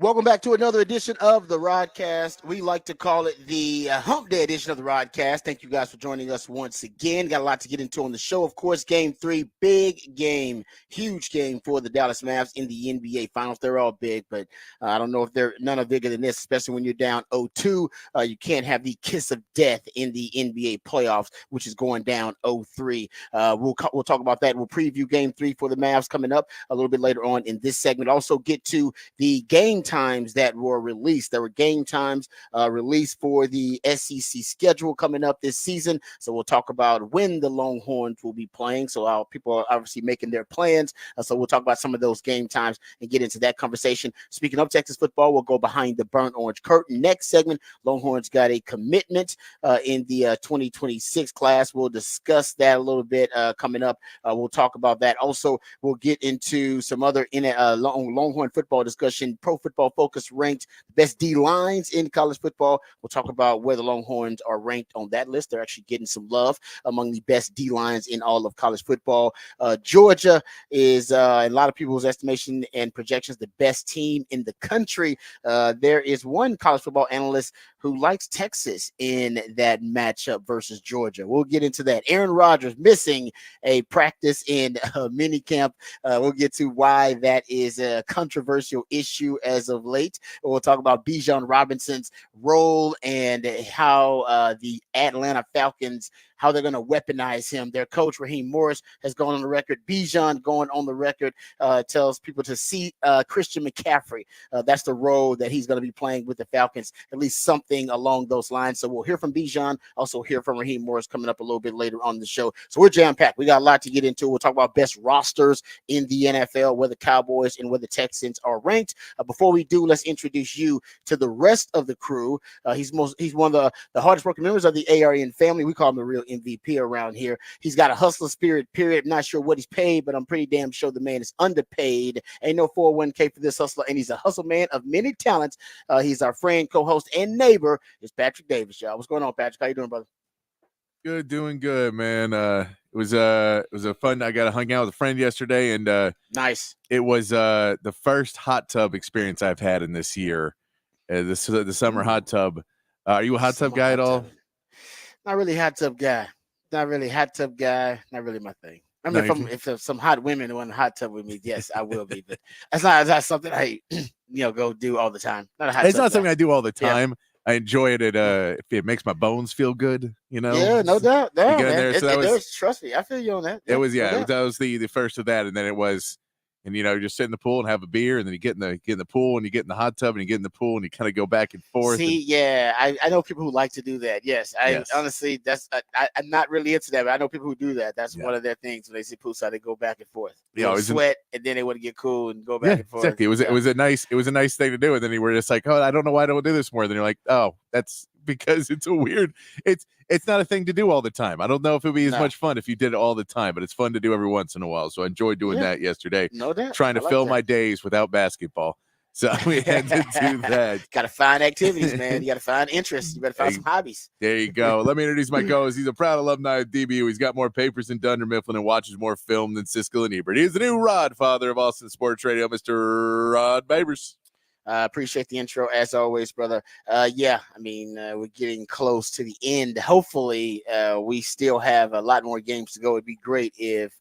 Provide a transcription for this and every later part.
Welcome back to another edition of the Rodcast. We like to call it the Hump Day edition of the Rodcast. Thank you guys for joining us once again. Got a lot to get into on the show. Of course, game 3, big game, huge game for the Dallas Mavs in the NBA Finals. They're all big, but I don't know if none are bigger than this, especially when you're down 0-2. You can't have the kiss of death in the NBA playoffs, which is going down 0-3. We'll talk about that. We'll preview game 3 for the Mavs coming up a little bit later on in this segment. Also get to the game times that were released. There were game times released for the SEC schedule coming up this season. So we'll talk about when the Longhorns will be playing. So our people are obviously making their plans. So we'll talk about some of those game times and get into that conversation. Speaking of Texas football, we'll go behind the burnt orange curtain. Next segment, Longhorns got a commitment in the 2026 class. We'll discuss that a little bit coming up. We'll talk about that. Also, we'll get into some other Longhorn football discussion. Pro Football Focus ranked best D lines in college football. We'll talk about where the Longhorns are ranked on that list. They're actually getting some love among the best D lines in all of college football. Georgia is, in a lot of people's estimation and projections, the best team in the country. There is one college football analyst who likes Texas in that matchup versus Georgia. We'll get into that. Aaron Rodgers missing a practice in mini camp. We'll get to why that is a controversial issue as of late. We'll talk about Bijan Robinson's role and how the Atlanta Falcons, how they're going to weaponize him. Their coach, Raheem Morris, has gone on the record. Bijan going on the record tells people to see Christian McCaffrey. That's the role that he's going to be playing with the Falcons, at least something along those lines. So we'll hear from Bijan, also hear from Raheem Morris coming up a little bit later on the show. So we're jam-packed. We got a lot to get into. We'll talk about best rosters in the NFL, where the Cowboys and where the Texans are ranked. Before we do, let's introduce you to the rest of the crew. He's one of the hardest working members of the ARN family. We call him the real MVP around here. He's got a hustler spirit, period. I'm not sure what he's paid, but I'm pretty damn sure the man is underpaid. Ain't no 401k for this hustler, and he's a hustle man of many talents. He's our friend, co-host, and neighbor. It's Patrick Davis, y'all. What's going on, Patrick? How you doing, brother? Good, doing good, man. It was a fun. I got to hang out with a friend yesterday, and nice. It was the first hot tub experience I've had in this year. The summer hot tub. Are you a hot tub guy at all? Not really hot tub guy. Not really hot tub guy. Not really my thing. I mean, if some hot women want a hot tub with me, yes, I will be. But that's not something I go do all the time. It's not something I do all the time. Yeah. I enjoy it. If it makes my bones feel good, Yeah, no doubt. No, man. There. So that was, trust me, I feel you on that. Yeah, that was the first of that, and then it was. And, you just sit in the pool and have a beer, and then you get in the pool, and you get in the hot tub, and you get in the pool, and you kind of go back and forth. I know people who like to do that. Yes, honestly, that's I'm not really into that, but I know people who do that. That's one of their things when they see poolside, they go back and forth. They sweat, and then they want to get cool and go back and forth. Exactly. It was a nice thing to do, and then you were just like, oh, I don't know why I don't do this more. Then you're like, oh, that's because it's a weird. It's not a thing to do all the time. I don't know if it would be as much fun if you did it all the time, but it's fun to do every once in a while. So I enjoyed doing that yesterday. No doubt. Trying to fill my days without basketball. So we had to do that. Got to find activities, man. You got to find interests. You better find some hobbies. There you go. Let me introduce my co-host. He's a proud alumni of DBU. He's got more papers than Dunder Mifflin and watches more film than Siskel and Ebert. He's the new Rod father of Austin Sports Radio, Mr. Rod Babers. Appreciate the intro as always, brother. We're getting close to the end. Hopefully, we still have a lot more games to go. It'd be great if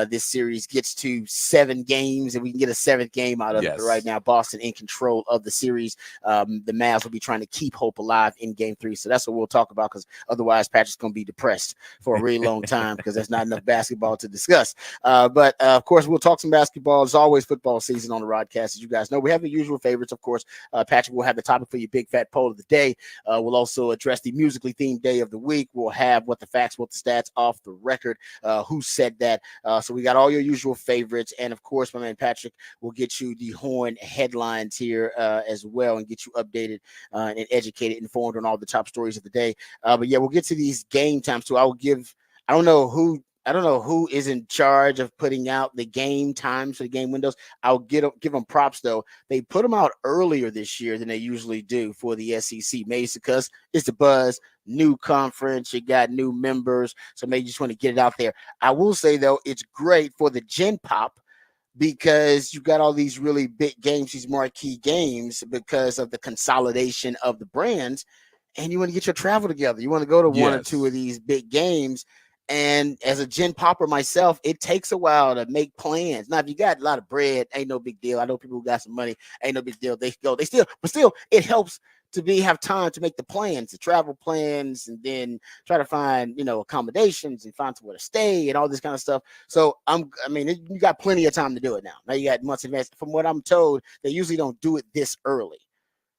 this series gets to 7 games and we can get a 7th game out of it. But right now, Boston in control of the series. The Mavs will be trying to keep hope alive in game 3. So that's what we'll talk about, because otherwise Patrick's going to be depressed for a really long time because there's not enough basketball to discuss. But of course, we'll talk some basketball. It's always football season on the Rodcast, as you guys know. We have the usual favorites, of course. Patrick will have the topic for your big fat poll of the day. We'll also address the musically themed day of the week. We'll have what the facts, what the stats off the record, who said that. So we got all your usual favorites. And of course, my man Patrick will get you the Horn headlines here as well and get you updated and educated, informed on all the top stories of the day. But yeah, we'll get to these game times too. I don't know who is in charge of putting out the game times for the game windows. I'll give them props, though. They put them out earlier this year than they usually do for the SEC. Maybe because it's the buzz, new conference, you got new members, so maybe you just want to get it out there. I will say, though, it's great for the Gen Pop because you got all these really big games, these marquee games, because of the consolidation of the brands, and you want to get your travel together. You want to go to one or two of these big games. And as a gin popper myself, it takes a while to make plans. Now, if you got a lot of bread, ain't no big deal. I know people who got some money, ain't no big deal. They go, but still, it helps to have time to make the plans, the travel plans, and then try to find, accommodations and find somewhere to stay and all this kind of stuff. So you got plenty of time to do it now. Now you got months in advance. From what I'm told, they usually don't do it this early.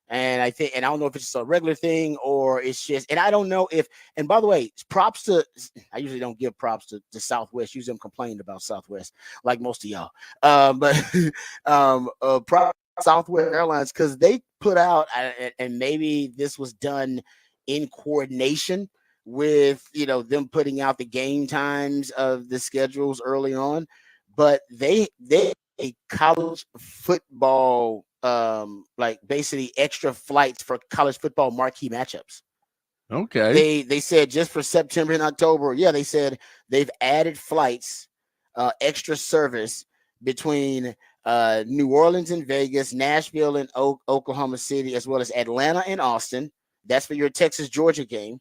And I don't know if it's just a regular thing or it's just, and I don't know if, and by the way, I usually don't give props to Southwest. Usually I'm complaining about Southwest, like most of y'all. But props to Southwest Airlines, because they put out, and maybe this was done in coordination with, them putting out the game times of the schedules early on, but they a college football, like basically extra flights for college football marquee matchups. Okay. They said just for September and October, they said they've added flights, extra service between New Orleans and Vegas, Nashville and Oklahoma City, as well as Atlanta and Austin. That's for your Texas Georgia game.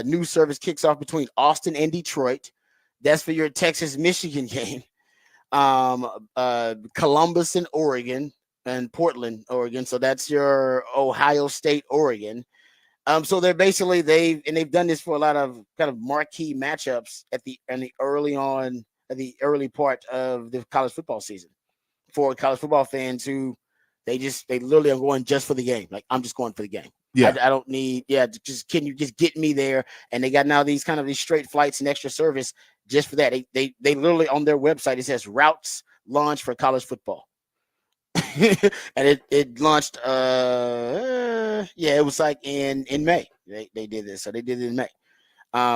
New service kicks off between Austin and Detroit. That's for your Texas Michigan game. Columbus and Oregon, and Portland, Oregon. So that's your Ohio State, Oregon. So they're basically they've done this for a lot of kind of marquee matchups at the early part of the college football season for college football fans who they literally are going just for the game. Like, I'm just going for the game. Yeah. I don't need, can you just get me there? And they got now these straight flights and extra service just for that. They literally on their website, it says routes launch for college football. And it launched, it was like in May. They did this. So they did it in May.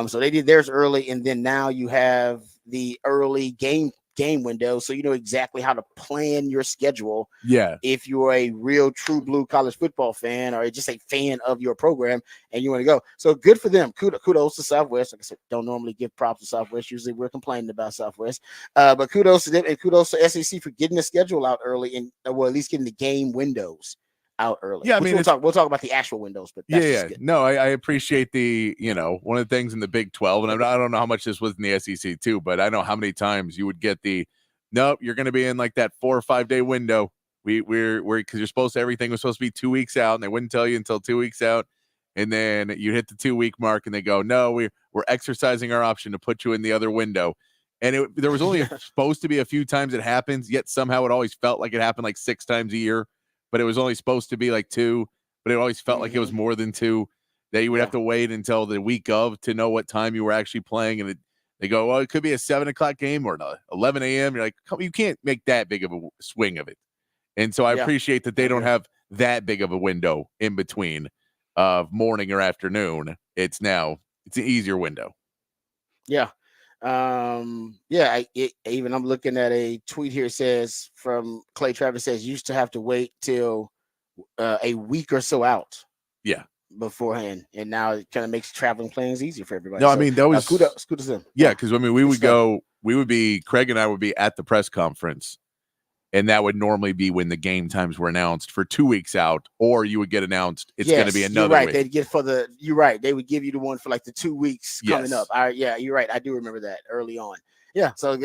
So they did theirs early, and then now you have the early game window, so you know exactly how to plan your schedule. Yeah. If you're a real true blue college football fan or just a fan of your program and you want to go. So good for them. Kudos to Southwest. Like I said, don't normally give props to Southwest. Usually we're complaining about Southwest. But kudos to them, and kudos to SEC for getting the schedule out early, and at least getting the game windows out early. Yeah, I mean, we'll talk about the actual windows, but that's just good. No, I appreciate the, one of the things in the Big 12, and I don't know how much this was in the SEC too, but I know how many times you would get nope, you're going to be in like that 4 or 5 day window. We're because everything was supposed to be 2 weeks out, and they wouldn't tell you until 2 weeks out, and then you hit the 2 week mark, and they go, no, we're exercising our option to put you in the other window. And there was only supposed to be a few times it happens, yet somehow it always felt like it happened like 6 times a year. But it was only supposed to be like 2, but it always felt like it was more than 2. That you would have to wait until the week of to know what time you were actually playing. And they go, well, it could be a 7 o'clock game or an 11 a.m. You're like, you can't make that big of a swing of it. And so I appreciate that they don't have that big of a window in between of morning or afternoon. It's an easier window. Yeah. I'm looking at a tweet here. Says from Clay Travis, says used to have to wait till a week or so out beforehand, and now it kind of makes traveling plans easier for everybody. No, I mean, that was kudos to them. Because Craig and I would be at the press conference, and that would normally be when the game times were announced for 2 weeks out, or you would get announced it's going to be another week. They'd get you're right. They would give you the one for like the 2 weeks coming up. You're right. I do remember that early on. Yeah, so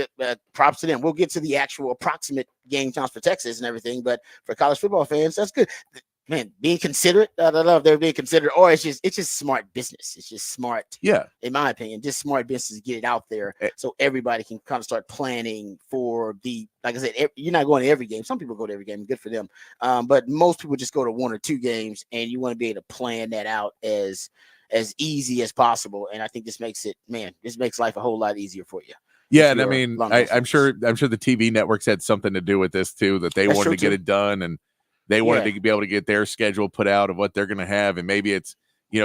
props to them. We'll get to the actual approximate game times for Texas and everything, but for college football fans, that's good. Man, being considerate. I don't know if they're being considerate, or it's just smart business. It's just smart. Yeah, in my opinion, just smart business to get it out there so everybody can kind of start planning for like I said, you're not going to every game. Some people go to every game, good for them. But most people just go to 1 or 2 games, and you want to be able to plan that out as easy as possible. And I think this makes life a whole lot easier for you. Yeah, and I mean, I'm sure the TV networks had something to do with this too, that they wanted to get it done, and they wanted to be able to get their schedule put out of what they're going to have. And maybe it's,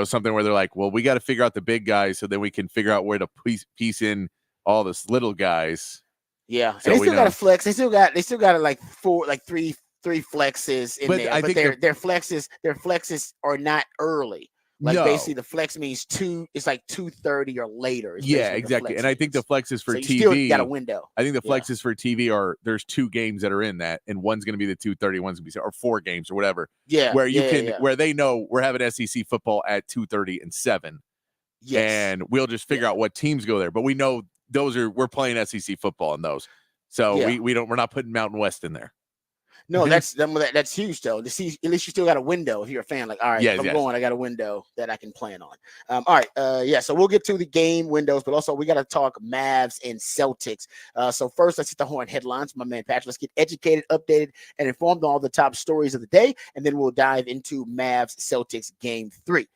something where they're like, well, we got to figure out the big guys so then we can figure out where to piece in all the little guys. Yeah. So and they still got to flex. They still got like three flexes in there. But their flexes are not early. Like No. basically the flex means it's like 2:30 or later. Yeah, exactly. And I think the flex is for so TV. You still got a window. I think the flex is for TV there's 2 games that are in that, and one's going to be the 2:30, one's going to be or 4 games or whatever. Yeah, where you can where they know we're having SEC football at 2:30 and 7. Yes. And we'll just figure out what teams go there. But we know we're playing SEC football in those. So we're not putting Mountain West in there. No, that's huge though. To see, at least you still got a window if you're a fan. Like, all right, if I'm going, I got a window that I can plan on. All right, so we'll get to the game windows, but also we got to talk Mavs and Celtics. So first, let's hit the horn headlines. My man Patrick, let's get educated, updated, and informed on all the top stories of the day, and then we'll dive into Mavs Celtics Game 3.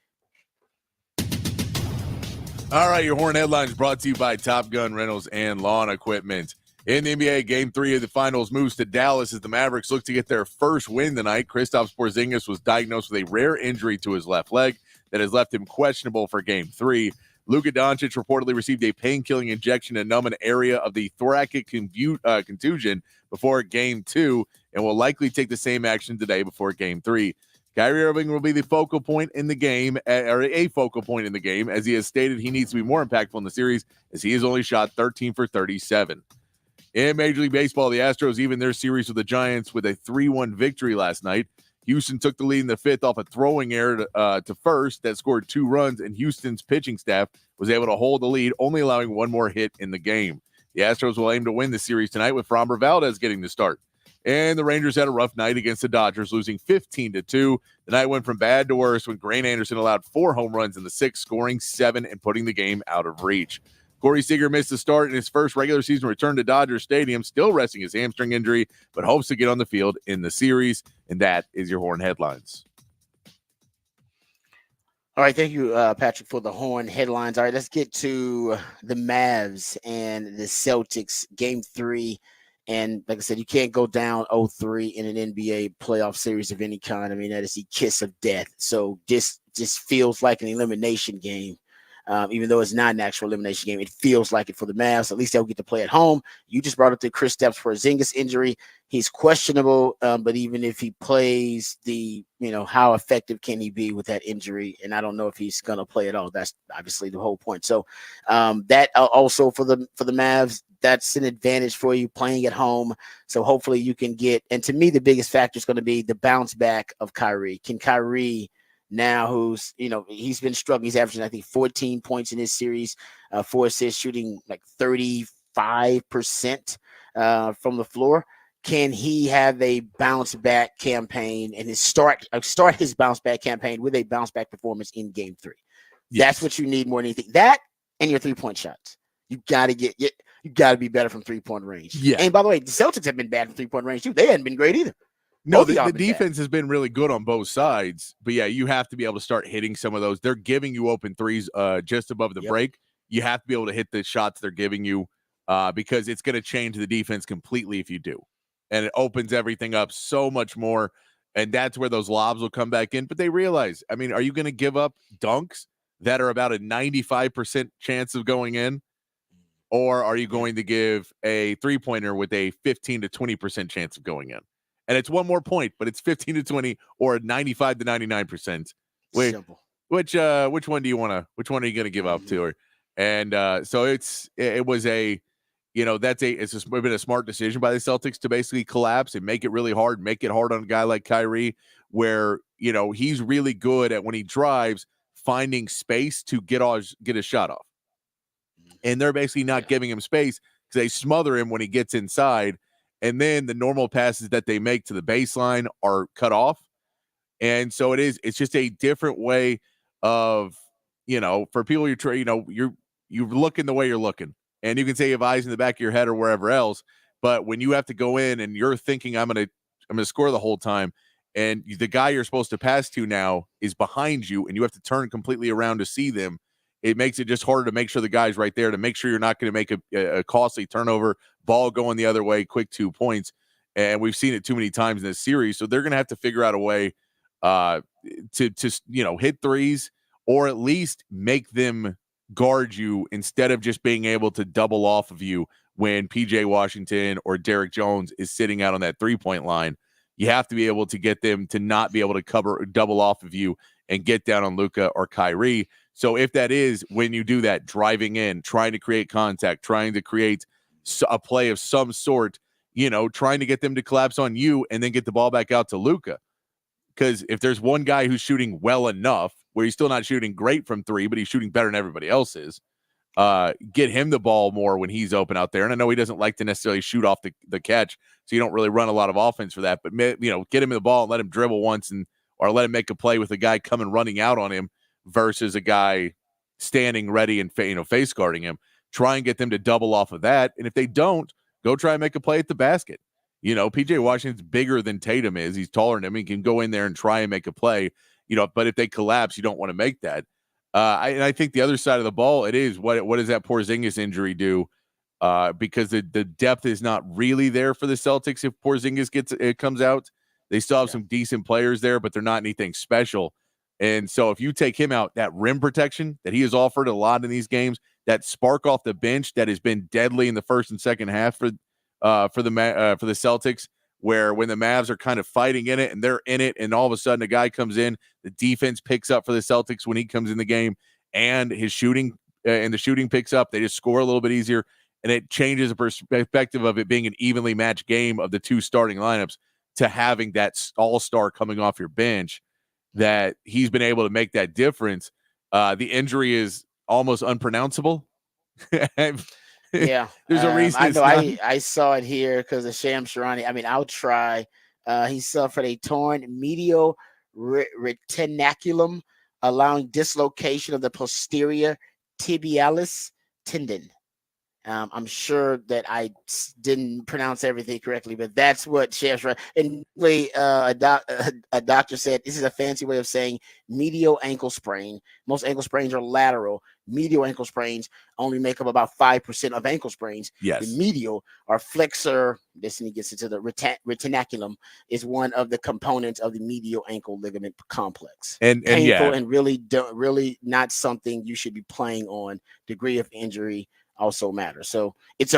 All right, your horn headlines brought to you by Top Gun Rentals and Lawn Equipment. In the NBA, Game 3 of the Finals moves to Dallas as the Mavericks look to get their first win tonight. Kristaps Porzingis was diagnosed with a rare injury to his left leg that has left him questionable for Game 3. Luka Doncic reportedly received a pain-killing injection to numb an area of the thoracic contusion before Game 2 and will likely take the same action today before Game 3. Kyrie Irving will be the focal point in the game, or a focal point in the game, as he has stated he needs to be more impactful in the series as he has only shot 13 for 37. In Major League Baseball, the Astros even their series with the Giants with a 3-1 victory last night. Houston took the lead in the 5th off a throwing error to first that scored 2 runs, and Houston's pitching staff was able to hold the lead, only allowing 1 more hit in the game. The Astros will aim to win the series tonight with Framber Valdez getting the start. And the Rangers had a rough night against the Dodgers, losing 15-2. The night went from bad to worse when Grant Anderson allowed 4 home runs in the 6th, scoring 7 and putting the game out of reach. Corey Seager missed the start in his first regular season return to Dodger Stadium, still resting his hamstring injury, but hopes to get on the field in the series. And that is your Horn headlines. All right, thank you, Patrick, for the Horn headlines. All right, let's get to the Mavs and the Celtics Game 3. And like I said, you can't go down 0-3 in an NBA playoff series of any kind. I mean, that is the kiss of death. So this just feels like an elimination game. Even though it's not an actual elimination game, it feels like it for the Mavs. At least they'll get to play at home. You just brought up the Kristaps Porzingis injury. He's questionable, but even if he plays, how effective can he be with that injury? And I don't know if he's going to play at all. That's obviously the whole point. So that also for the Mavs, that's an advantage for you playing at home. So hopefully you can get. And to me, the biggest factor is going to be the bounce back of Kyrie. Can Kyrie? Now, who's, he's been struggling. He's averaging, I think, 14 points in this series, 4 assists, shooting like 35% from the floor. Can he have a bounce back campaign and start his bounce back campaign with a bounce back performance in Game 3? Yes. That's what you need more than anything. That and your 3-point shots. You got to be better from 3-point range. Yeah. And by the way, the Celtics have been bad from 3-point range too. They hadn't been great either. No, the defense has been really good on both sides. But, yeah, you have to be able to start hitting some of those. They're giving you open threes just above the break. You have to be able to hit the shots they're giving you because it's going to change the defense completely if you do. And it opens everything up so much more. And that's where those lobs will come back in. But they realize, I mean, are you going to give up dunks that are about a 95% chance of going in? Or are you going to give a three-pointer with a 15 to 20% chance of going in? And it's 1 more point, but it's 15 to 20 or 95 to 99%. Simple. Which one do you want to? Which one are you going to give up to her? And so it's been a smart decision by the Celtics to basically collapse and make it really hard, make it hard on a guy like Kyrie, where he's really good at when he drives finding space to get a shot off, and they're basically not giving him space because they smother him when he gets inside. And then the normal passes that they make to the baseline are cut off. And so it's just a different way of, for people you're looking the way you're looking. And you can say you have eyes in the back of your head or wherever else. But when you have to go in and you're thinking I'm going to score the whole time, and the guy you're supposed to pass to now is behind you and you have to turn completely around to see them, it makes it just harder to make sure the guy's right there to make sure you're not going to make a costly turnover, ball going the other way, quick 2 points. And we've seen it too many times in this series. So they're going to have to figure out a way to hit threes or at least make them guard you instead of just being able to double off of you when PJ Washington or Derek Jones is sitting out on that 3-point line. You have to be able to get them to not be able to double off of you and get down on Luka or Kyrie. So if that is when you do that, driving in, trying to create contact, trying to create a play of some sort, trying to get them to collapse on you and then get the ball back out to Luka. Because if there's one guy who's shooting well enough, where he's still not shooting great from three, but he's shooting better than everybody else is, get him the ball more when he's open out there. And I know he doesn't like to necessarily shoot off the catch, so you don't really run a lot of offense for that. But, get him the ball and let him dribble once or let him make a play with a guy coming running out on him versus a guy standing ready and face guarding him. Try and get them to double off of that. And if they don't, go try and make a play at the basket. PJ Washington's bigger than Tatum is. He's taller than him. He can go in there and try and make a play, but if they collapse, you don't want to make that. I think the other side of the ball, it is what does that Porzingis injury do? Because the depth is not really there for the Celtics. If Porzingis comes out, they still have some decent players there, but they're not anything special. And so if you take him out, that rim protection that he has offered a lot in these games, that spark off the bench that has been deadly in the first and second half for the Celtics, where when the Mavs are kind of fighting in it and they're in it, and all of a sudden a guy comes in, the defense picks up for the Celtics when he comes in the game, and his shooting and the shooting picks up. They just score a little bit easier, and it changes the perspective of it being an evenly matched game of the two starting lineups to having that all-star coming off your bench. That he's been able to make that difference. The injury is almost unpronounceable. Yeah, there's a reason. I know. I saw it here because of Shams Charania. I mean, I'll try. He suffered a torn medial retinaculum, allowing dislocation of the posterior tibialis tendon. I'm sure that I didn't pronounce everything correctly, but that's what Shams Charania. And a doctor said this is a fancy way of saying medial ankle sprain. Most ankle sprains are lateral. Medial ankle sprains only make up about 5% of ankle sprains. Yes. The medial or flexor, this gets into the retinaculum, is one of the components of the medial ankle ligament complex. And painful and really not something you should be playing on. Degree of injury also matters. So it's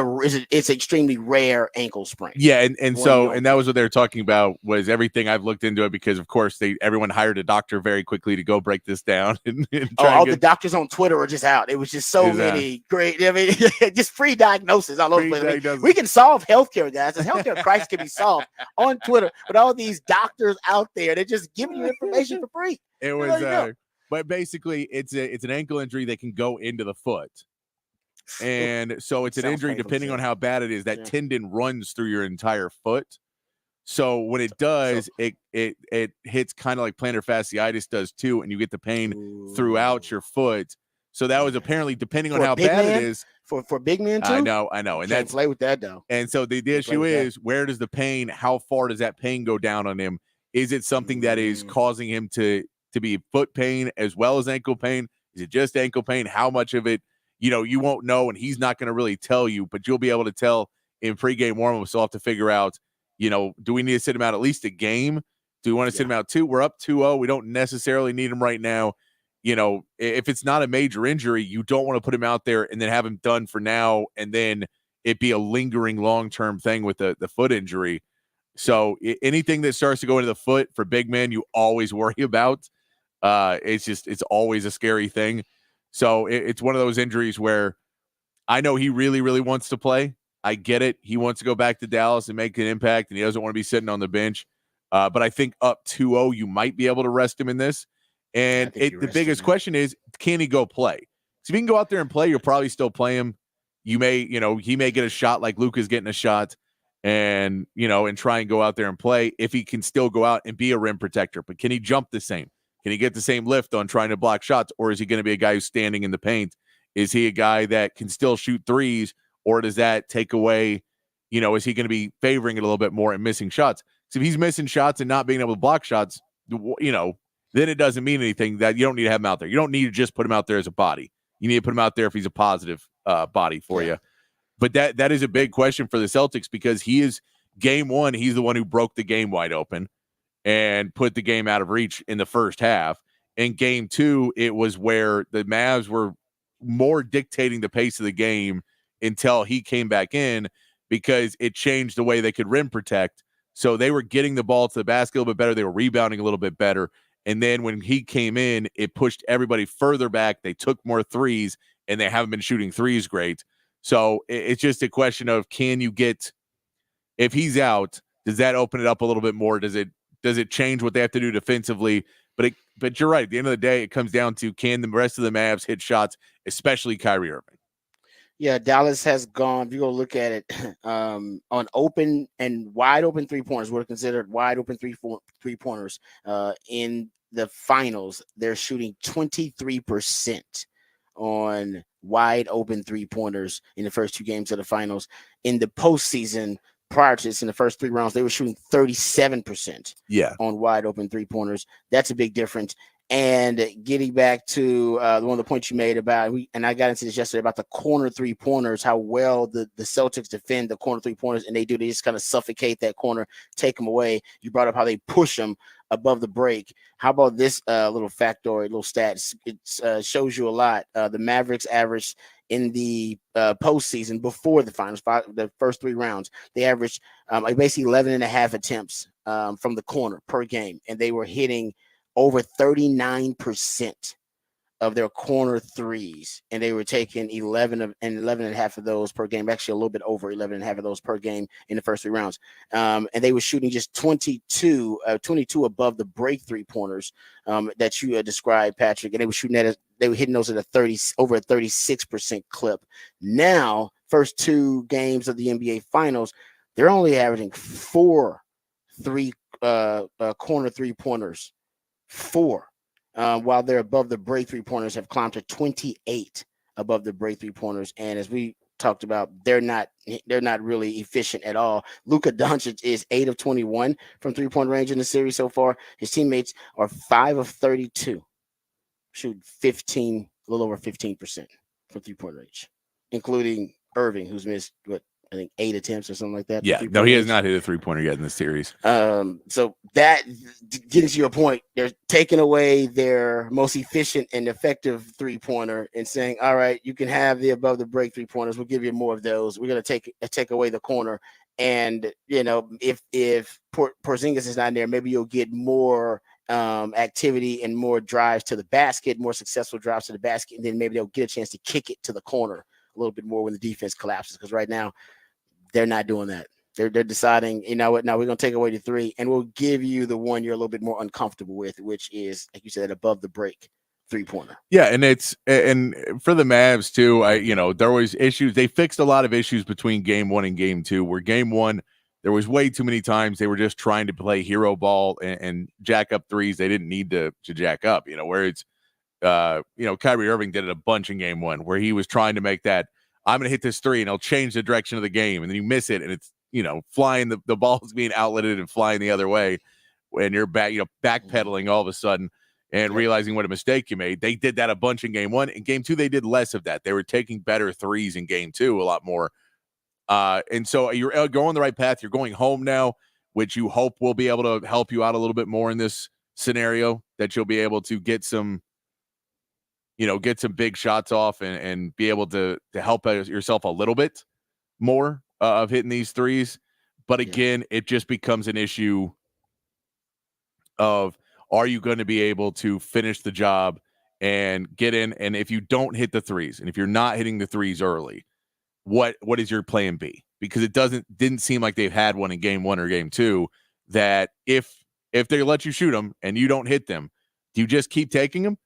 extremely rare ankle sprain. Yeah, and that was what they were talking about, was everything. I've looked into it because of course everyone hired a doctor very quickly to go break this down. All the doctors on Twitter are just out. It was just so many great. I mean, just free diagnosis all over the place. We can solve healthcare, guys. The healthcare crisis can be solved on Twitter, but all these doctors out there, they're just giving you information for free. It was, but basically, it's an ankle injury that can go into the foot. And so it's an injury, depending on how bad it is, that tendon runs through your entire foot. So when it does, it hits kind of like plantar fasciitis does too, and you get the pain throughout your foot. So that was apparently, depending on how bad it is, for big men too. I know, and that's play with that though. And so the issue is, where does the pain? How far does that pain go down on him? Is it something that is causing him to be foot pain as well as ankle pain? Is it just ankle pain? How much of it? You won't know, and he's not going to really tell you, but you'll be able to tell in pregame warm-up. So I'll have to figure out, do we need to sit him out at least a game? Do we want to sit him out 2? We're up 2-0. We don't necessarily need him right now. If it's not a major injury, you don't want to put him out there and then have him done for now, and then it be a lingering long-term thing with the foot injury. So anything that starts to go into the foot for big men, you always worry about. It's always a scary thing. So it's one of those injuries where I know he really, really wants to play. I get it. He wants to go back to Dallas and make an impact, and he doesn't want to be sitting on the bench. But I think up 2-0, you might be able to rest him in this. And the biggest question is, can he go play? So if he can go out there and play, you'll probably still play him. He may get a shot like Luka's getting a shot, and try and go out there and play if he can still go out and be a rim protector. But can he jump the same? Can he get the same lift on trying to block shots, or is he going to be a guy who's standing in the paint? Is he a guy that can still shoot threes, or does that take away, is he going to be favoring it a little bit more and missing shots? So if he's missing shots and not being able to block shots, then it doesn't mean anything. That you don't need to have him out there. You don't need to just put him out there as a body. You need to put him out there if he's a positive body for you. But that is a big question for the Celtics, because he is game one. He's the one who broke the game wide open and put the game out of reach in the first half. In game 2, it was where the Mavs were more dictating the pace of the game until he came back in, because it changed the way they could rim protect. So they were getting the ball to the basket a little bit better. They were rebounding a little bit better. And then when he came in, it pushed everybody further back. They took more threes, and they haven't been shooting threes great. So it's just a question of, can you get, if he's out, does that open it up a little bit more? Does it change what they have to do defensively? But you're right. At the end of the day, it comes down to, can the rest of the Mavs hit shots, especially Kyrie Irving? Yeah, Dallas has gone, if you go look at it, on open and wide open 3-pointers, what are considered wide open 3-pointers in the finals. They're shooting 23% on wide open 3-pointers in the first 2 games of the finals. In the postseason, prior to this, in the first 3 rounds, they were shooting 37% on wide open 3-pointers. That's a big difference. And getting back to one of the points you made about, and I got into this yesterday about the corner 3-pointers, how well the Celtics defend the corner 3-pointers, and they just kind of suffocate that corner, take them away. You brought up how they push them above the break. How about this little factoid, little stats? It shows you a lot. The Mavericks averaged in the postseason before the finals, the first 3 rounds, they averaged basically 11 and a half attempts from the corner per game, and they were hitting over 39% of their corner threes, and they were taking 11 and a half of those per game, actually a little bit over 11 and a half of those per game in the first 3 rounds. And they were shooting just 22 above the break 3-pointers that you described, Patrick, and they were hitting those at over a 36% clip. Now, first 2 games of the NBA Finals, they're only averaging 4 corner 3-pointers. 4, while they're above the break 3-pointers have climbed to 28 above the break 3-pointers. And as we talked about, they're not really efficient at all. Luka Doncic is 8 of 21 from 3-point range in the series so far. His teammates are 5 of 32, shoot a little over 15% from 3-point range, including Irving, who's missed I think 8 attempts or something like that. Yeah, no, he has not hit a 3-pointer yet in the series. So that gets to your point. They're taking away their most efficient and effective 3-pointer and saying, all right, you can have the above the break 3-pointers. We'll give you more of those. We're going to take away the corner. And, if Porzingis is not there, maybe you'll get more activity and more drives to the basket, more successful drives to the basket. And then maybe they'll get a chance to kick it to the corner a little bit more when the defense collapses. Because right now, they're not doing that. They're deciding, you know what, now we're going to take away the 3, and we'll give you the one you're a little bit more uncomfortable with, which is, like you said, above the break 3-pointer. Yeah, and for the Mavs too, there was issues. They fixed a lot of issues between game 1 and game 2, where game 1, there was way too many times they were just trying to play hero ball and jack up threes they didn't need to jack up, where it's, Kyrie Irving did it a bunch in game 1, where he was trying to make that, I'm going to hit this 3 and it'll change the direction of the game. And then you miss it and it's, flying, the ball's being outletted and flying the other way when you're backpedaling all of a sudden and realizing what a mistake you made. They did that a bunch in game 1. In game 2, they did less of that. They were taking better threes in game 2, a lot more. And so you're going the right path. You're going home now, which you hope will be able to help you out a little bit more in this scenario, that you'll be able to get some big shots off and be able to help yourself a little bit more of hitting these threes. But again, it just becomes an issue of, are you going to be able to finish the job and get in? And if you don't hit the threes, and if you're not hitting the threes early, what is your plan B? Because it didn't seem like they've had one in game 1 or game 2, that if they let you shoot them and you don't hit them, do you just keep taking them?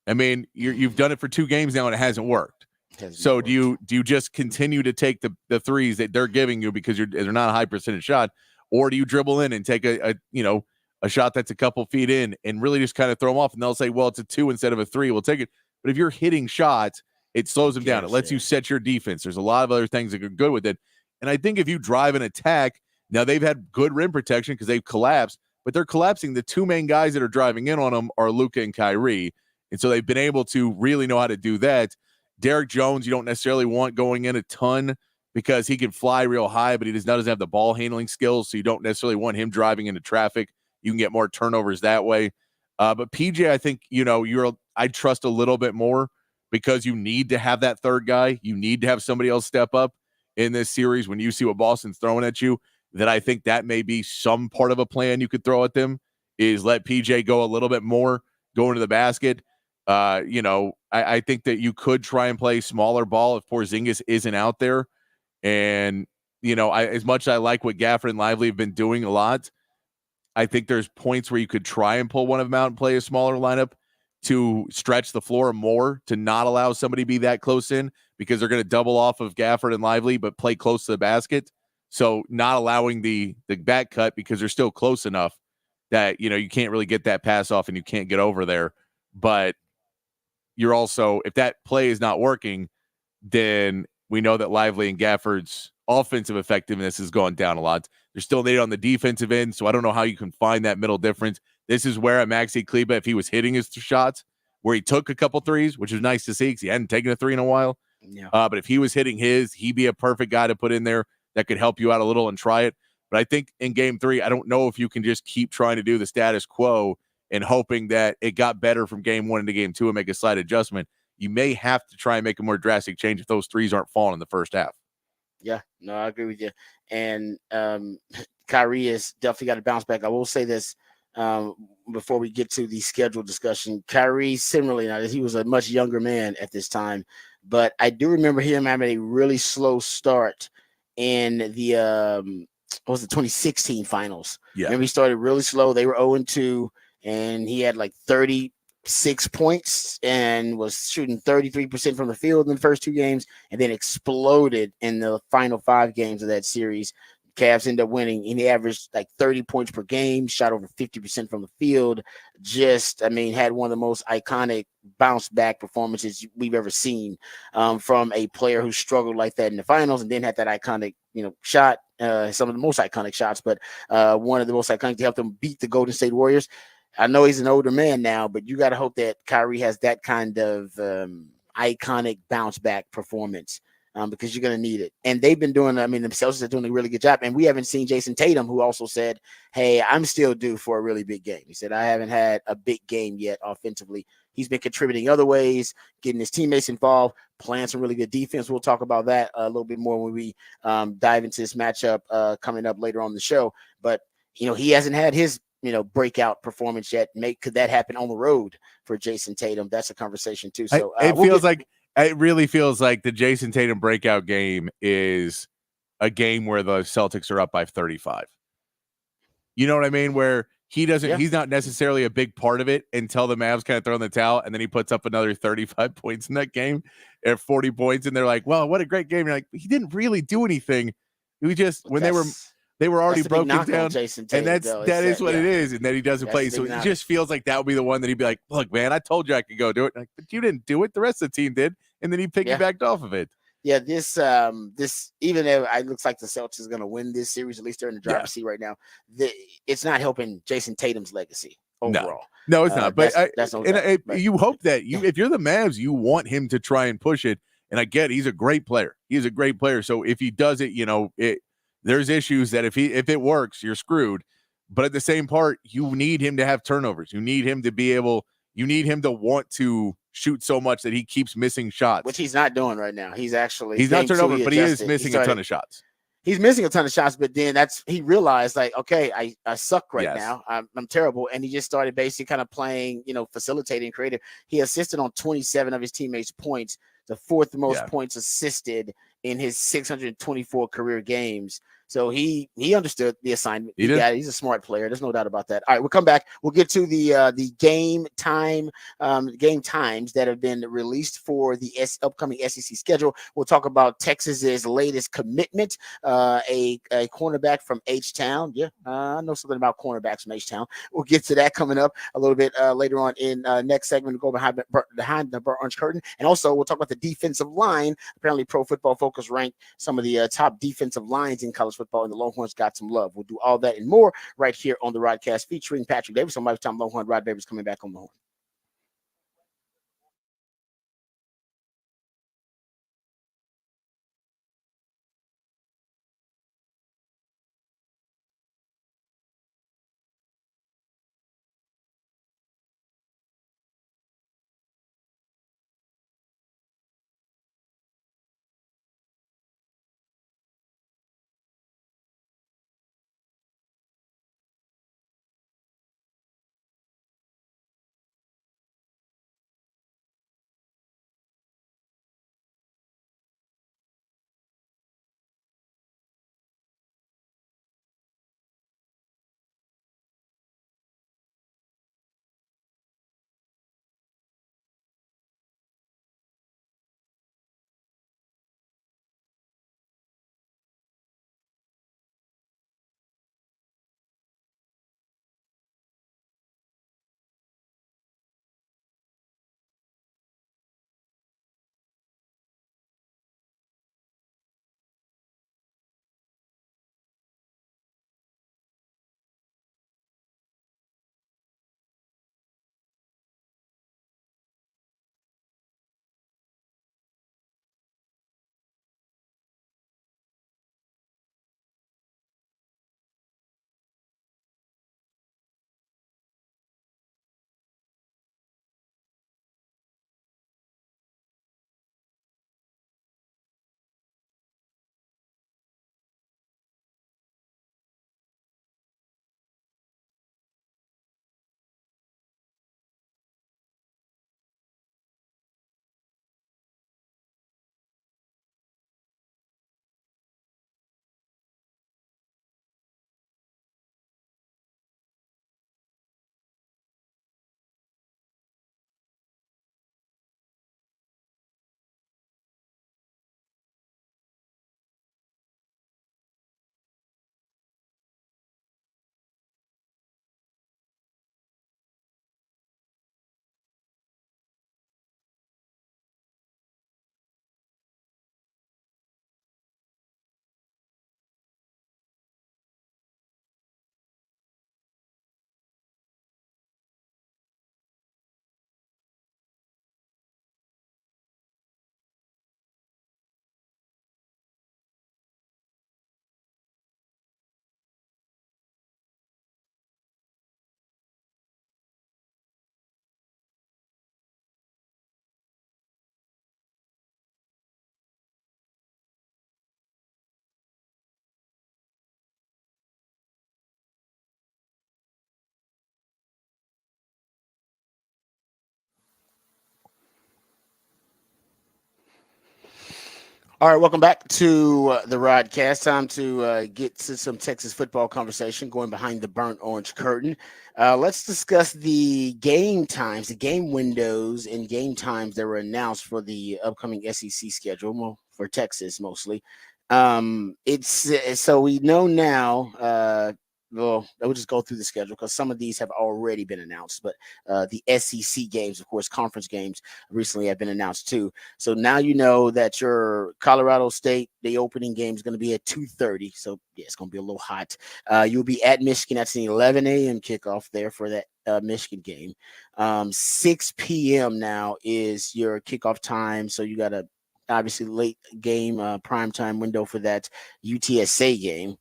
I mean, you've done it for 2 games now and it hasn't worked. So do you just continue to take the threes that they're giving you because they're not a high percentage shot, or do you dribble in and take a shot that's a couple feet in and really just kind of throw them off, and they'll say, well, it's a 2 instead of a 3, we'll take it. But if you're hitting shots, it slows them down. It lets you set your defense. There's a lot of other things that are good with it. And I think if you drive an attack, now they've had good rim protection because they've collapsed, but they're collapsing. The 2 main guys that are driving in on them are Luka and Kyrie. And so they've been able to really know how to do that. Derek Jones, you don't necessarily want going in a ton because he can fly real high, but he doesn't have the ball handling skills. So you don't necessarily want him driving into traffic. You can get more turnovers that way. But PJ, I think, I trust a little bit more because you need to have that third guy. You need to have somebody else step up in this series when you see what Boston's throwing at you. That I think that may be some part of a plan you could throw at them is let PJ go a little bit more, go into the basket. I think that you could try and play smaller ball if Porzingis isn't out there. And, as much as I like what Gafford and Lively have been doing a lot, I think there's points where you could try and pull one of them out and play a smaller lineup to stretch the floor more, to not allow somebody to be that close in, because they're going to double off of Gafford and Lively, but play close to the basket. So not allowing the back cut because they're still close enough that, you can't really get that pass off and you can't get over there. But you're also, if that play is not working, then we know that Lively and Gafford's offensive effectiveness has gone down a lot. They're still needed on the defensive end, so I don't know how you can find that middle difference. This is where at Maxi Kleba, if he was hitting his shots, where he took a couple threes, which was nice to see because he hadn't taken a three in a while. Yeah. But if he was hitting his, he'd be a perfect guy to put in there that could help you out a little and try it. But I think in game 3, I don't know if you can just keep trying to do the status quo and hoping that it got better from game 1 into game 2 and make a slight adjustment. You may have to try and make a more drastic change if those threes aren't falling in the first half. Yeah, no, I agree with you. And Kyrie has definitely got to bounce back. I will say this before we get to the schedule discussion. Kyrie, similarly, now he was a much younger man at this time, but I do remember him having a really slow start in the what was the 2016 finals. Yeah. Remember, he started really slow. They were 0-2, and he had like 36 points and was shooting 33% from the field in the first 2 games, and then exploded in the final 5 games of that series. Cavs ended up winning, and he averaged like 30 points per game, shot over 50% from the field. Had one of the most iconic bounce back performances we've ever seen from a player who struggled like that in the finals and then had that iconic, shot, some of the most iconic shots, but one of the most iconic to help them beat the Golden State Warriors. I know he's an older man now, but you got to hope that Kyrie has that kind of iconic bounce back performance because you're going to need it. And they've been doing, the Celtics are doing a really good job. And we haven't seen Jason Tatum, who also said, hey, I'm still due for a really big game. He said, I haven't had a big game yet offensively. He's been contributing other ways, getting his teammates involved, playing some really good defense. We'll talk about that a little bit more when we dive into this matchup coming up later on the show. But, he hasn't had his breakout performance yet. Could that happen on the road for Jason Tatum? That's a conversation too. So it really feels like the Jason Tatum breakout game is a game where the Celtics are up by 35. You know what I mean? Where he's not necessarily a big part of it until the Mavs kind of throw in the towel, and then he puts up another 35 points in that game at 40 points, and they're like, well, what a great game. You're like, he didn't really do anything. It was just when they were already broken down, Jason Tatum, and that is what it is, and then he doesn't play. So it just feels like that would be the one that he'd be like, look, man, I told you I could go do it. Like, but you didn't do it. The rest of the team did, and then he piggybacked off of it. Yeah, this even though it looks like the Celtics is going to win this series, at least they're in the driver's seat right now, it's not helping Jason Tatum's legacy overall. No, it's not. But you hope that if you're the Mavs, you want him to try and push it. And I get he's a great player. He's a great player. So if he does it, there's issues that if it works, you're screwed. But at the same part, you need him to have turnovers. You need him to you need him to want to shoot so much that he keeps missing shots. Which he's not doing right now. He's not turnover, but he is missing a ton of shots. He's missing a ton of shots, but then he realized like, okay, I suck right now. I'm terrible. And he just started basically kind of playing, facilitating creative. He assisted on 27 of his teammates' points, the 4th most points assisted in his 624 career games. So he understood the assignment. He got it. He's a smart player. There's no doubt about that. All right, we'll come back. We'll get to the game times that have been released for the upcoming SEC schedule. We'll talk about Texas's latest commitment, a cornerback from H-Town. Yeah, I know something about cornerbacks from H-Town. We'll get to that coming up a little bit later on in next segment. We'll go behind the burnt orange curtain, and also we'll talk about the defensive line. Apparently, Pro Football Focus ranked some of the top defensive lines in college football, and the Longhorns got some love. We'll do all that and more right here on the Rodcast featuring Patrick Davis on Lifetime Longhorn. Rod Davis coming back on the horn. All right, welcome back to the Rodcast. Time to get to some Texas football conversation, going behind the burnt orange curtain. Let's discuss the game times, the game windows, and game times that were announced for the upcoming SEC schedule, well, for Texas mostly. It's so we know now. Well, we'll just go through the schedule because some of these have already been announced, but the SEC games, of course, conference games recently have been announced too. So now you know that your Colorado State, the opening game is going to be at 2:30. So yeah, it's going to be a little hot. You'll be at Michigan. That's an 11 a.m. kickoff there for that Michigan game. 6 p.m. now is your kickoff time. So you got a obviously late game, prime time window for that UTSA game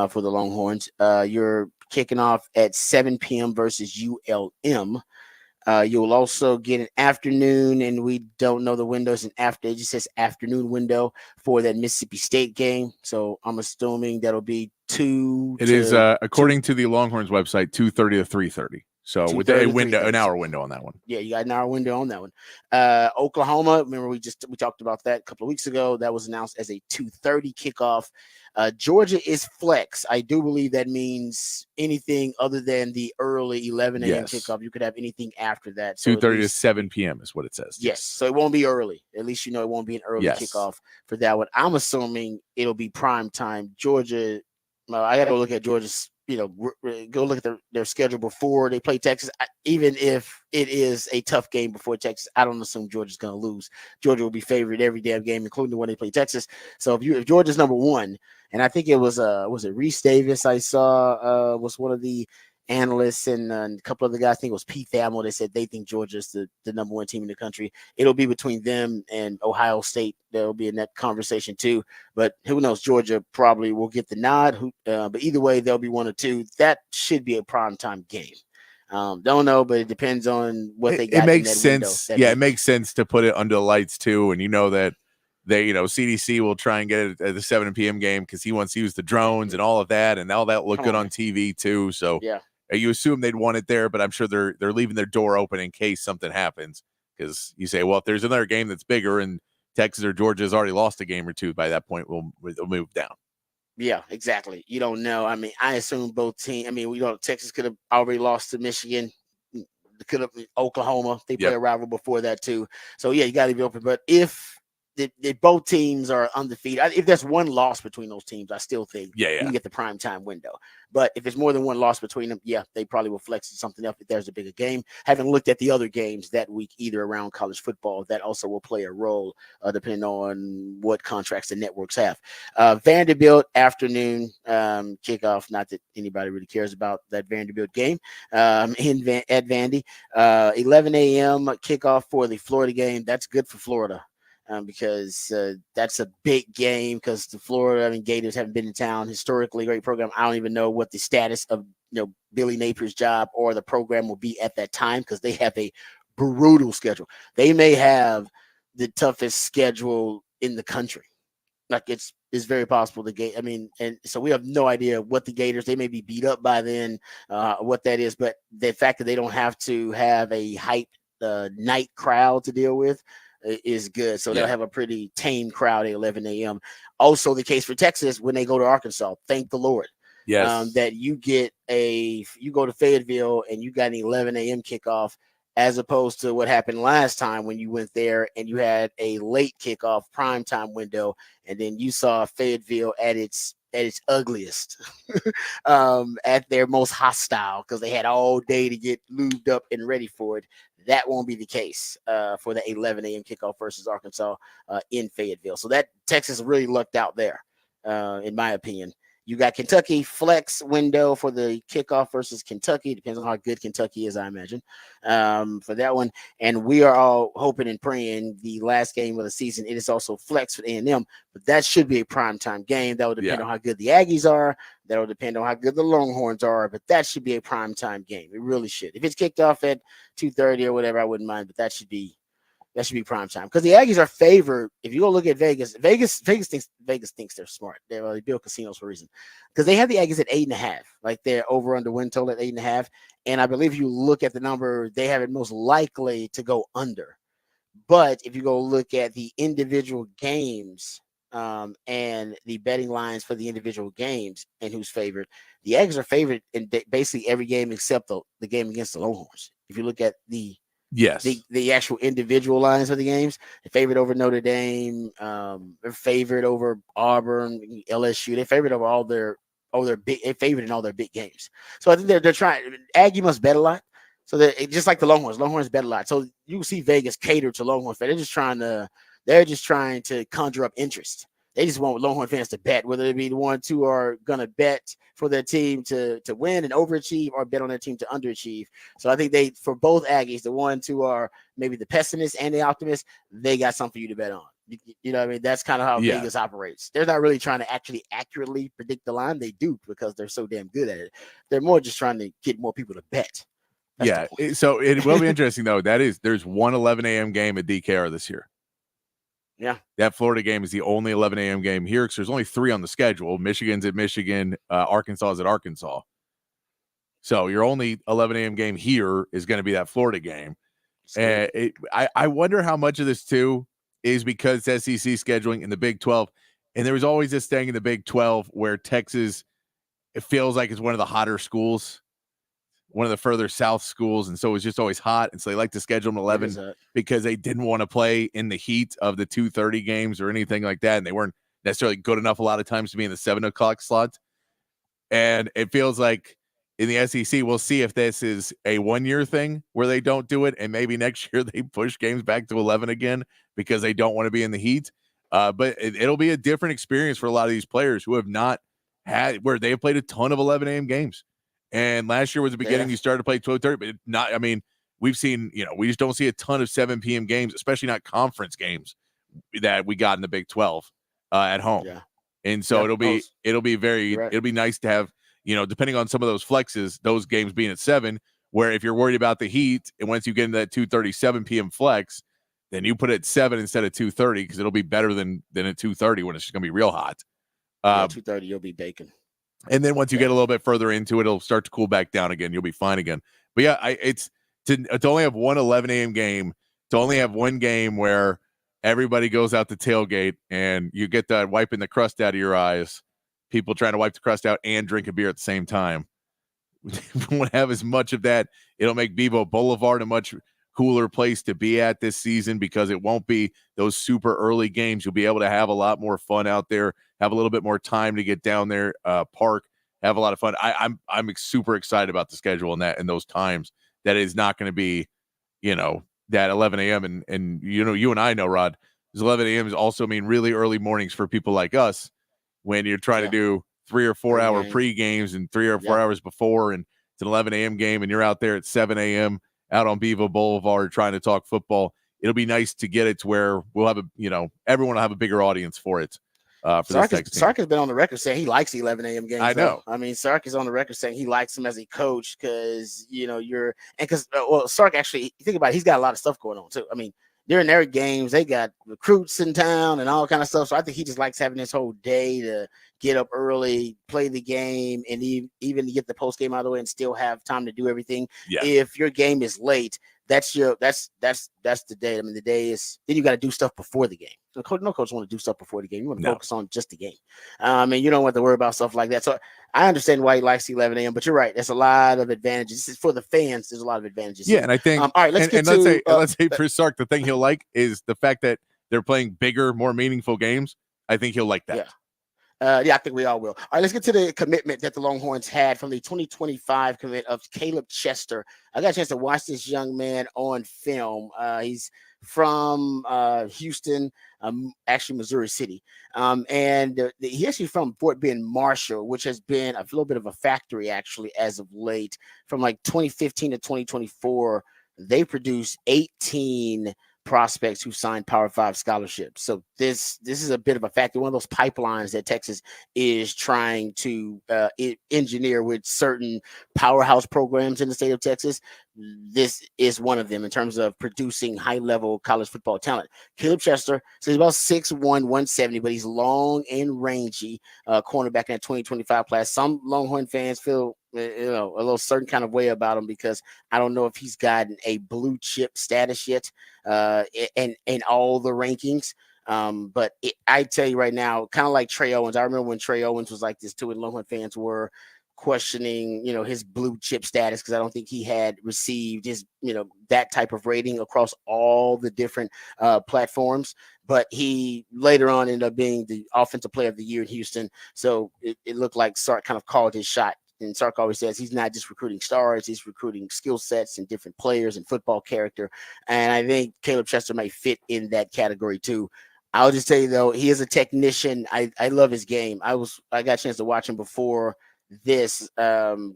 for the Longhorns. You're kicking off at 7 p.m. versus ULM. You'll also get an afternoon, and we don't know the windows. And after it just says afternoon window for that Mississippi State game. So I'm assuming that'll be two. It is according to the Longhorns website, 2:30 to 3:30. So with a window, an hour window on that one. Yeah, you got an hour window on that one. Oklahoma, remember we talked about that a couple of weeks ago. That was announced as a 2:30 kickoff. Georgia is flex. I do believe that means anything other than the early 11 a.m. kickoff. You could have anything after that. So 2:30 to 7 p.m. is what it says. Yes. So it won't be early. At least you know it won't be an early kickoff for that one. I'm assuming it'll be prime time. Georgia. I got to look at Georgia's. Go look at their schedule before they play Texas. Even if it is a tough game before Texas, I don't assume Georgia's going to lose. Georgia will be favored every damn game, including the one they play Texas. So if Georgia's number one, and I think it was it Reese Davis I saw was one of the analysts and a couple of the guys. I think it was Pete Thamel. They said they think Georgia's the number one team in the country. It'll be between them and Ohio State. They'll be in that conversation too. But who knows? Georgia probably will get the nod. But either way, they'll be one or two. That should be a primetime game. Don't know, but it depends on what they got. It makes sense. It makes sense to put it under the lights too, and you know that they, CDC will try and get it at the 7 p.m. game because he wants to use the drones and all of that, and all that look good on TV too. So yeah. You assume they'd want it there, but I'm sure they're leaving their door open in case something happens. Because you say, well, if there's another game that's bigger and Texas or Georgia has already lost a game or two, by that point we'll move down. Yeah, exactly. You don't know. I mean, I assume both teams. I mean, we don't. Texas could have already lost to Michigan. Could have Oklahoma. They play a rival before that too. So yeah, you got to be open. But if both teams are undefeated, if there's one loss between those teams, I still think you can get the prime time window. But if it's more than one loss between them, they probably will flex to something else if there's a bigger game. Haven't looked at the other games that week either around college football. That also will play a role depending on what contracts the networks have. Vanderbilt afternoon kickoff. Not that anybody really cares about that Vanderbilt game at Vandy. 11 a.m. kickoff for the Florida game. That's good for Florida. Because that's a big game because the Florida Gators haven't been in town historically. Great program. I don't even know what the status of Billy Napier's job or the program will be at that time because they have a brutal schedule. They may have the toughest schedule in the country. Like it's very possible the gate. I mean, and so we have no idea what the Gators. They may be beat up by then, what that is. But the fact that they don't have to have a hype night crowd to deal with is good. So they'll have a pretty tame crowd at 11 a.m. Also the case for Texas when they go to Arkansas. Thank the Lord. Yes. That you go to Fayetteville and you got an 11 a.m. kickoff as opposed to what happened last time when you went there and you had a late kickoff primetime window and then you saw Fayetteville at its ugliest, at their most hostile because they had all day to get lubed up and ready for it. That won't be the case for the 11 a.m. kickoff versus Arkansas in Fayetteville. So that Texas really lucked out there, in my opinion. You got Kentucky flex window for the kickoff versus Kentucky. Depends on how good Kentucky is, I imagine, for that one. And we are all hoping and praying the last game of the season. It is also flex for A&M, but that should be a primetime game. That will depend on how good the Aggies are. That will depend on how good the Longhorns are, but that should be a primetime game. It really should. If it's kicked off at 2:30 or whatever, I wouldn't mind, but that should be prime time because the Aggies are favored. If you go look at Vegas thinks they're smart. They build casinos for a reason because they have the Aggies at 8.5, like they're over under win total at 8.5. And I believe if you look at the number, they have it most likely to go under. But if you go look at the individual games and the betting lines for the individual games and who's favored. The Aggies are favored in basically every game except the game against the Longhorns. If you look at the actual individual lines of the games, they're favored over Notre Dame, they're favored over Auburn, LSU. They're favored over all their big. They're favored in all their big games. So I think they're trying. Aggie must bet a lot. So that just like the Longhorns bet a lot. So you see Vegas cater to Longhorn fans. They're just trying to conjure up interest. They just want Longhorn fans to bet, whether it be the ones who are going to bet for their team to win and overachieve or bet on their team to underachieve. So I think for both Aggies, the ones who are maybe the pessimists and the optimists, they got something for you to bet on. You know what I mean? That's kind of how Vegas operates. They're not really trying to actually accurately predict the line. They do because they're so damn good at it. They're more just trying to get more people to bet. That's so it will be interesting, though. There's one 11 a.m. game at DKR this year. Yeah. That Florida game is the only 11 a.m. game here because there's only 3 on the schedule. Michigan's at Michigan. Arkansas is at Arkansas. So your only 11 a.m. game here is going to be that Florida game. I wonder how much of this, too, is because SEC scheduling in the Big 12. And there was always this thing in the Big 12 where Texas, it feels like it's one of the hotter schools, one of the further south schools, and so it was just always hot, and so they like to schedule them 11 because they didn't want to play in the heat of the 2:30 games or anything like that, and they weren't necessarily good enough a lot of times to be in the 7 o'clock slot. And it feels like in the SEC, we'll see if this is a 1-year thing where they don't do it, and maybe next year they push games back to 11 again because they don't want to be in the heat. But it'll be a different experience for a lot of these players who have not had where they have played a ton of 11 a.m. games. And last year was the beginning. You started to play 12:30, but not. I mean, we've seen. We just don't see a ton of 7 p.m. games, especially not conference games that we got in the Big 12 at home. Yeah. And so it'll be it'll be nice to have depending on some of those flexes, those games being at 7. Where if you're worried about the heat, and once you get into that 2:30, 7 p.m. flex, then you put it at 7 instead of 2:30 because it'll be better than at 2:30 when it's just gonna be real hot. 2:30, you'll be baking. And then once you get a little bit further into it, it'll start to cool back down again. You'll be fine again. But yeah, it's to only have one 11 a.m. game, to only have one game where everybody goes out to tailgate and you get that wiping the crust out of your eyes, people trying to wipe the crust out and drink a beer at the same time. We won't have as much of that. It'll make Bevo Boulevard a much cooler place to be at this season because it won't be those super early games. You'll be able to have a lot more fun out there, have a little bit more time to get down there, park, have a lot of fun. I'm super excited about the schedule and those times. That is not going to be, that 11 a.m. And you and I know, Rod, 11 a.m. is also mean really early mornings for people like us when you're trying to do 3 or 4 hour pre-games and 3 or 4 hours before, and it's an 11 a.m. game and you're out there at 7 a.m. out on Bevo Boulevard trying to talk football. It'll be nice to get it to where we'll have everyone will have a bigger audience for it. Sark has been on the record saying he likes the 11 a.m. games. I know. I mean, Sark is on the record saying he likes him as a coach because Sark actually, think about it, he's got a lot of stuff going on too. I mean, during their games, they got recruits in town and all kind of stuff. So I think he just likes having this whole day to get up early, play the game, and even to get the post game out of the way and still have time to do everything. Yeah. If your game is late, that's the day. I mean, the day is then you got to do stuff before the game. So no coach want to do stuff before the game. You want to focus on just the game. And you don't want to worry about stuff like that. So I understand why he likes the 11 a.m. But you're right. There's a lot of advantages for the fans. There's a lot of advantages. Yeah, and I think all right. Let's say for Sark, the thing he'll like is the fact that they're playing bigger, more meaningful games. I think he'll like that. Yeah. I think we all will. All right, let's get to the commitment that the Longhorns had from the 2025 commit of Caleb Chester. I got a chance to watch this young man on film. He's from Houston, actually Missouri City. And he's actually from Fort Bend Marshall, which has been a little bit of a factory actually as of late. From like 2015 to 2024, they produced 18 prospects who signed Power 5 scholarships. So this is a bit of a factor, one of those pipelines that Texas is trying to engineer with certain powerhouse programs in the state of Texas. This is one of them in terms of producing high-level college football talent. Caleb Chester, so he's about 6'1", 170, but he's long and rangy, cornerback in that 2025 class. Some Longhorn fans feel a little certain kind of way about him because I don't know if he's gotten a blue chip status yet in all the rankings. I tell you right now, kind of like Trey Owens. I remember when Trey Owens was like this too, and Longhorn fans were questioning, his blue chip status because I don't think he had received his, that type of rating across all the different platforms. But he later on ended up being the offensive player of the year in Houston. So it looked like Sark kind of called his shot. And Sark always says he's not just recruiting stars, he's recruiting skill sets and different players and football character. And I think Caleb Chester might fit in that category too. I'll just tell you though, he is a technician. I love his game. I got a chance to watch him before this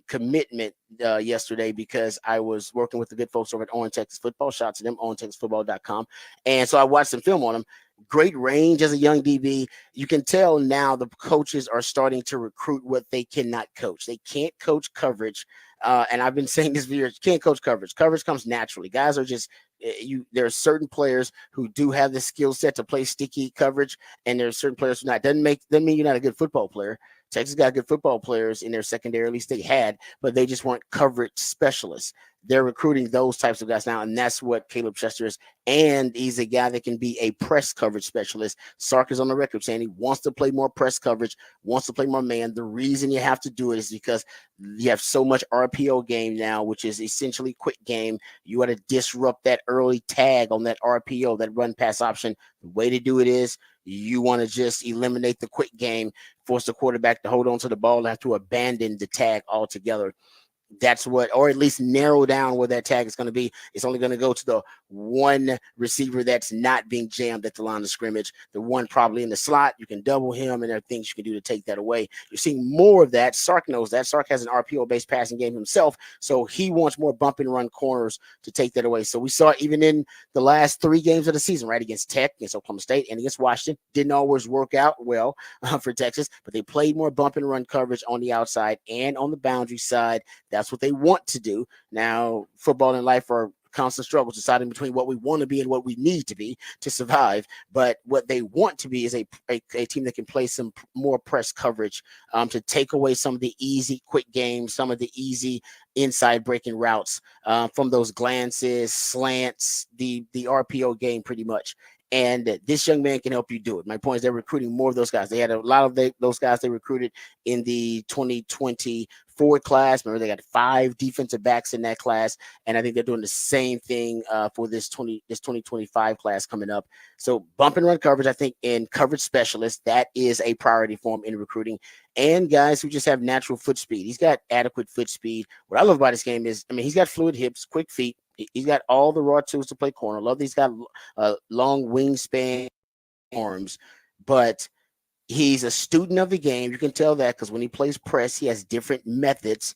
commitment yesterday because I was working with the good folks over at On Texas Football. Shout out to them, ontexasfootball.com. And so I watched some film on him. Great range as a young DB. You can tell now the coaches are starting to recruit what they cannot coach. They can't coach coverage. And I've been saying this for years, you can't coach coverage. Coverage comes naturally. Guys are just there are certain players who do have the skill set to play sticky coverage, and there are certain players who not. Doesn't mean you're not a good football player. Texas got good football players in their secondary, at least they had, but they just weren't coverage specialists. They're recruiting those types of guys now, and that's what Caleb Chester is. And he's a guy that can be a press coverage specialist. Sark is on the record saying he wants to play more press coverage, wants to play more man. The reason you have to do it is because you have so much RPO game now, which is essentially quick game. You want to disrupt that early tag on that RPO, that run pass option. The way to do it is you want to just eliminate the quick game, force the quarterback to hold on to the ball and have to abandon the tag altogether. That's what, or at least narrow down where that tag is going to be. It's only going to go to the one receiver that's not being jammed at the line of scrimmage. The one probably in the slot, you can double him, and there are things you can do to take that away. You're seeing more of that. Sark knows that. Sark has an RPO-based passing game himself, so he wants more bump and run corners to take that away. So we saw it even in the last 3 games of the season, right? Against Tech, against Oklahoma State, and against Washington. Didn't always work out well for Texas, but they played more bump and run coverage on the outside and on the boundary side. That's what they want to do. Now, football and life are constant struggles deciding between what we want to be and what we need to be to survive. But what they want to be is a team that can play some more press coverage to take away some of the easy, quick games, some of the easy inside breaking routes from those glances, slants, the RPO game pretty much. And this young man can help you do it. My point is they're recruiting more of those guys. They had a lot of those guys they recruited in the 2024 class. Remember, they got 5 defensive backs in that class. And I think they're doing the same thing for this 2025 class coming up. So bump and run coverage, I think, and coverage specialists, that is a priority for him in recruiting. And guys who just have natural foot speed. He's got adequate foot speed. What I love about this game is, he's got fluid hips, quick feet. He's got all the raw tools to play corner. Love he's got long wingspan arms, but he's a student of the game. You can tell that because when he plays press, he has different methods,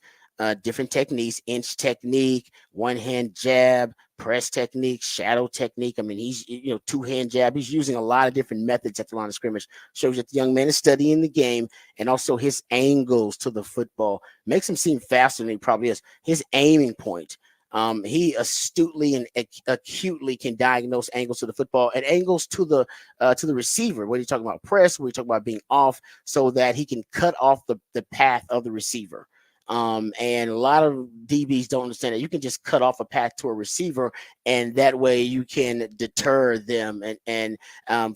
different techniques, inch technique, one-hand jab, press technique, shadow technique. He's, 2-hand jab. He's using a lot of different methods at the line of scrimmage. Shows that the young man is studying the game, and also his angles to the football makes him seem faster than he probably is. His aiming point. He astutely and acutely can diagnose angles to the football and angles to the receiver. What are you talking about? Press. What are you talking about? Being off, so that he can cut off the path of the receiver. And a lot of DBs don't understand that you can just cut off a path to a receiver, and that way you can deter them and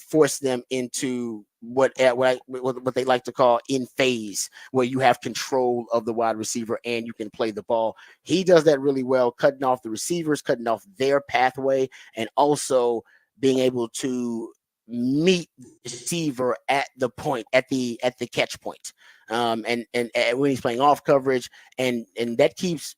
force them into what they like to call in phase, where you have control of the wide receiver and you can play the ball. He does that really well, cutting off the receivers, cutting off their pathway, and also being able to meet the receiver at the point, at the catch point. And when he's playing off coverage, and that keeps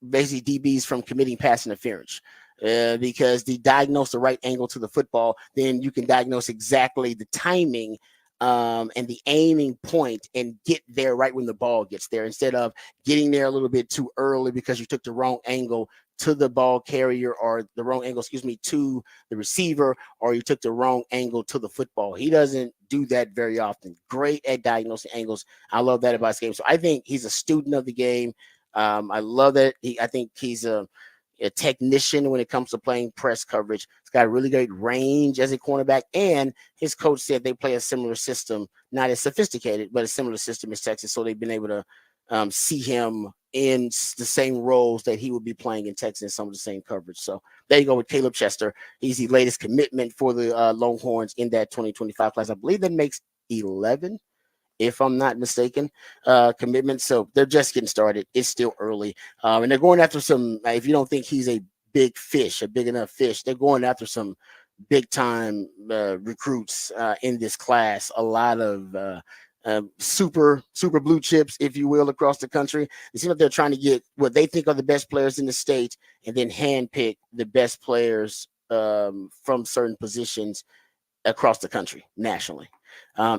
basically DBs from committing pass interference. Because they diagnose the right angle to the football, then you can diagnose exactly the timing and the aiming point and get there right when the ball gets there, instead of getting there a little bit too early because you took the wrong angle to the ball carrier, or the wrong angle, to the receiver, or you took the wrong angle to the football. He doesn't do that very often. Great at diagnosing angles. I love that about his game. So I think he's a student of the game. I love that. I think he's a technician when it comes to playing press coverage. He's got a really great range as a cornerback, and his coach said they play a similar system, not as sophisticated, but a similar system as Texas. So they've been able to see him in the same roles that he would be playing in Texas in some of the same coverage. So there you go with Caleb Chester. He's the latest commitment for the Longhorns in that 2025 class. I believe that makes 11, if I'm not mistaken, commitments. So they're just getting started. It's still early. And they're going after some, if you don't think he's a big fish, a big enough fish, they're going after some big time recruits in this class. A lot of super blue chips, if you will, across the country. It seems like they're trying to get what they think are the best players in the state and then handpick the best players from certain positions across the country nationally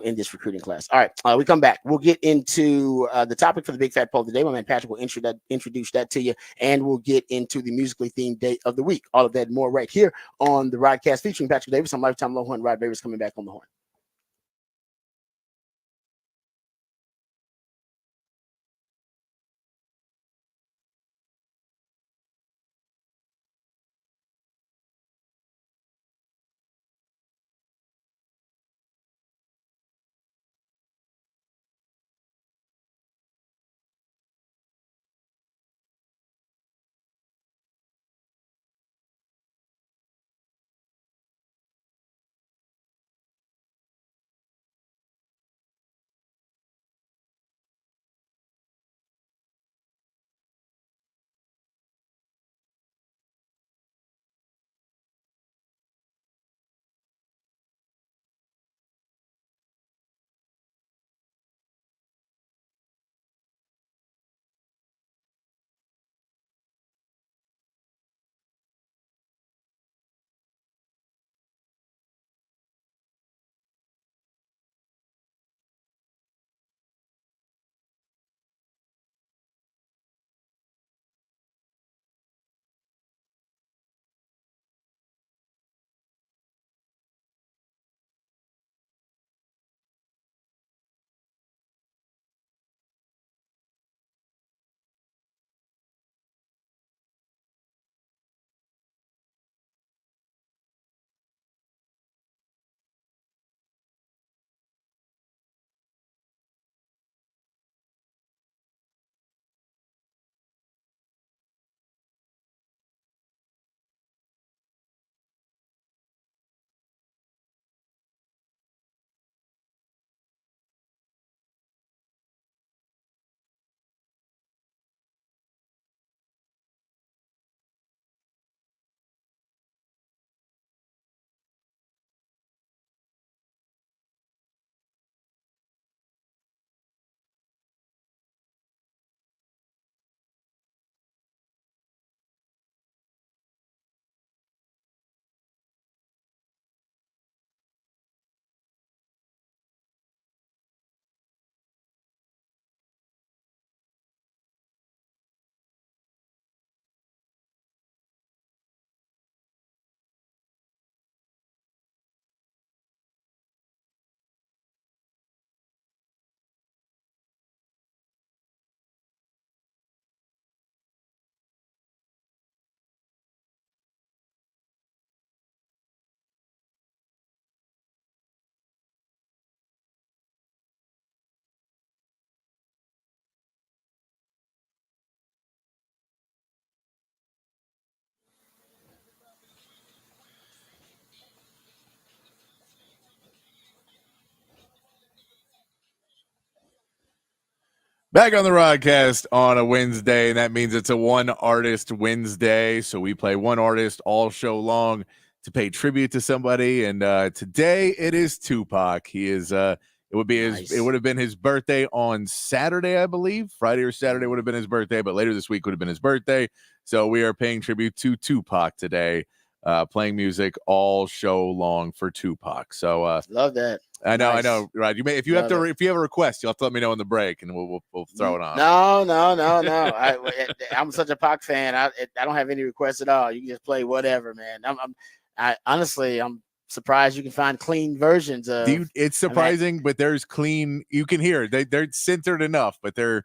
in this recruiting class. All right, we come back. We'll get into the topic for the Big Fat Poll today. My man Patrick will introduce that to you, and we'll get into the musically themed day of the week. All of that and more right here on the Rodcast featuring Patrick Davis. I'm Lifetime Longhorn. Rod Davis coming back on the horn. Back on the Rodcast on a Wednesday, and that means it's a one artist Wednesday. So we play one artist all show long to pay tribute to somebody. And today it is Tupac. He is it would be Nice. it would have been his birthday on Saturday, I believe. Friday or Saturday would have been his birthday, but later this week would have been his birthday. So we are paying tribute to Tupac today, playing music all show long for Tupac. So love that. I know, Nice. I know. Right. You may if you Love have a request, you'll have to let me know in the break, and we'll throw it on. No. I'm such a Pac fan. I don't have any requests at all. You can just play whatever, man. I honestly, I'm surprised you can find clean versions of. Dude, it's surprising, but there's clean. You can hear they're censored enough, but there's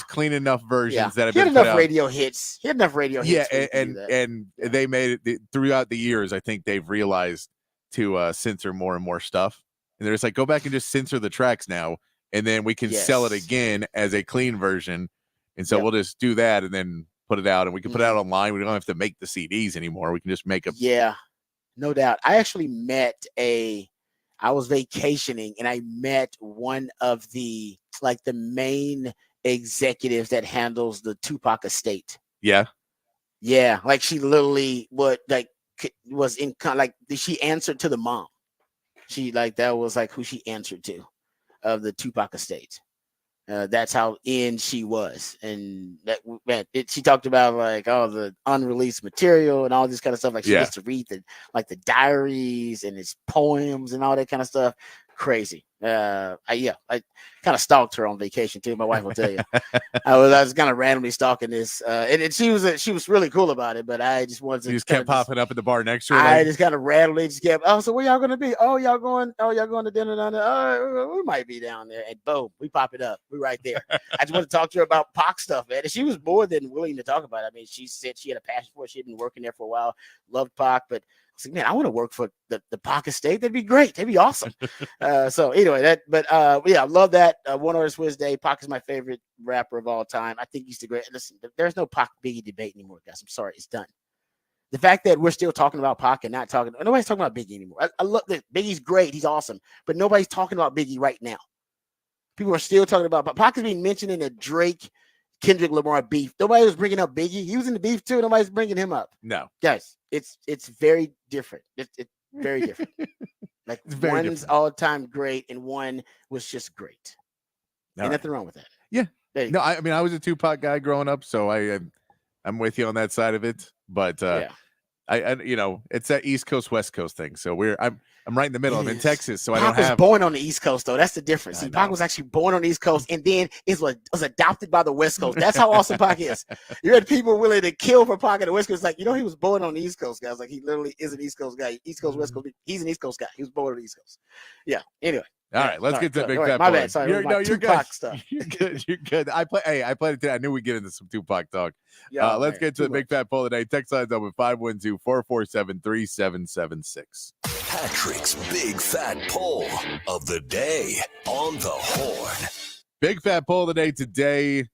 clean enough versions that have been enough put out. radio hits. He had enough radio hits. And they made it throughout the years. I think they've realized to censor more and more stuff. And they're just like, go back and just censor the tracks now, and then we can sell it again as a clean version. And so we'll just do that and then put it out, and we can put it out online. We don't have to make the CDs anymore. We can just make them. Yeah, no doubt. I actually I was vacationing and I met one of the main executives that handles the Tupac estate. Yeah. Yeah. Like she literally was in she answered to the mom. That was who she answered to of the Tupac estate. That's how in she was, and she talked about all the unreleased material and all this kind of stuff. She used to read the diaries and his poems and all that kind of stuff. Crazy. I kind of stalked her on vacation too. My wife will tell you. I was kind of randomly stalking this, and she was really cool about it. But I just wanted to. You just kept popping up at the bar next to her. I just kind of randomly just kept. Oh, so where y'all gonna be? Oh, y'all going to dinner down there? Oh, we might be down there. And boom, we pop it up. We're right there. I just want to talk to her about Pac stuff, man. And she was more than willing to talk about it. I mean, she said she had a passion for it. She had been working there for a while, loved Pac, but. I was like, man, I want to work for the Pac estate. That'd be great. That'd be awesome. So anyway, I love that. One Artist Wednesday. Pac is my favorite rapper of all time. I think he's the great. Listen, there's no Pac Biggie debate anymore, guys. I'm sorry, it's done. The fact that we're still talking about Pac and nobody's talking about Biggie anymore. I love that Biggie's great. He's awesome, but nobody's talking about Biggie right now. People are still talking about Pac is being mentioned in the Drake, Kendrick Lamar beef. Nobody was bringing up Biggie. He was in the beef too. Nobody's bringing him up. No, guys, it's very different. It's very different. One's all time great, and one was just great. Ain't nothing wrong with that. Yeah. No, I mean I was a Tupac guy growing up, so I'm with you on that side of it. But I it's that East Coast West Coast thing. So I'm right in the middle. I'm in Texas, so Pac was born on the East Coast, though. That's the difference. See, Pac was actually born on the East Coast, and then was adopted by the West Coast. That's how awesome Pac is. You had people willing to kill for Pac on the West Coast. He was born on the East Coast, guys. He literally is an East Coast guy. East Coast, West Coast. He's an East Coast guy. He was born on the East Coast. Yeah. Anyway. All right, let's get to the big fat. My bad. Sorry, you're good. Stuff. You're good. You're good. I played it today. I knew we'd get into some Tupac talk. Let's get to the big fat poll today. Text lines open 512-447-3776. Patrick's big fat poll of the day on the Horn. Big fat poll of the day today.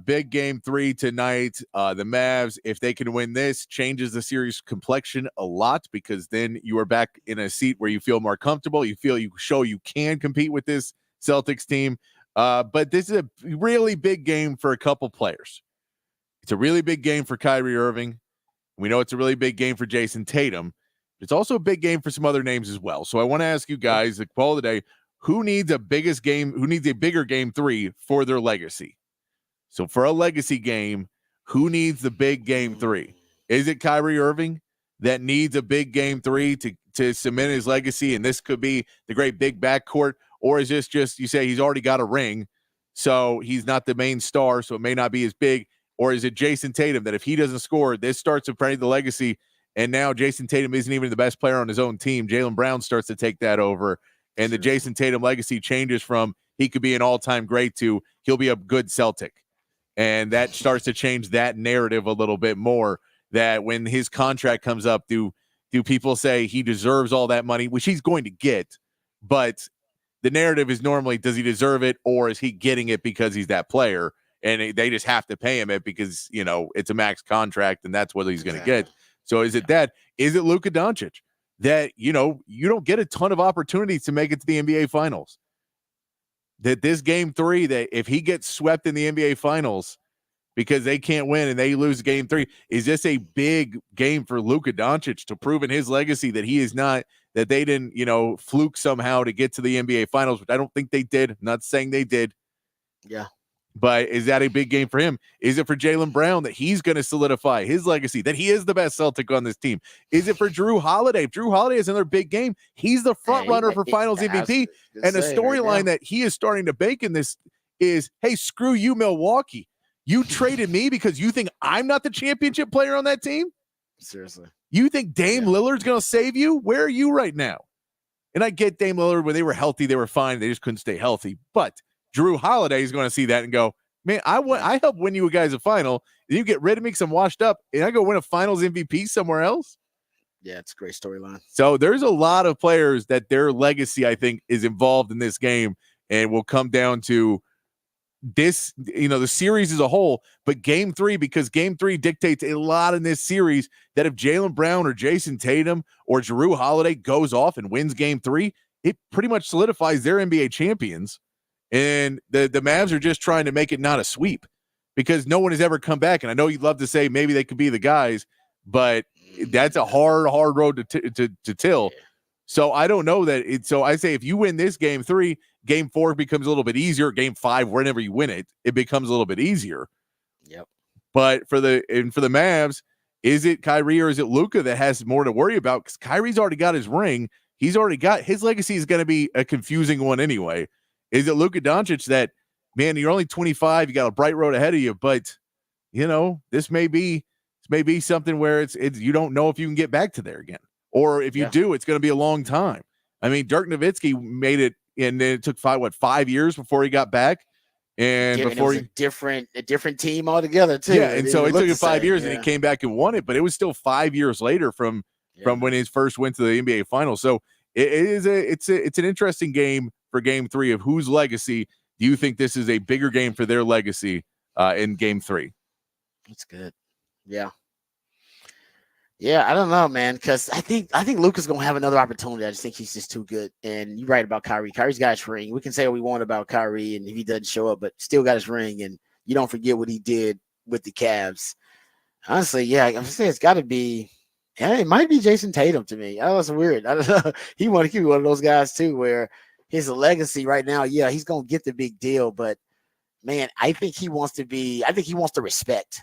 Big game 3 tonight. The Mavs, if they can win this, changes the series complexion a lot because then you are back in a seat where you feel more comfortable. You feel you can compete with this Celtics team. But this is a really big game for a couple players. It's a really big game for Kyrie Irving. We know it's a really big game for Jason Tatum. It's also a big game for some other names as well. So I want to ask you guys, the poll of the day, who needs a bigger game 3 for their legacy? So for a legacy game, who needs the big game 3? Is it Kyrie Irving that needs a big game 3 to cement his legacy? And this could be the great big backcourt. Or is this just, you say he's already got a ring, so he's not the main star, so it may not be as big? Or is it Jason Tatum that if he doesn't score, this starts to pray the legacy, and now Jason Tatum isn't even the best player on his own team. Jaylen Brown starts to take that over, and the Jason Tatum legacy changes from he could be an all-time great to he'll be a good Celtic. And that starts to change that narrative a little bit more, that when his contract comes up, do people say he deserves all that money, which he's going to get, but the narrative is normally, does he deserve it, or is he getting it because he's that player? And they just have to pay him it because, it's a max contract and that's what he's going to get. So is it that? Is it Luka Doncic that, you don't get a ton of opportunities to make it to the NBA Finals? That this game 3, that if he gets swept in the NBA Finals because they can't win and they lose game 3, is this a big game for Luka Doncic to prove in his legacy that he is not, that they didn't, fluke somehow to get to the NBA Finals, which I don't think they did. I'm not saying they did. Yeah. But is that a big game for him? Is it for Jaylen Brown that he's going to solidify his legacy, that he is the best Celtic on this team? Is it for Drew Holiday? If Drew Holiday is another big game, he's the front runner for Finals MVP. And the storyline that he is starting to bake in this is, hey, screw you, Milwaukee. You traded me because you think I'm not the championship player on that team? Seriously. You think Dame Lillard's going to save you? Where are you right now? And I get Dame Lillard, when they were healthy, they were fine. They just couldn't stay healthy. But Drew Holiday is going to see that and go, man, I helped win you guys a final. And you get rid of me because I'm washed up, and I go win a Finals MVP somewhere else. Yeah, it's a great storyline. So there's a lot of players that their legacy, I think, is involved in this game, and will come down to this, the series as a whole, but game 3, because game 3 dictates a lot in this series, that if Jaylen Brown or Jason Tatum or Jrue Holiday goes off and wins game 3, it pretty much solidifies their NBA champions. And the Mavs are just trying to make it not a sweep, because no one has ever come back. And I know you'd love to say maybe they could be the guys, but that's a hard road to till. So I don't know that so I say if you win this game 3, game 4 becomes a little bit easier. Game 5, whenever you win it, it becomes a little bit easier. Yep. But for the Mavs, is it Kyrie or is it Luka that has more to worry about? Because Kyrie's already got his ring. He's already got his legacy is going to be a confusing one anyway. Is it Luka Doncic that, man, you're only 25, you got a bright road ahead of you, but this may be something where it's you don't know if you can get back to there again. Or if you do, it's going to be a long time. I mean, Dirk Nowitzki made it, and then it took 5 years before he got back, and before it was a different team altogether too. Yeah, and so it took him 5 years, and he came back and won it. But it was still 5 years later from when he first went to the NBA Finals. So it's an interesting game for Game 3 of whose legacy do you think this is a bigger game for their legacy in Game 3? That's good. Yeah. Yeah, I don't know, man, because I think Luka's gonna have another opportunity. I just think he's just too good. And you're right about Kyrie. Kyrie's got his ring. We can say what we want about Kyrie, and if he doesn't show up, but still got his ring. And you don't forget what he did with the Cavs. Honestly, yeah, I'm saying it's got to be. Yeah, it might be Jason Tatum to me. That was weird. I don't know. He want to keep one of those guys too, where his legacy right now. Yeah, he's gonna get the big deal, but man, I think he wants the respect.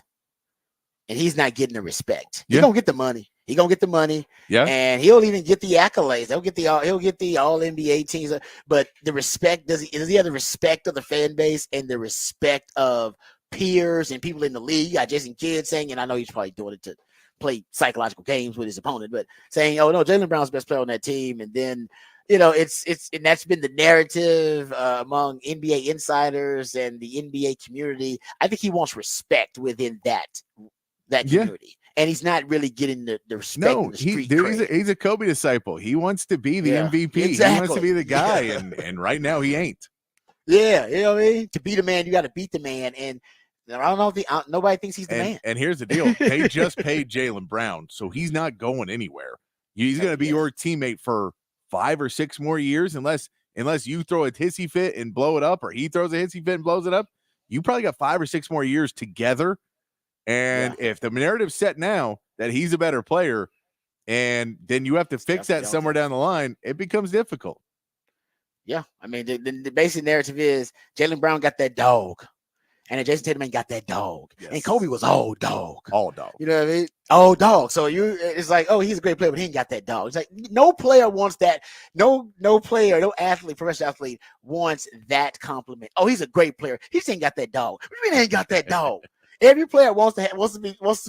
And he's not getting the respect. He's gonna get the money. He's gonna get the money. Yeah. And he'll even get the accolades. He'll get the all NBA teams. But the respect, does he have the respect of the fan base and the respect of peers and people in the league? You got Jason Kidd saying, and I know he's probably doing it to play psychological games with his opponent, but saying, oh no, Jaylen Brown's the best player on that team. And then it's and that's been the narrative among NBA insiders and the NBA community. I think he wants respect within that community, and he's not really getting the respect. No, he's a Kobe disciple. He wants to be the MVP. Exactly. He wants to be the guy, and right now he ain't. Yeah, you know what I mean? To be the man, you got to beat the man, and I don't know if nobody thinks he's the man. And here's the deal: they just paid Jaylen Brown, so he's not going anywhere. He's going to be your teammate for 5 or 6 more years, unless you throw a hissy fit and blow it up, or he throws a hissy fit and blows it up. You probably got 5 or 6 more years together. And if the narrative's set now that he's a better player, and then you have to fix that somewhere down the line, it becomes difficult. Yeah. I mean, the basic narrative is Jaylen Brown got that dog, and then Jason Tatum ain't got that dog. Yes. And Kobe was all dog. All dog. You know what I mean? All dog. So it's like, oh, he's a great player, but he ain't got that dog. It's like no player wants that. No player, no athlete, professional athlete wants that compliment. Oh, he's a great player. He just ain't got that dog. What do you mean he ain't got that dog? Every player wants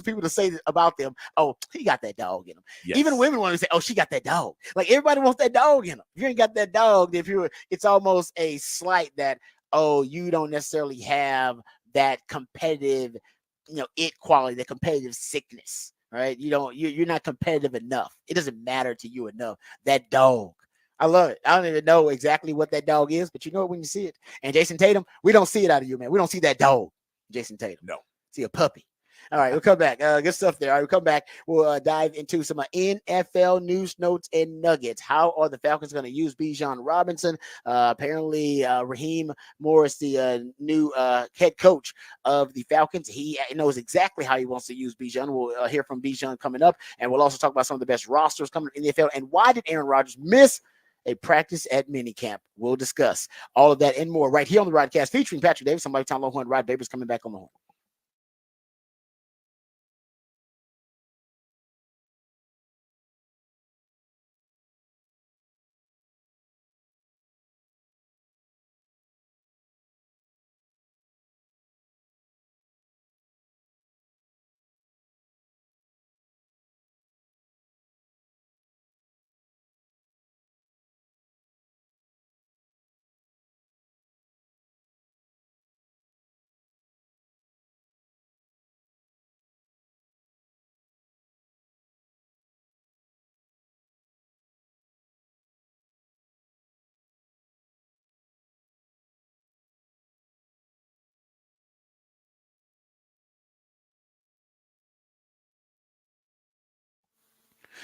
people to say about them, oh, he got that dog in him. Yes. Even women want to say, oh, she got that dog. Like everybody wants that dog in them. If you ain't got that dog, it's almost a slight that, oh, you don't necessarily have that competitive, it quality, that competitive sickness, right? You're not competitive enough. It doesn't matter to you enough. That dog. I love it. I don't even know exactly what that dog is, but you know it when you see it. And Jason Tatum, we don't see it out of you, man. We don't see that dog, Jason Tatum. No. See a puppy. All right, we'll come back. Good stuff there. All right, we'll come back. We'll dive into some NFL news, notes, and nuggets. How are the Falcons going to use Bijan Robinson? Apparently, Raheem Morris, the new head coach of the Falcons, he knows exactly how he wants to use Bijan. We'll hear from Bijan coming up, and we'll also talk about some of the best rosters coming in the NFL. And why did Aaron Rodgers miss a practice at minicamp? We'll discuss all of that and more right here on the Rodcast, featuring Patrick Davis. I'm Lifetime Longhorn. Rod Babers coming back on the horn.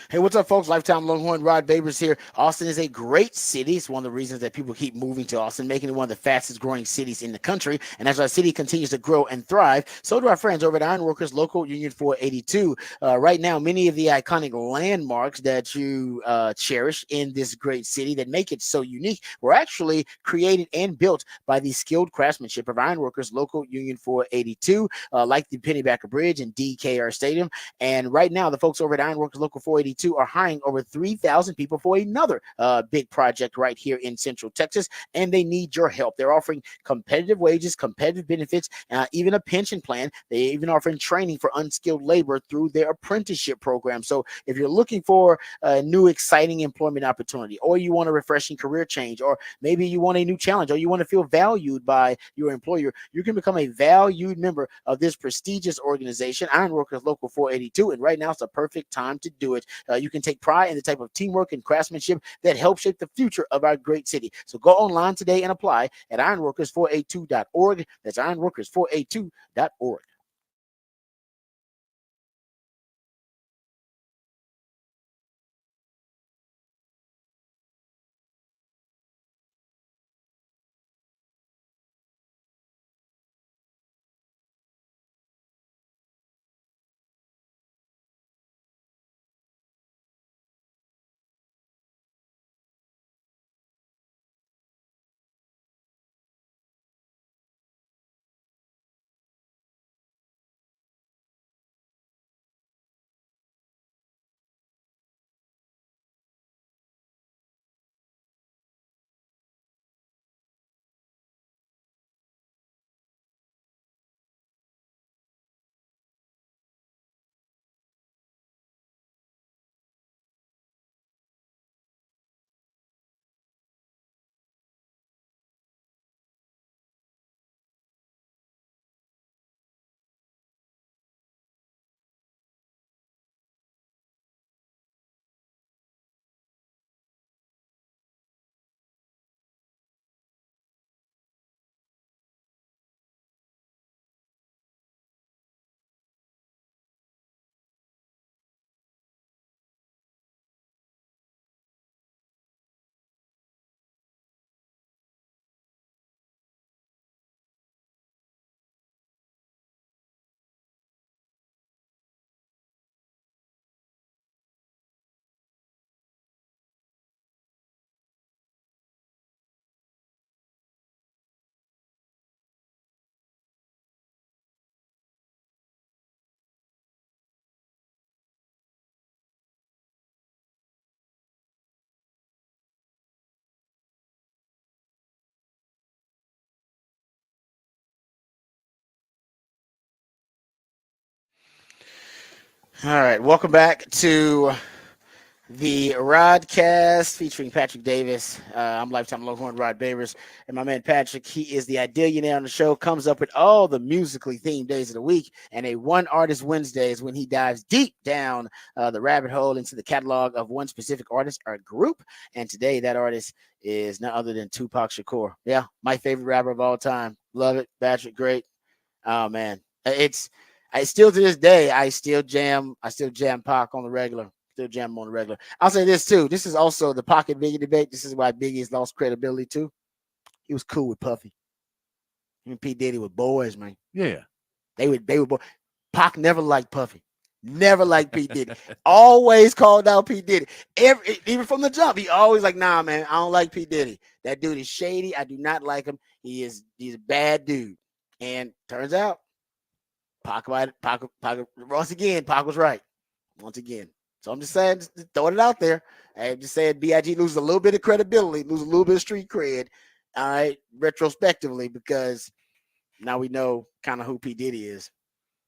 Hey, what's up, folks? Lifetime Longhorn Rod Babers here. Austin is a great city. It's one of the reasons that people keep moving to Austin, making it one of the fastest growing cities in the country. And as our city continues to grow and thrive, so do our friends over at Ironworkers Local Union 482. Right now, many of the iconic landmarks that you cherish in this great city that make it so unique were actually created and built by the skilled craftsmanship of Ironworkers Local Union 482, like the Pennybacker Bridge and DKR Stadium. And right now, the folks over at Ironworkers Local 482 are hiring over 3,000 people for another big project right here in Central Texas, and they need your help. They're offering competitive wages, competitive benefits, even a pension plan. They even offering training for unskilled labor through their apprenticeship program. So if you're looking for a new exciting employment opportunity, or you want a refreshing career change, or maybe you want a new challenge, or you want to feel valued by your employer, you can become a valued member of this prestigious organization, Ironworkers Local 482. And right now it's the perfect time to do it. You can take pride in the type of teamwork and craftsmanship that helps shape the future of our great city. So go online today and apply at ironworkers482.org. That's ironworkers482.org. All right, welcome back to the Rodcast featuring Patrick Davis. I'm Lifetime Longhorn Rod Babers, and my man Patrick, he is the idillionaire on the show, comes up with all the musically themed days of the week, and a One Artist Wednesday is when he dives deep down the rabbit hole into the catalog of one specific artist or group. And today that artist is none other than Tupac Shakur. Yeah, my favorite rapper of all time. Love it, Patrick, great. Oh man, I still to this day I still jam Pac on the regular. Still jam him on the regular. I'll say this too. This is also the Pocket Biggie debate. This is why Biggie has lost credibility too. He was cool with Puffy. Him and P. Diddy were boys, man. Yeah. They were boys. Pac never liked Puffy. Never liked P. Diddy. Always called out P. Diddy. Even from the jump, he always like, nah, man, I don't like P. Diddy. That dude is shady. I do not like him. He's a bad dude. And turns out Pac once again, Pac was right. Once again. So I'm just saying, just throwing it out there. I'm just saying B.I.G. loses a little bit of credibility, loses a little bit of street cred, all right, retrospectively, because now we know kind of who P. Diddy is.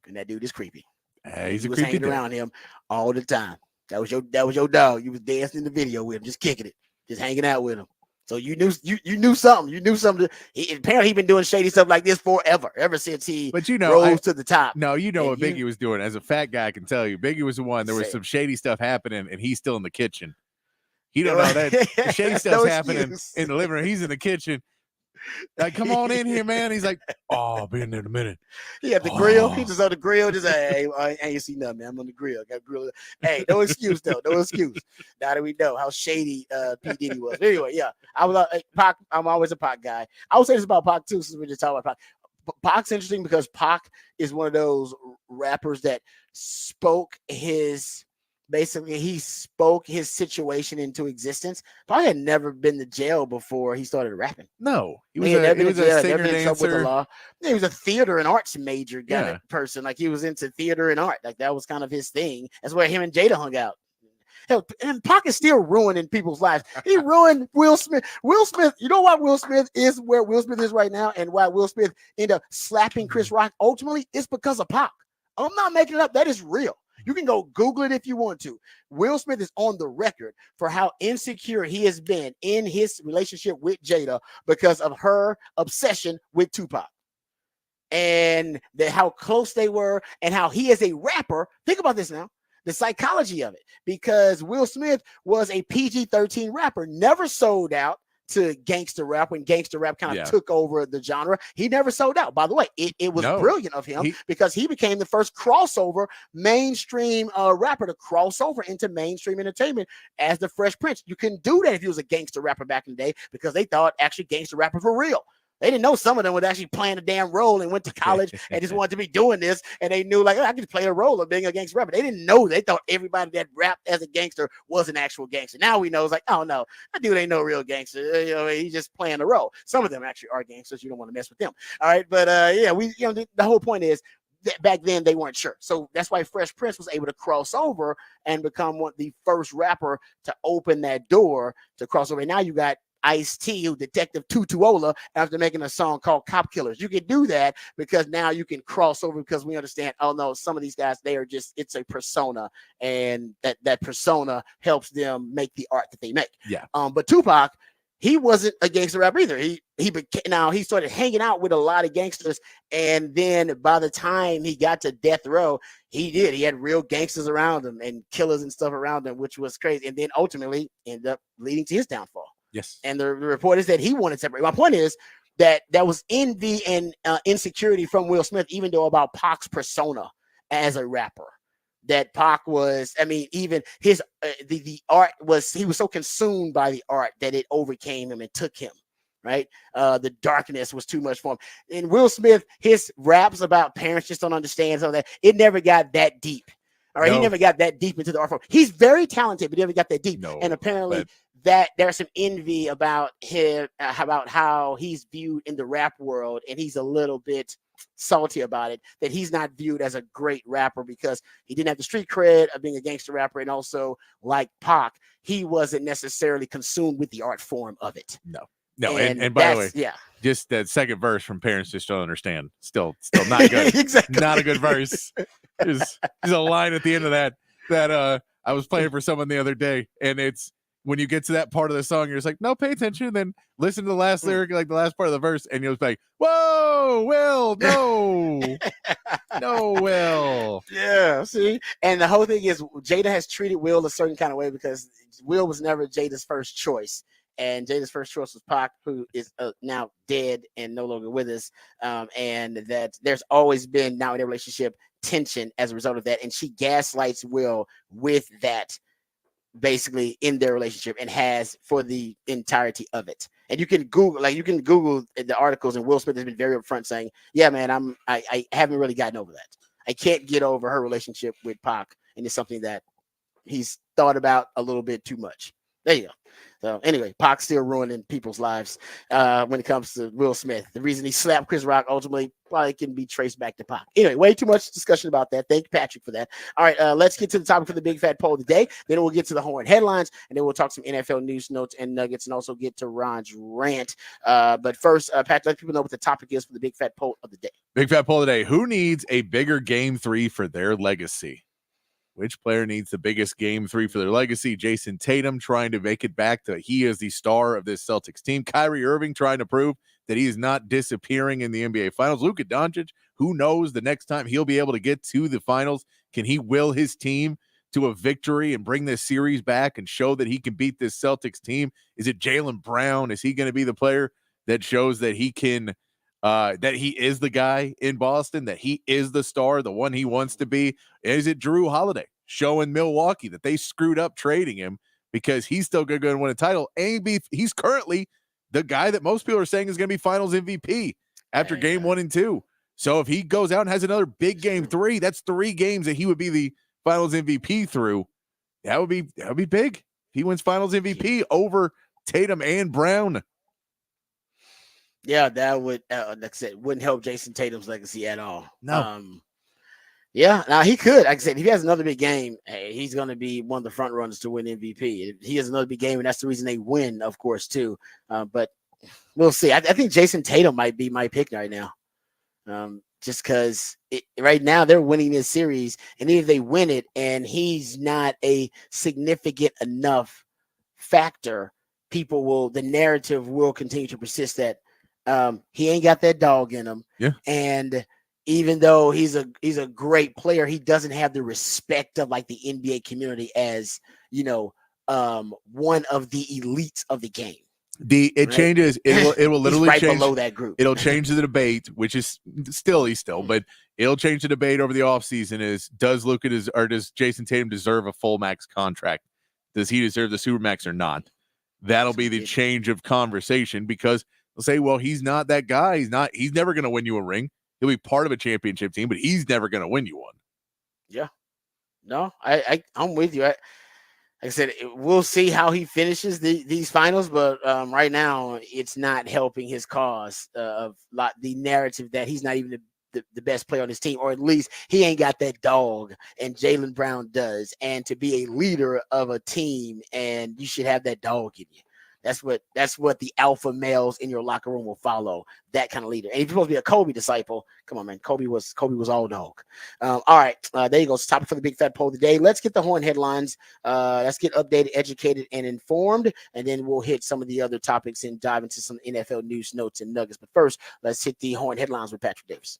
And that dude is creepy. He's you a was creepy hanging dude. Around him all the time. That was your dog. You was dancing in the video with him, just kicking it, just hanging out with him. So you knew something. You knew something. Apparently he been doing shady stuff like this forever, ever since he rose to the top. No, you know what Biggie was doing. As a fat guy, I can tell you, Biggie was the one. There was some shady stuff happening, and he's still in the kitchen. He don't know that the shady stuff's happening in the living room. He's in the kitchen. Like, come on in here, man. He's like, oh, I'll be in there in a minute. He had the grill. He just on the grill. Just hey, I ain't see nothing, man. I'm on the grill. Got grill. Hey, no excuse though. No excuse. Now that we know how shady P Diddy was. But anyway, yeah, I was Pac. I'm always a Pac guy. I would say this about Pac too, since we're just talking about Pac. Pac's interesting because Pac is one of those rappers that spoke his situation into existence. Pac had never been to jail before he started rapping. No, he was a singer, dancer. He was a theater and arts major person. Like he was into theater and art. Like that was kind of his thing. That's where him and Jada hung out. Hell, and Pac is still ruining people's lives. He ruined Will Smith. Will Smith, you know why Will Smith is where Will Smith is right now and why Will Smith ended up slapping Chris Rock ultimately? It's because of Pac. I'm not making it up. That is real. You can go Google it if you want to. Will Smith is on the record for how insecure he has been in his relationship with Jada because of her obsession with Tupac. And how close they were and how he is a rapper. Think about this now. The psychology of it, because Will Smith was a PG-13 rapper, never sold out to gangster rap when gangster rap kind of took over the genre. He never sold out. By the way, it was brilliant of him because he became the first crossover mainstream rapper to cross over into mainstream entertainment as the Fresh Prince. You couldn't do that if he was a gangster rapper back in the day because they thought actually gangster rappers were real. They didn't know some of them was actually playing a damn role and went to college and just wanted to be doing this. And they knew, like, I could play a role of being a gangster rapper. They didn't know. They thought everybody that rapped as a gangster was an actual gangster. Now we know it's like, oh, no, that dude ain't no real gangster. You know, he's just playing a role. Some of them actually are gangsters. You don't want to mess with them. All right. But, the whole point is, back then they weren't sure. So that's why Fresh Prince was able to cross over and become the first rapper to open that door to cross over. And now you got Ice-T, who Detective Tutuola, after making a song called Cop Killers. You can do that because now you can cross over because we understand, oh no, some of these guys, it's a persona, and that persona helps them make the art that they make. Yeah. But Tupac, he wasn't a gangster rapper either. He started hanging out with a lot of gangsters, and then by the time he got to death row, he had real gangsters around him and killers and stuff around him, which was crazy, and then ultimately ended up leading to his downfall. Yes. And the report is that he wanted to separate. My point is that there was envy and insecurity from Will Smith, even though about Pac's persona as a rapper. That Pac was, even his the art was, he was so consumed by the art that it overcame him and took him. Right. The darkness was too much for him. And Will Smith, his raps about parents just don't understand some of that. It never got that deep. All right. No. He never got that deep into the art form. He's very talented, but he never got that deep. No, and apparently that there's some envy about him, about how he's viewed in the rap world. And he's a little bit salty about it, that he's not viewed as a great rapper because he didn't have the street cred of being a gangster rapper. And also, like Pac, he wasn't necessarily consumed with the art form of it. No, and by the way, just that second verse from Parents Just Don't Understand, still not good. Exactly. Not a good verse. There's a line at the end of that I was playing for someone the other day, and it's when you get to that part of the song, you're just like, no, pay attention, and then listen to the last lyric, like the last part of the verse, and you'll be like, whoa, Will, no. No, Will. Yeah, see? And the whole thing is Jada has treated Will a certain kind of way because Will was never Jada's first choice. And Jada's first choice was Pac, who is now dead and no longer with us. And that there's always been now in their relationship tension as a result of that. And she gaslights Will with that basically in their relationship and has for the entirety of it. And you can Google the articles, and Will Smith has been very upfront saying, yeah, man, I haven't really gotten over that. I can't get over her relationship with Pac. And it's something that he's thought about a little bit too much. There you go. So anyway, Pac's still ruining people's lives when it comes to Will Smith. The reason he slapped Chris Rock ultimately probably can be traced back to Pac. Anyway, way too much discussion about that. Thank you, Patrick, for that. All right, let's get to the topic for the big fat poll today. Then we'll get to the horn headlines, and then we'll talk some NFL news, notes, and nuggets, and also get to Ron's rant. But first, Patrick, let people know what the topic is for the big fat poll of the day. Big fat poll today. Who needs a bigger Game 3 for their legacy? Which player needs the biggest Game 3 for their legacy? Jason Tatum trying to make it back to he is the star of this Celtics team. Kyrie Irving trying to prove that he is not disappearing in the NBA Finals. Luka Doncic, who knows the next time he'll be able to get to the finals? Can he will his team to a victory and bring this series back and show that he can beat this Celtics team? Is it Jaylen Brown? Is he going to be the player that shows that he can, that he is the guy in Boston, that he is the star, the one he wants to be? Is it Drew Holiday showing Milwaukee that they screwed up trading him because he's still going to win a title? And he's currently the guy that most people are saying is going to be Finals MVP after game 1 and 2. So if he goes out and has another big game 3, that's 3 games that he would be the Finals MVP through. That would be big. If he wins Finals MVP over Tatum and Brown. Yeah, that would, like I said, wouldn't help Jason Tatum's legacy at all. No. Yeah, now he could. Like I said, if he has another big game, hey, he's going to be one of the front runners to win MVP. If he has another big game, and that's the reason they win, of course, too. But we'll see. I think Jason Tatum might be my pick right now. Just because right now they're winning this series, and even if they win it and he's not a significant enough factor, the narrative will continue to persist that he ain't got that dog in him. Yeah. And even though he's a great player, he doesn't have the respect of like the NBA community as, one of the elites of the game. Changes. It will literally right change below that group. It'll change the debate, which is still, but it'll change the debate over the offseason is, does Jason Tatum deserve a full max contract? Does he deserve the Supermax or not? That'll be the change of conversation, because they'll say, well, he's not that guy. He's never going to win you a ring. He'll be part of a championship team, but he's never going to win you one. Yeah. No, I'm with you. Like I said, we'll see how he finishes these finals, but right now it's not helping his cause of the narrative that he's not even the best player on his team, or at least he ain't got that dog, and Jaylen Brown does. And to be a leader of a team, and you should have that dog in you. That's what the alpha males in your locker room will follow, that kind of leader. And if you're supposed to be a Kobe disciple, come on, man. Kobe was all dog. All right, there you go. It's topic for the Big Fat Poll of the day. Let's get the Horn headlines. Let's get updated, educated, and informed, and then we'll hit some of the other topics and dive into some NFL news, notes, and nuggets. But first, let's hit the Horn headlines with Patrick Davis.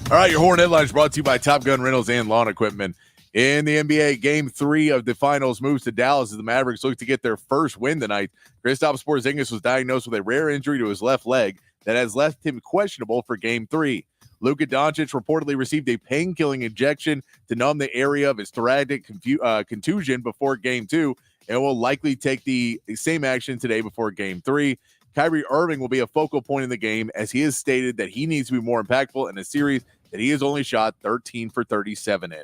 All right, your Horn headlines brought to you by Top Gun Rentals and Lawn Equipment. In the NBA, Game 3 of the finals moves to Dallas as the Mavericks look to get their first win tonight. Kristaps Porzingis was diagnosed with a rare injury to his left leg that has left him questionable for Game 3. Luka Doncic reportedly received a pain-killing injection to numb the area of his thoracic contusion before Game 2, and will likely take the same action today before Game 3. Kyrie Irving will be a focal point in the game, as he has stated that he needs to be more impactful in a series that he has only shot 13 for 37 in.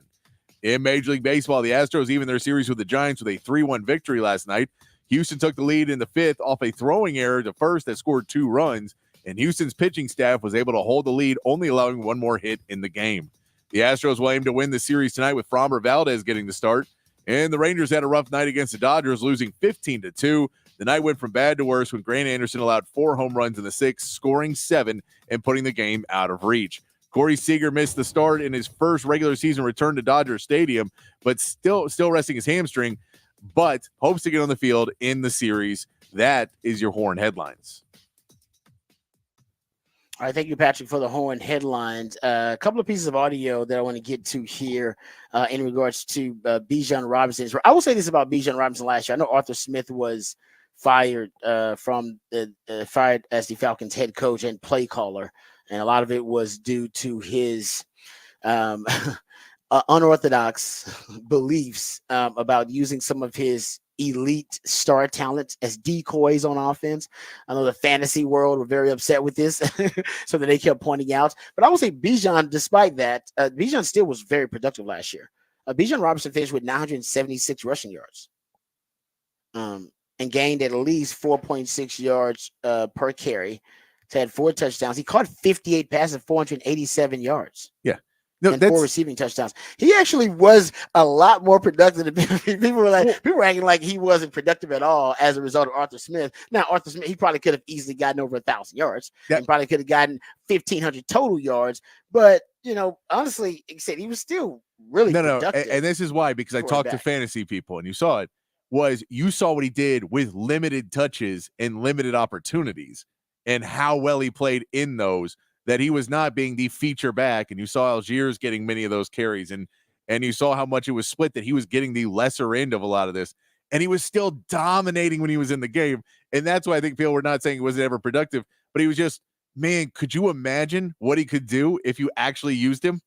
In Major League Baseball, the Astros even their series with the Giants with a 3-1 victory last night. Houston took the lead in the 5th off a throwing error to first that scored 2 runs, and Houston's pitching staff was able to hold the lead, only allowing 1 more hit in the game. The Astros will aim to win the series tonight with Framber Valdez getting the start, and the Rangers had a rough night against the Dodgers, losing 15-2. The night went from bad to worse when Grant Anderson allowed 4 home runs in the 6th, scoring 7 and putting the game out of reach. Corey Seager missed the start in his first regular season return to Dodger Stadium, but still resting his hamstring, but hopes to get on the field in the series. That is your Horn headlines. All right, thank you, Patrick, for the Horn headlines. A couple of pieces of audio that I want to get to here in regards to Bijan Robinson. I will say this about Bijan Robinson last year. I know Arthur Smith was fired as the Falcons head coach and play caller, and a lot of it was due to his unorthodox beliefs about using some of his elite star talents as decoys on offense. I know the fantasy world were very upset with this, so that they kept pointing out. But I will say Bijan, despite that, Bijan still was very productive last year. Bijan Robinson finished with 976 rushing yards and gained at least 4.6 yards per carry. He had 4 touchdowns. He caught 58 passes, 487 yards. Yeah. No, and 4 receiving touchdowns. He actually was a lot more productive than people were acting like he wasn't productive at all as a result of Arthur Smith. Now, Arthur Smith, he probably could have easily gotten over 1,000 yards. Yep. And probably could have gotten 1,500 total yards. But, honestly, like I said, he was still really productive. And this is why, because I talked to fantasy people and you saw what he did with limited touches and limited opportunities and how well he played in those, that he was not being the feature back. And you saw Algiers getting many of those carries, and you saw how much it was split, that he was getting the lesser end of a lot of this. and he was still dominating when he was in the game. And that's why I think people were not saying he wasn't ever productive, but he was just, man, could you imagine what he could do if you actually used him?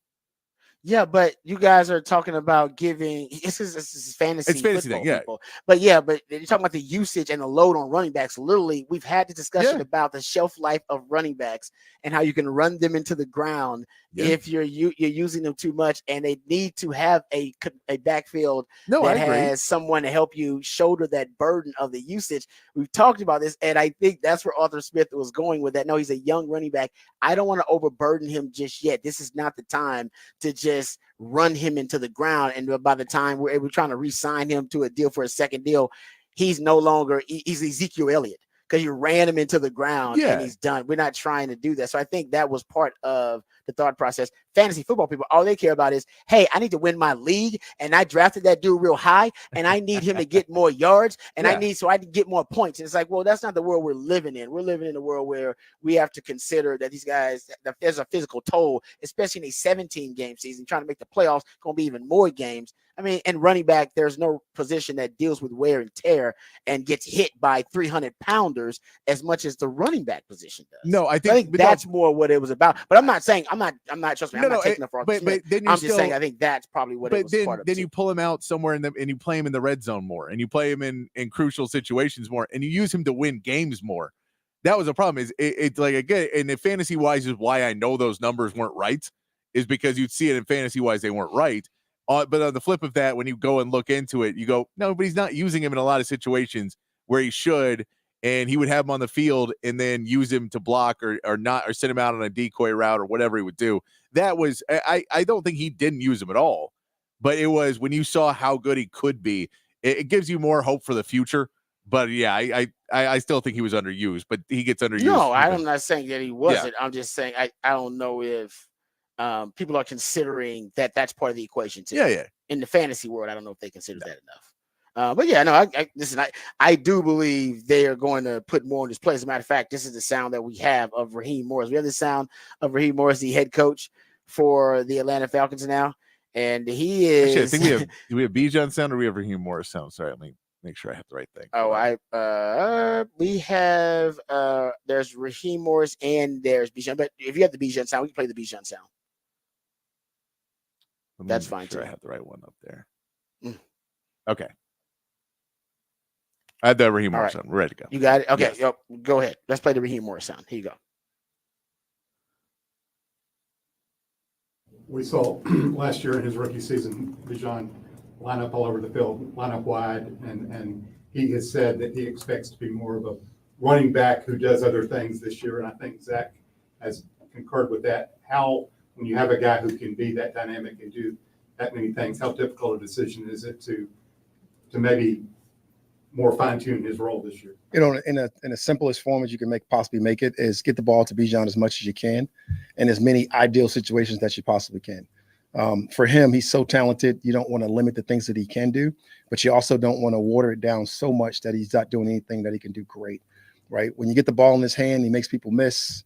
Yeah, but you guys are talking about giving this is fantasy. It's fantasy football thing, yeah. people. But you're talking about the usage and the load on running backs. Literally, we've had the discussion about the shelf life of running backs and how you can run them into the ground if you're using them too much, and they need to have a backfield that has someone to help you shoulder that burden of the usage. We've talked about this, and I think that's where Arthur Smith was going with that. No, he's a young running back. I don't want to overburden him just yet. This is not the time to just run him into the ground. And by the time we're trying to re-sign him to a deal for a second deal, he's no longer he's Ezekiel Elliott because you ran him into the ground and he's done. We're not trying to do that. So I think that was part of the thought process. Fantasy football people, all they care about is, hey, I need to win my league, and I drafted that dude real high, and I need him to get more yards, and I can get more points. And it's like, well, that's not the world we're living in. We're living in a world where we have to consider that these guys, that there's a physical toll, especially in a 17-game season, trying to make the playoffs, going to be even more games. I mean, and running back, there's no position that deals with wear and tear and gets hit by 300-pounders as much as the running back position does. No, I think that's more what it was about. But I'm not saying I'm not trust me. I'm not taking it for but then I'm just saying I think that's probably what it was. Then you pull him out somewhere and you play him in the red zone more, and you play him in crucial situations more, and you use him to win games more. That was a problem. It's like, again, and fantasy wise is why I know those numbers weren't right, is because you'd see it in fantasy wise they weren't right. But on the flip of that, when you go and look into it, you go, no, but he's not using him in a lot of situations where he should, and he would have him on the field and then use him to block or not, or send him out on a decoy route or whatever he would do. That was, I don't think he didn't use him at all, but it was when you saw how good he could be, it gives you more hope for the future. But yeah, I still think he was underused, but he gets underused. No, I'm not saying that he wasn't. I'm just saying I don't know if people are considering that's part of the equation too. Yeah. In the fantasy world, I don't know if they consider that enough. But yeah, no, listen, I do believe they are going to put more in this play. As a matter of fact, this is the sound that we have of Raheem Morris. We have the sound of Raheem Morris, the head coach for the Atlanta Falcons now. And he is. Actually, I think do we have Bijan sound or we have Raheem Morris sound? Sorry, let me make sure I have the right thing. Oh, we have there's Raheem Morris and there's Bijan. But if you have the Bijan sound, we can play the Bijan sound. That's fine too. I have the right one up there. Okay. I had the Raheem Morris sound. We're ready to go. You got it? Okay. Yes. Yep. Go ahead. Let's play the Raheem Morris sound. Here you go. We saw last year in his rookie season, Bijan line up all over the field, line up wide, and he has said that he expects to be more of a running back who does other things this year, and I think Zach has concurred with that. How, when you have a guy who can be that dynamic and do that many things, how difficult a decision is it to maybe more fine-tune his role this year? You know, in the simplest form as you can possibly make it is get the ball to Bijan as much as you can in as many ideal situations that you possibly can. For him, he's so talented. You don't want to limit the things that he can do, but you also don't want to water it down so much that he's not doing anything that he can do great, right? When you get the ball in his hand, he makes people miss.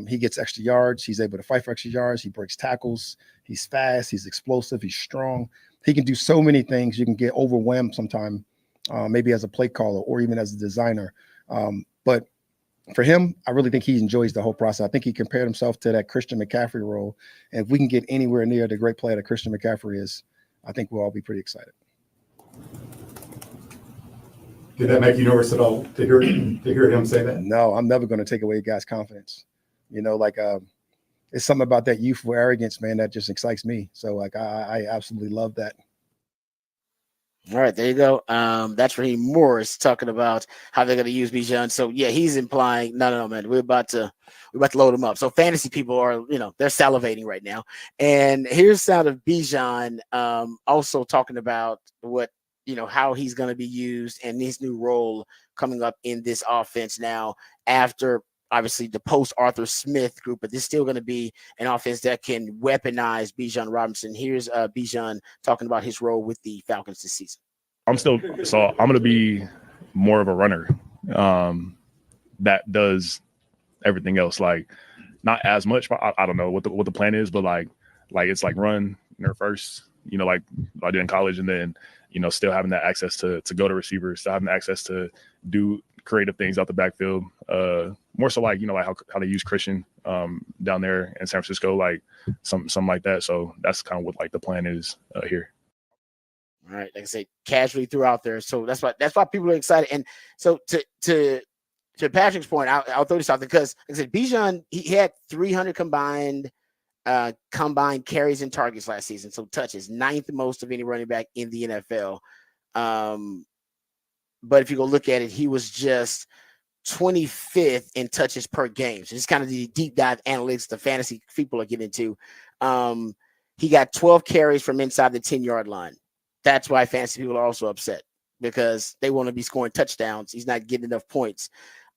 He gets extra yards. He's able to fight for extra yards. He breaks tackles. He's fast. He's explosive. He's strong. He can do so many things. You can get overwhelmed sometime, maybe as a play caller or even as a designer. But for him, I really think he enjoys the whole process. I think he compared himself to that Christian McCaffrey role. And if we can get anywhere near the great player that Christian McCaffrey is, I think we'll all be pretty excited. Did that make you nervous at all to hear him say that? No, I'm never going to take away a guy's confidence. You know, like it's something about that youthful arrogance, man, that just excites me. So like I absolutely love that. All right, there you go. That's Raheem Morris talking about how they're going to use Bijan. So yeah, he's implying, no, man, we're about to load him up. So fantasy people are, they're salivating right now. And here's sound of Bijan also talking about what, how he's going to be used and his new role coming up in this offense now after obviously the post Arthur Smith group, but this is still going to be an offense that can weaponize Bijan Robinson. Here's Bijan talking about his role with the Falcons this season. I'm going to be more of a runner that does everything else. Like not as much, I don't know what the plan is, but like it's like run first, like I did in college, and then still having that access to go to receivers, still having access to do creative things out the backfield. More so like how they use Christian down there in San Francisco, like something like that. So that's kind of what like the plan is here. All right, like I said, casually throughout there. So that's why people are excited. And so to Patrick's point, I'll throw this out there because, like I said, Bijan, he had 300 combined carries and targets last season. So touches, 9th most of any running back in the NFL. But if you go look at it, he was just 25th in touches per game. So it's kind of the deep dive analytics the fantasy people are getting into. He got 12 carries from inside the 10-yard line. That's why fantasy people are also upset because they want to be scoring touchdowns. He's not getting enough points.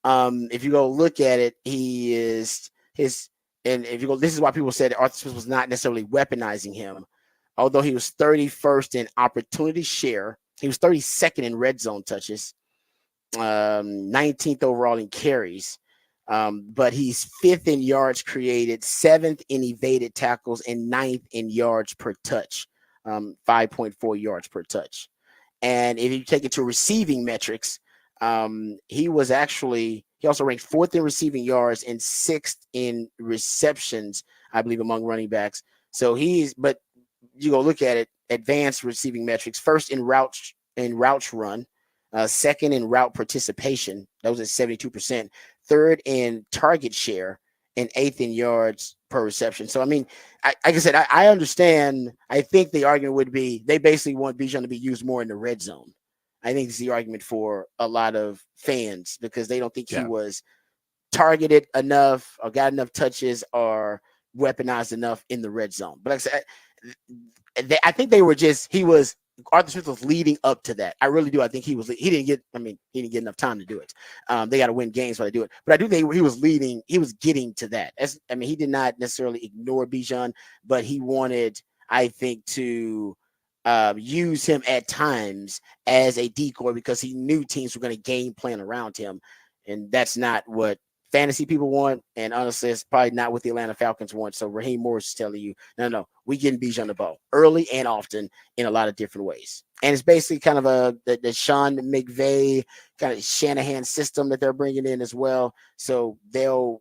If you go look at it, this is why people said Arthur Smith was not necessarily weaponizing him. Although he was 31st in opportunity share, he was 32nd in red zone touches, 19th overall in carries. But he's 5th in yards created, 7th in evaded tackles, and 9th in yards per touch, 5.4 yards per touch. And if you take it to receiving metrics, he also ranked 4th in receiving yards and 6th in receptions, I believe, among running backs. So but you go look at it, advanced receiving metrics, 1st in routes run, 2nd in route participation, that was at 72%, 3rd in target share, and 8th in yards per reception. So, I mean, like I said, I understand. I think the argument would be they basically want Bijan to be used more in the red zone. I think it's the argument for a lot of fans because they don't think he was targeted enough or got enough touches or weaponized enough in the red zone. But like I said, I think Arthur Smith was leading up to that. I really do. I think he didn't get enough time to do it. They got to win games while they do it. But I do think he was getting to that. He did not necessarily ignore Bijan, but he wanted, I think, to use him at times as a decoy because he knew teams were going to game plan around him. And that's not what fantasy people want. And honestly, it's probably not what the Atlanta Falcons want. So Raheem Morris is telling you, no, we getting Bijan the ball early and often in a lot of different ways. And it's basically kind of the Sean McVay kind of Shanahan system that they're bringing in as well. So there'll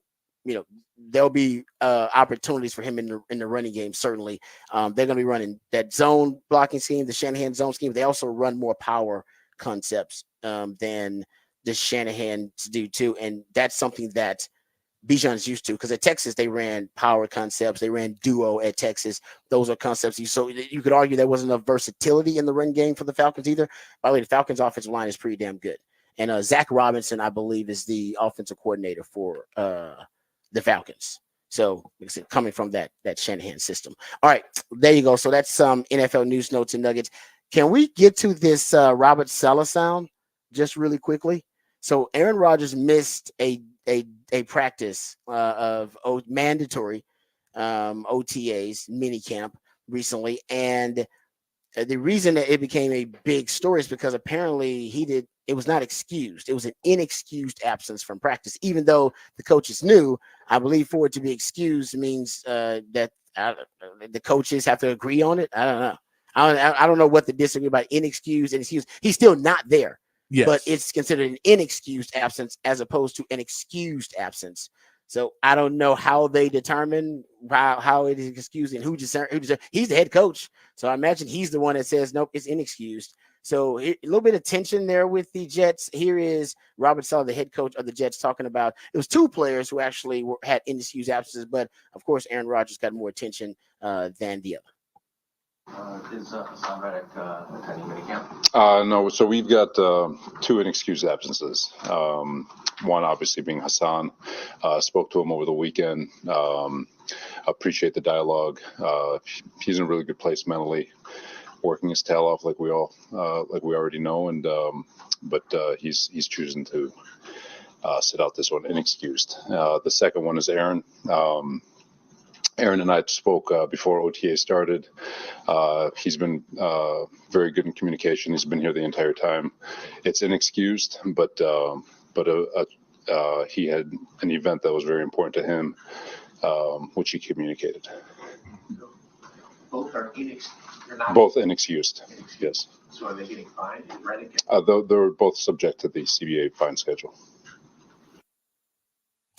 be opportunities for him in the running game. Certainly, they're going to be running that zone blocking scheme, the Shanahan zone scheme. They also run more power concepts than the Shanahan do too, and that's something that Bijan's used to because at Texas they ran power concepts, they ran duo at Texas. Those are concepts. So you could argue there wasn't enough versatility in the run game for the Falcons either. By the way, the Falcons' offensive line is pretty damn good, and Zach Robinson, I believe, is the offensive coordinator for the Falcons. So, like I said, coming from that Shanahan system. All right, there you go. So that's some NFL news, notes, and nuggets. Can we get to this Robert Saleh sound just really quickly? So Aaron Rodgers missed a practice of mandatory OTAs minicamp recently, and the reason that it became a big story is because apparently it was not excused. It was an inexcused absence from practice, even though the coaches knew. I believe for it to be excused means that the coaches have to agree on it. I don't know. I don't know what the disagree about inexcused and excused. He's still not there. Yes. But it's considered an inexcused absence as opposed to an excused absence. So I don't know how they determine how it is excused and who deserves. He's the head coach, so I imagine he's the one that says nope, it's inexcused. So a little bit of tension there with the Jets. Here is Robert Saleh, the head coach of the Jets, talking about it was 2 players who actually had inexcused absences, but of course Aaron Rodgers got more attention than the other. Is Hassan Reddick attending minicamp? No, so we've got 2 inexcused absences. One obviously being Hassan. Spoke to him over the weekend. Appreciate the dialogue. He's in a really good place mentally, working his tail off like we already know, and but he's choosing to sit out this one inexcused. The second one is Aaron. Aaron and I spoke before OTA started. He's been very good in communication. He's been here the entire time. It's inexcused, but he had an event that was very important to him, which he communicated. Both both are both inexcused. Yes. So are they getting fined? They're both subject to the CBA fine schedule.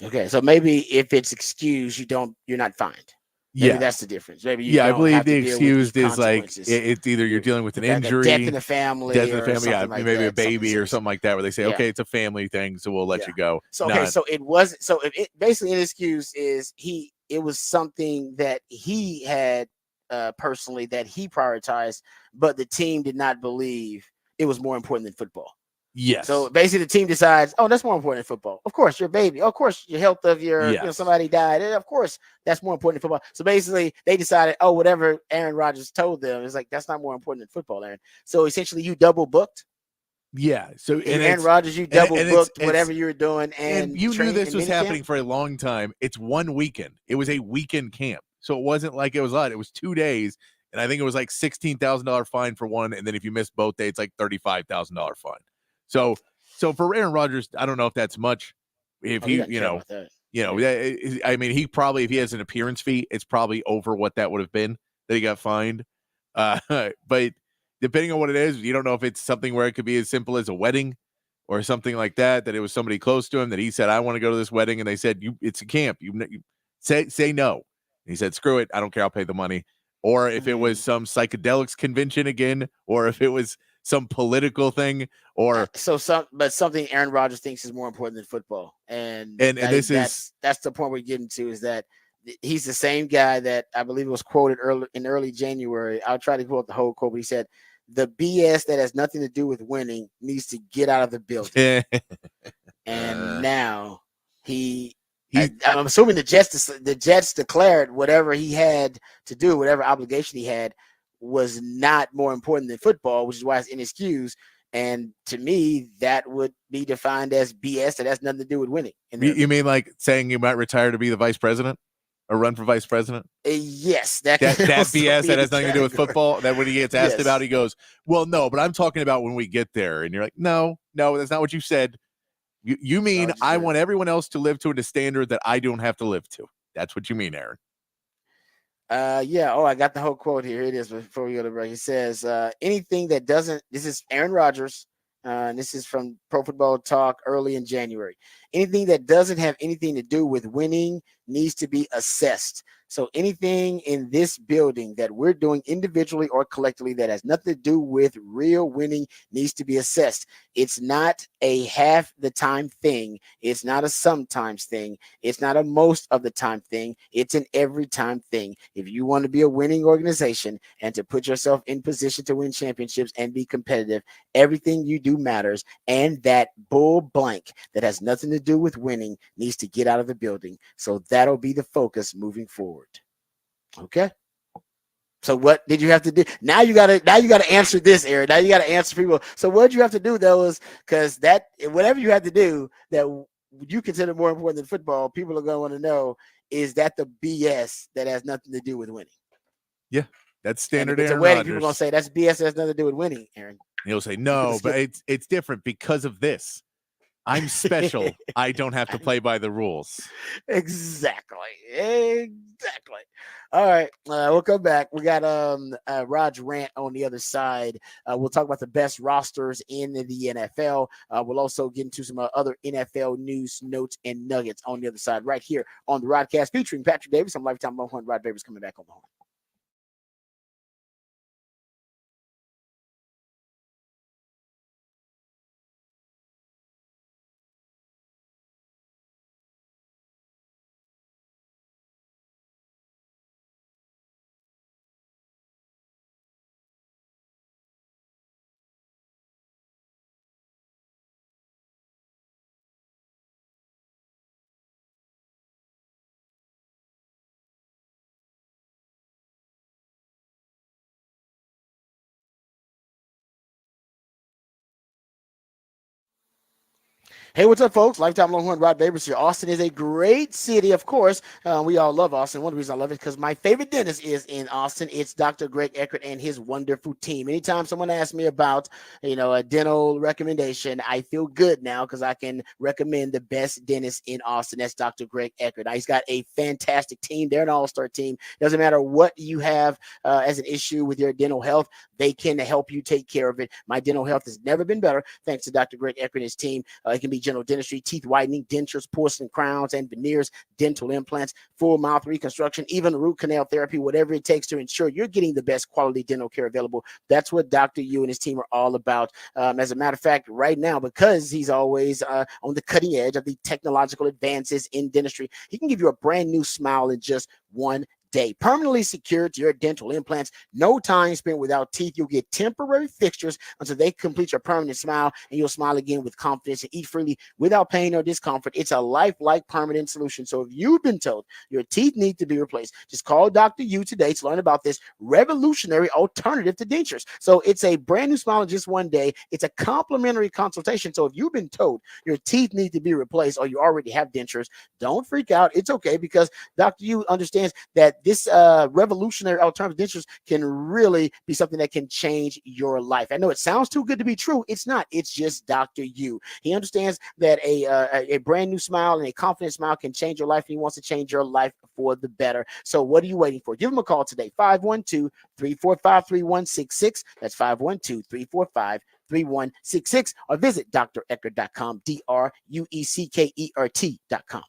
Okay, so maybe if it's excused, you're not fined. Maybe that's the difference. Maybe you don't I believe have the to deal with excused these is like consequences. it's either you're dealing with an Like injury, a death in the family, yeah, like maybe that, a baby or something like that, where they say, okay, it's a family thing, so we'll let you go. So okay, so it wasn't. So if it basically an excuse is it was something that he had personally that he prioritized, but the team did not believe it was more important than football. Yes. So basically, the team decides, oh, that's more important than football. Of course, your baby. Of course, your health of your, somebody died. Of course, that's more important than football. So basically, they decided, oh, whatever Aaron Rodgers told them is like that's not more important than football, Aaron. So essentially, you double booked. Yeah. So and Aaron Rodgers, you double booked whatever you were doing, and you knew this was happening for a long time. It's one weekend. It was a weekend camp, so it wasn't like it was a lot. It was 2 days. And I think it was like $16,000 fine for one, and then if you miss both days, like $35,000 fine. So for Aaron Rodgers, I don't know if that's much. If I mean, he probably, if he has an appearance fee, it's probably over what that would have been that he got fined. But depending on what it is, you don't know if it's something where it could be as simple as a wedding or something like that. That it was somebody close to him that he said, "I want to go to this wedding," and they said, "It's a camp. You say no." And he said, "Screw it. I don't care. I'll pay the money." Or if it was some psychedelics convention again, or if it was some political thing, or something Aaron Rodgers thinks is more important than football, and that's the point we're getting to, is that he's the same guy that I believe was quoted early January. I'll try to quote the whole quote, but he said, "The BS that has nothing to do with winning needs to get out of the building." And now I'm assuming the Jets declared whatever he had to do, whatever obligation he had, was not more important than football, which is why it's inexcused. And to me, that would be defined as BS that has nothing to do with winning. You mean like saying you might retire to be the vice president or run for vice president? Yes, that BS that has nothing to do with football. That when he gets asked about, he goes, "Well, no, but I'm talking about when we get there." And you're like, "No, that's not what you said. You mean I want everyone else to live to a standard that I don't have to live to." That's what you mean, Aaron. Yeah. Oh, I got the whole quote here. It is before we go to break. He says, anything that doesn't, this is Aaron Rodgers. And this is from Pro Football Talk early in January. Anything that doesn't have anything to do with winning needs to be assessed. So anything in this building that we're doing individually or collectively that has nothing to do with real winning needs to be assessed. It's not a half the time thing. It's not a sometimes thing. It's not a most of the time thing. It's an every time thing. If you want to be a winning organization and to put yourself in position to win championships and be competitive, everything you do matters. And that bull blank that has nothing to do with winning needs to get out of the building. So that'll be the focus moving forward. Okay. So what did you have to do? Now you gotta answer this, Aaron. Now you gotta answer people. So what you have to do though is, because that whatever you have to do that you consider more important than football, people are gonna want to know, is that the BS that has nothing to do with winning? Yeah, that's standard. It's a wedding. People are gonna say that's BS that has nothing to do with winning, Aaron. He'll say no, but it's different because of this. I'm special. I don't have to play by the rules. Exactly. All right. We'll come back. We got Raj rant on the other side. We'll talk about the best rosters in the NFL. We'll also get into some other NFL news, notes, and nuggets on the other side right here on the Rodcast featuring Patrick Davis. I'm Lifetime Longhorn. Rod Davis coming back on the horn. Hey, what's up, folks? Lifetime Longhorn Rod Babers here. Austin is a great city, of course. We all love Austin. One of the reasons I love it is because my favorite dentist is in Austin. It's Dr. Greg Eckert and his wonderful team. Anytime someone asks me about, a dental recommendation, I feel good now because I can recommend the best dentist in Austin. That's Dr. Greg Eckert. Now, he's got a fantastic team. They're an all-star team. Doesn't matter what you have as an issue with your dental health, they can help you take care of it. My dental health has never been better thanks to Dr. Greg Eckert and his team. It can be general dentistry, teeth whitening, dentures, porcelain crowns and veneers, dental implants, full mouth reconstruction, even root canal therapy, whatever it takes to ensure you're getting the best quality dental care available. That's what Dr. Yu and his team are all about. As a matter of fact, right now, because he's always on the cutting edge of the technological advances in dentistry, he can give you a brand new smile in just one day. Permanently secured to your dental implants. No time spent without teeth. You'll get temporary fixtures until they complete your permanent smile, and you'll smile again with confidence and eat freely without pain or discomfort. It's a lifelike permanent solution. So if you've been told your teeth need to be replaced, just call Dr. Yu today to learn about this revolutionary alternative to dentures. So it's a brand new smile in just one day. It's a complimentary consultation. So if you've been told your teeth need to be replaced or you already have dentures, don't freak out. It's okay, because Dr. Yu understands that this revolutionary alternative dentures can really be something that can change your life. I know it sounds too good to be true. It's not. It's just Dr. Yu. He understands that a brand new smile and a confident smile can change your life, and he wants to change your life for the better. So what are you waiting for? Give him a call today, 512-345-3166. That's 512-345-3166, or visit dreckert.com, DRUECKERT.com.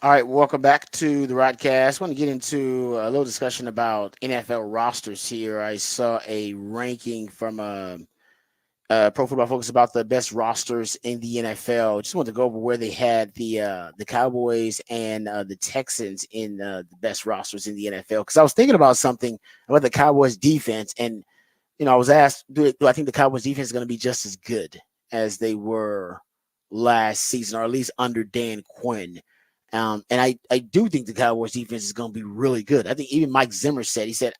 All right, welcome back to the Rodcast. I want to get into a little discussion about NFL rosters here. I saw a ranking from Pro Football Focus about the best rosters in the NFL. Just wanted to go over where they had the Cowboys and the Texans in the best rosters in the NFL, because I was thinking about something about the Cowboys defense, and I was asked, do I think the Cowboys defense is going to be just as good as they were last season, or at least under Dan Quinn? And I do think the Cowboys defense is going to be really good. I think even Mike Zimmer said, he said,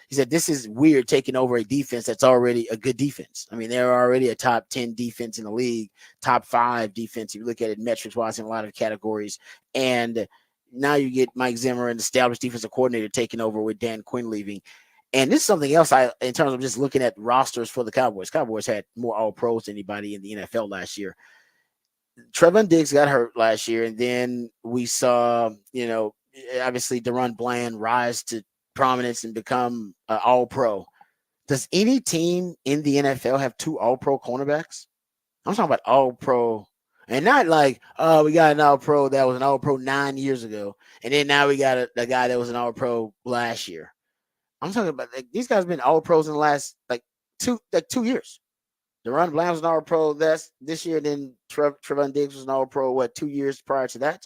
this is weird taking over a defense that's already a good defense. I mean, they're already a top 10 defense in the league, top 5 defense. If you look at it metrics wise in a lot of categories. And now you get Mike Zimmer, an established defensive coordinator, taking over with Dan Quinn leaving. And this is something else in terms of just looking at rosters for the Cowboys. Cowboys had more all pros than anybody in the NFL last year. Trevon Diggs got hurt last year, and then we saw, obviously DeRon Bland rise to prominence and become all-pro. Does any team in the NFL have 2 all-pro cornerbacks? I'm talking about all-pro. And not like, oh, we got an All-Pro that was an All-Pro 9 years ago, and then now we got a guy that was an All-Pro last year. I'm talking about these guys have been All-Pros in the last two years. Deron Bland was an All-Pro this year, and then Trevon Diggs was an All-Pro 2 years prior to that.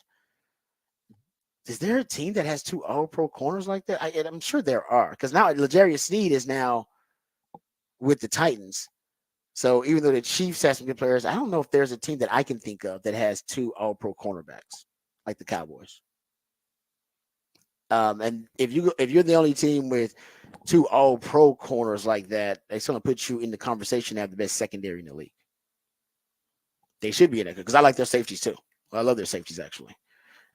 Is there a team that has 2 All-Pro corners like that? I'm sure there are, because now L'Jarius Sneed is now with the Titans. So even though the Chiefs have some good players, I don't know if there's a team that I can think of that has 2 All-Pro cornerbacks like the Cowboys. And if you're the only team with 2 All-Pro corners like that, it's going to put you in the conversation to have the best secondary in the league. They should be in it because I like their safeties too. I love their safeties actually.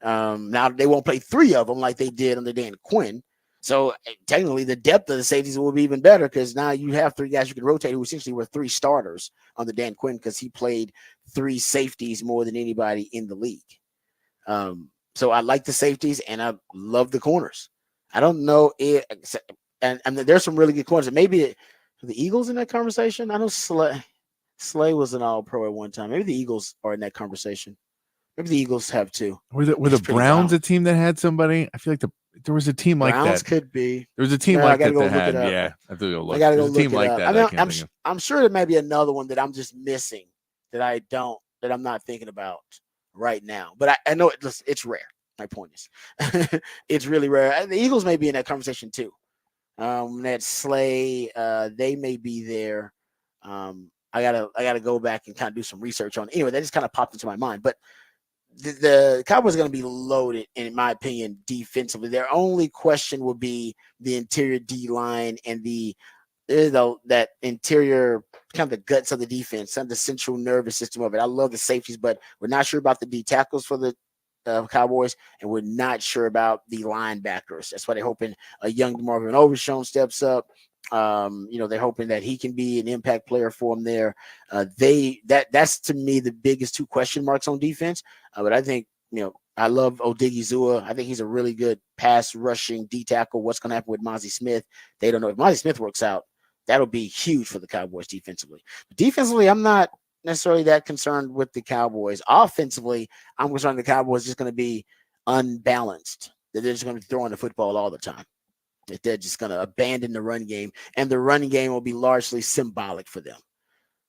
Now they won't play 3 of them like they did under Dan Quinn. So technically, the depth of the safeties will be even better because now you have 3 guys you can rotate who essentially were 3 starters under Dan Quinn because he played 3 safeties more than anybody in the league. So I like the safeties and I love the corners. I don't know it, and there's some really good corners. And maybe the Eagles in that conversation. I know Slay was an All-Pro at one time. Maybe the Eagles are in that conversation. Maybe the Eagles have too. Were the Browns a team that had somebody? I feel like there was a team like that. Browns could be. There was a team like that had. Yeah, I have to go look. I gotta go look. There's a team like that. I'm sure there may be another one that I'm just missing that I'm not thinking about right now. But I know it's rare. My point is, it's really rare. And the Eagles may be in that conversation too. That Slay, they may be there. I gotta go back and kind of do some research on it. Anyway, that just kind of popped into my mind. But the Cowboys are going to be loaded, in my opinion, defensively. Their only question will be the interior D line and that interior kind of the guts of the defense and the central nervous system of it. I love the safeties, but we're not sure about the D tackles for the Cowboys, and we're not sure about the linebackers. That's why they're hoping a young Marvin Overshown steps up. They're hoping that he can be an impact player for them there. That's to me the biggest 2 question marks on defense. But I think, I love Odigizua. I think he's a really good pass rushing D tackle. What's going to happen with Mozzie Smith? They don't know. If Mozzie Smith works out, that'll be huge for the Cowboys defensively. But defensively, I'm not necessarily that concerned with the Cowboys. Offensively, I'm concerned the Cowboys are just going to be unbalanced. They're just going to be throwing the football all the time. They're just going to abandon the run game, and the run game will be largely symbolic for them.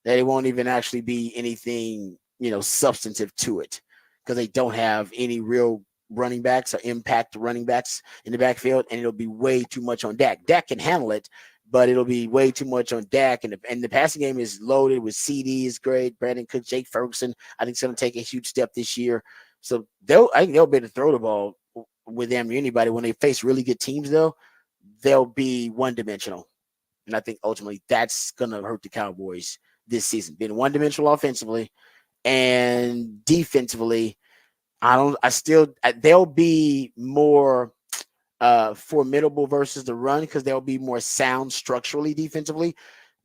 They won't even actually be anything, substantive to it because they don't have any real running backs or impact running backs in the backfield, and it'll be way too much on Dak. Dak can handle it, but it'll be way too much on Dak, and the passing game is loaded with CDs, great. Brandon Cook, Jake Ferguson, I think it's going to take a huge step this year. So I think they'll be able to throw the ball with them or anybody. When they face really good teams, though, they'll be one-dimensional. And I think ultimately that's going to hurt the Cowboys this season. Being one-dimensional offensively and defensively, they'll be more formidable versus the run because they'll be more sound structurally defensively.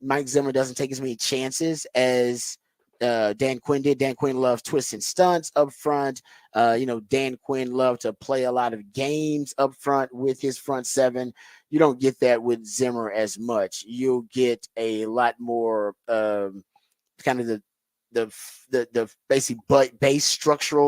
Mike Zimmer doesn't take as many chances as Dan Quinn did. Dan Quinn loves twists and stunts up front. Dan Quinn loved to play a lot of games up front with his front 7. You don't get that with Zimmer as much. You'll get a lot more kind of the basic base structure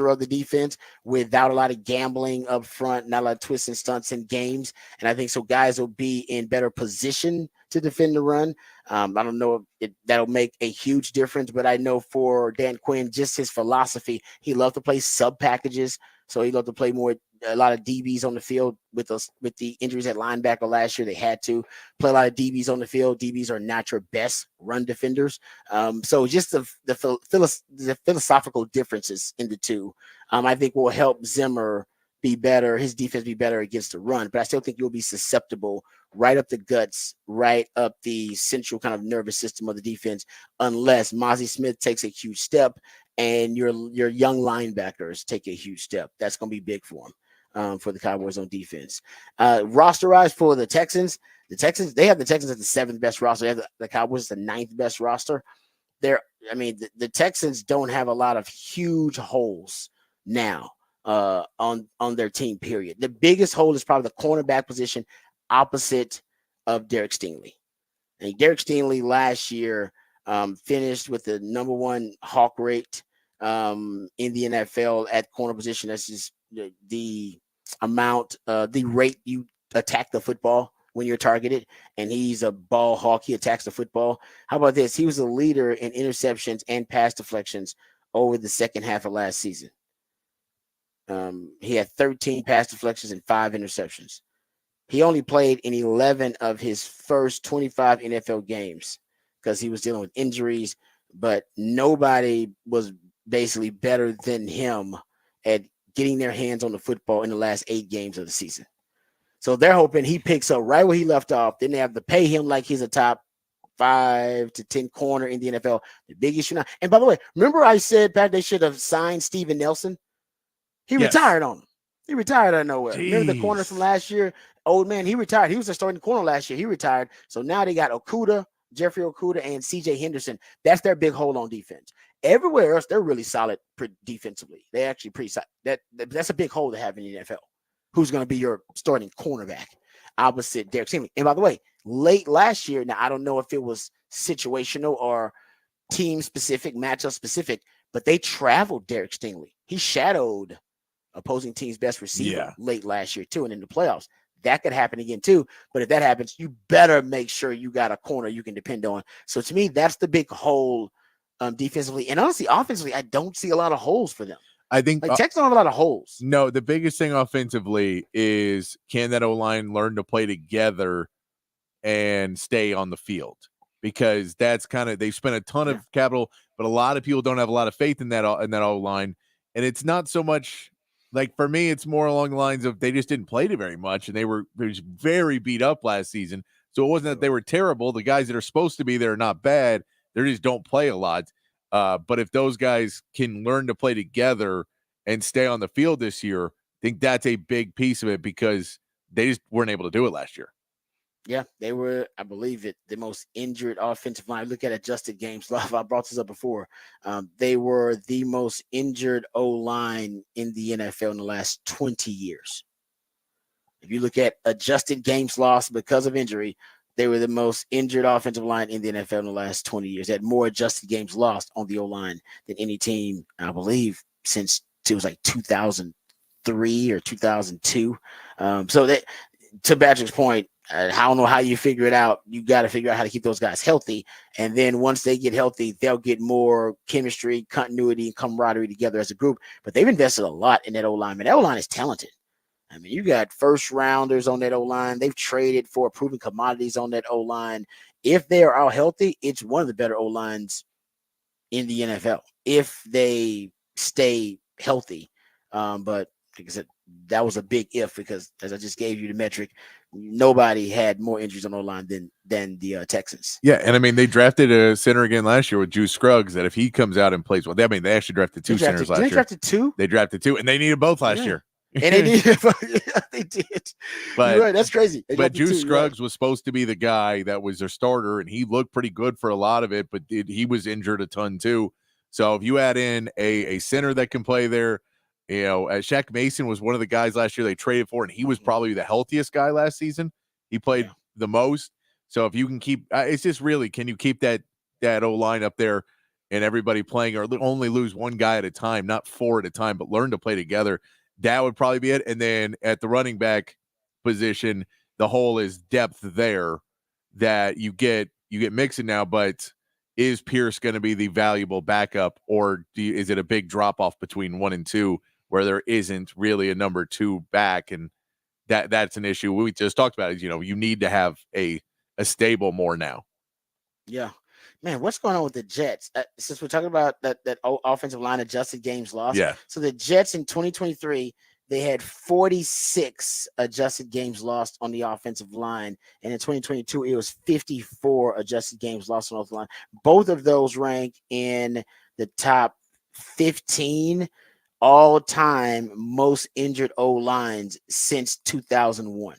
of the defense without a lot of gambling up front, not a lot of twists and stunts in games. And I think so guys will be in better position to defend the run. I don't know if that'll make a huge difference, but I know for Dan Quinn, just his philosophy, he loved to play sub packages. So he loved to play a lot of DBs on the field with the injuries at linebacker last year. They had to play a lot of DBs on the field. DBs are not your best run defenders. So just the philosophical differences in the two, I think will help Zimmer be better, his defense be better against the run. But I still think you'll be susceptible right up the guts, right up the central kind of nervous system of the defense, unless Mozzie Smith takes a huge step and your young linebackers take a huge step. That's going to be big for them, for the Cowboys on defense. Roster-wise for the Texans, they have the Texans at the 7th best roster. They have the Cowboys at the 9th best roster. The Texans don't have a lot of huge holes now on their team, period. The biggest hole is probably the cornerback position opposite of Derek Stingley. And Derek Stingley last year finished with the number 1 hawk rate in the NFL at corner position. That's just the amount, the rate you attack the football when you're targeted, and he's a ball hawk. He attacks the football. How about this? He was a leader in interceptions and pass deflections over the second half of last season. He had 13 pass deflections and 5 interceptions. He only played in 11 of his first 25 NFL games because he was dealing with injuries, but nobody was basically better than him at getting their hands on the football in the last 8 games of the season. So they're hoping he picks up right where he left off. Then they have to pay him like he's a top 5 to 10 corner in the NFL. The big issue now. And by the way, remember I said back they should have signed Steven Nelson? He retired on him. He retired out of nowhere. Jeez. Remember the corner from last year? Old man, he retired. He was a starting corner last year. He retired. So now they got Jeffrey Okudah, and CJ Henderson. That's their big hole on defense. Everywhere else, they're really solid defensively. They're actually pretty solid. That's a big hole to have in the NFL. Who's going to be your starting cornerback opposite Derek Stingley? And by the way, late last year, now I don't know if it was situational or team specific, matchup specific, but they traveled Derek Stingley. He shadowed opposing team's best receiver late last year too, and in the playoffs. That could happen again too. But if that happens, you better make sure you got a corner you can depend on. So to me, that's the big hole defensively. And honestly, offensively, I don't see a lot of holes for them. I think Texans don't have a lot of holes. No, the biggest thing offensively is, can that O-line learn to play together and stay on the field? Because that's kind of, they've spent a ton of capital, but a lot of people don't have a lot of faith in that O-line. And it's not so much like, for me, it's more along the lines of they just didn't play it very much, and they were very beat up last season. So it wasn't that they were terrible. The guys that are supposed to be there are not bad. They just don't play a lot. But if those guys can learn to play together and stay on the field this year, I think that's a big piece of it, because they just weren't able to do it last year. Yeah, they were, I believe it, the most injured offensive line. Look at adjusted games. I brought this up before. They were the most injured O-line in the NFL in the last 20 years. If you look at adjusted games lost because of injury, they were the most injured offensive line in the NFL in the last 20 years. They had more adjusted games lost on the O-line than any team, I believe, since it was like 2003 or 2002. So that, to Patrick's point, I don't know how you figure it out. You got to figure out how to keep those guys healthy. And then once they get healthy, they'll get more chemistry, continuity, and camaraderie together as a group. But they've invested a lot in that O-line. Man, that O-line is talented. I mean, you got first rounders on that O-line. They've traded for proven commodities on that O-line. If they are all healthy, it's one of the better O-lines in the NFL if they stay healthy. But like I said, that was a big if, because as I just gave you the metric, nobody had more injuries on O-line than the Texans. Yeah, and I mean, they drafted a center again last year with Juice Scruggs, that if he comes out and plays well, they actually drafted two centers last year. They drafted two? They drafted two, and they needed both last year. And they needed, they did. But you're right, that's crazy. But Juice Scruggs was supposed to be the guy that was their starter, and he looked pretty good for a lot of it, but he was injured a ton too. So if you add in a center that can play there, you know, Shaq Mason was one of the guys last year they traded for, and he was probably the healthiest guy last season. He played the most. So if you can keep, it's just really, can you keep that O-line up there and everybody playing, or only lose one guy at a time, not four at a time, but learn to play together? That would probably be it. And then at the running back position, the hole is depth there that you get Mixon now, but is Pierce going to be the valuable backup, or is it a big drop off between 1 and 2 where there isn't really a number 2 back? And that's an issue we just talked about. Is, you know, you need to have a stable more now. Yeah, man, what's going on with the Jets? Since we're talking about that offensive line adjusted games lost. Yeah. So the Jets in 2023, they had 46 adjusted games lost on the offensive line. And in 2022, it was 54 adjusted games lost on the offensive line. Both of those rank in the top 15 all-time most injured O-lines since 2001.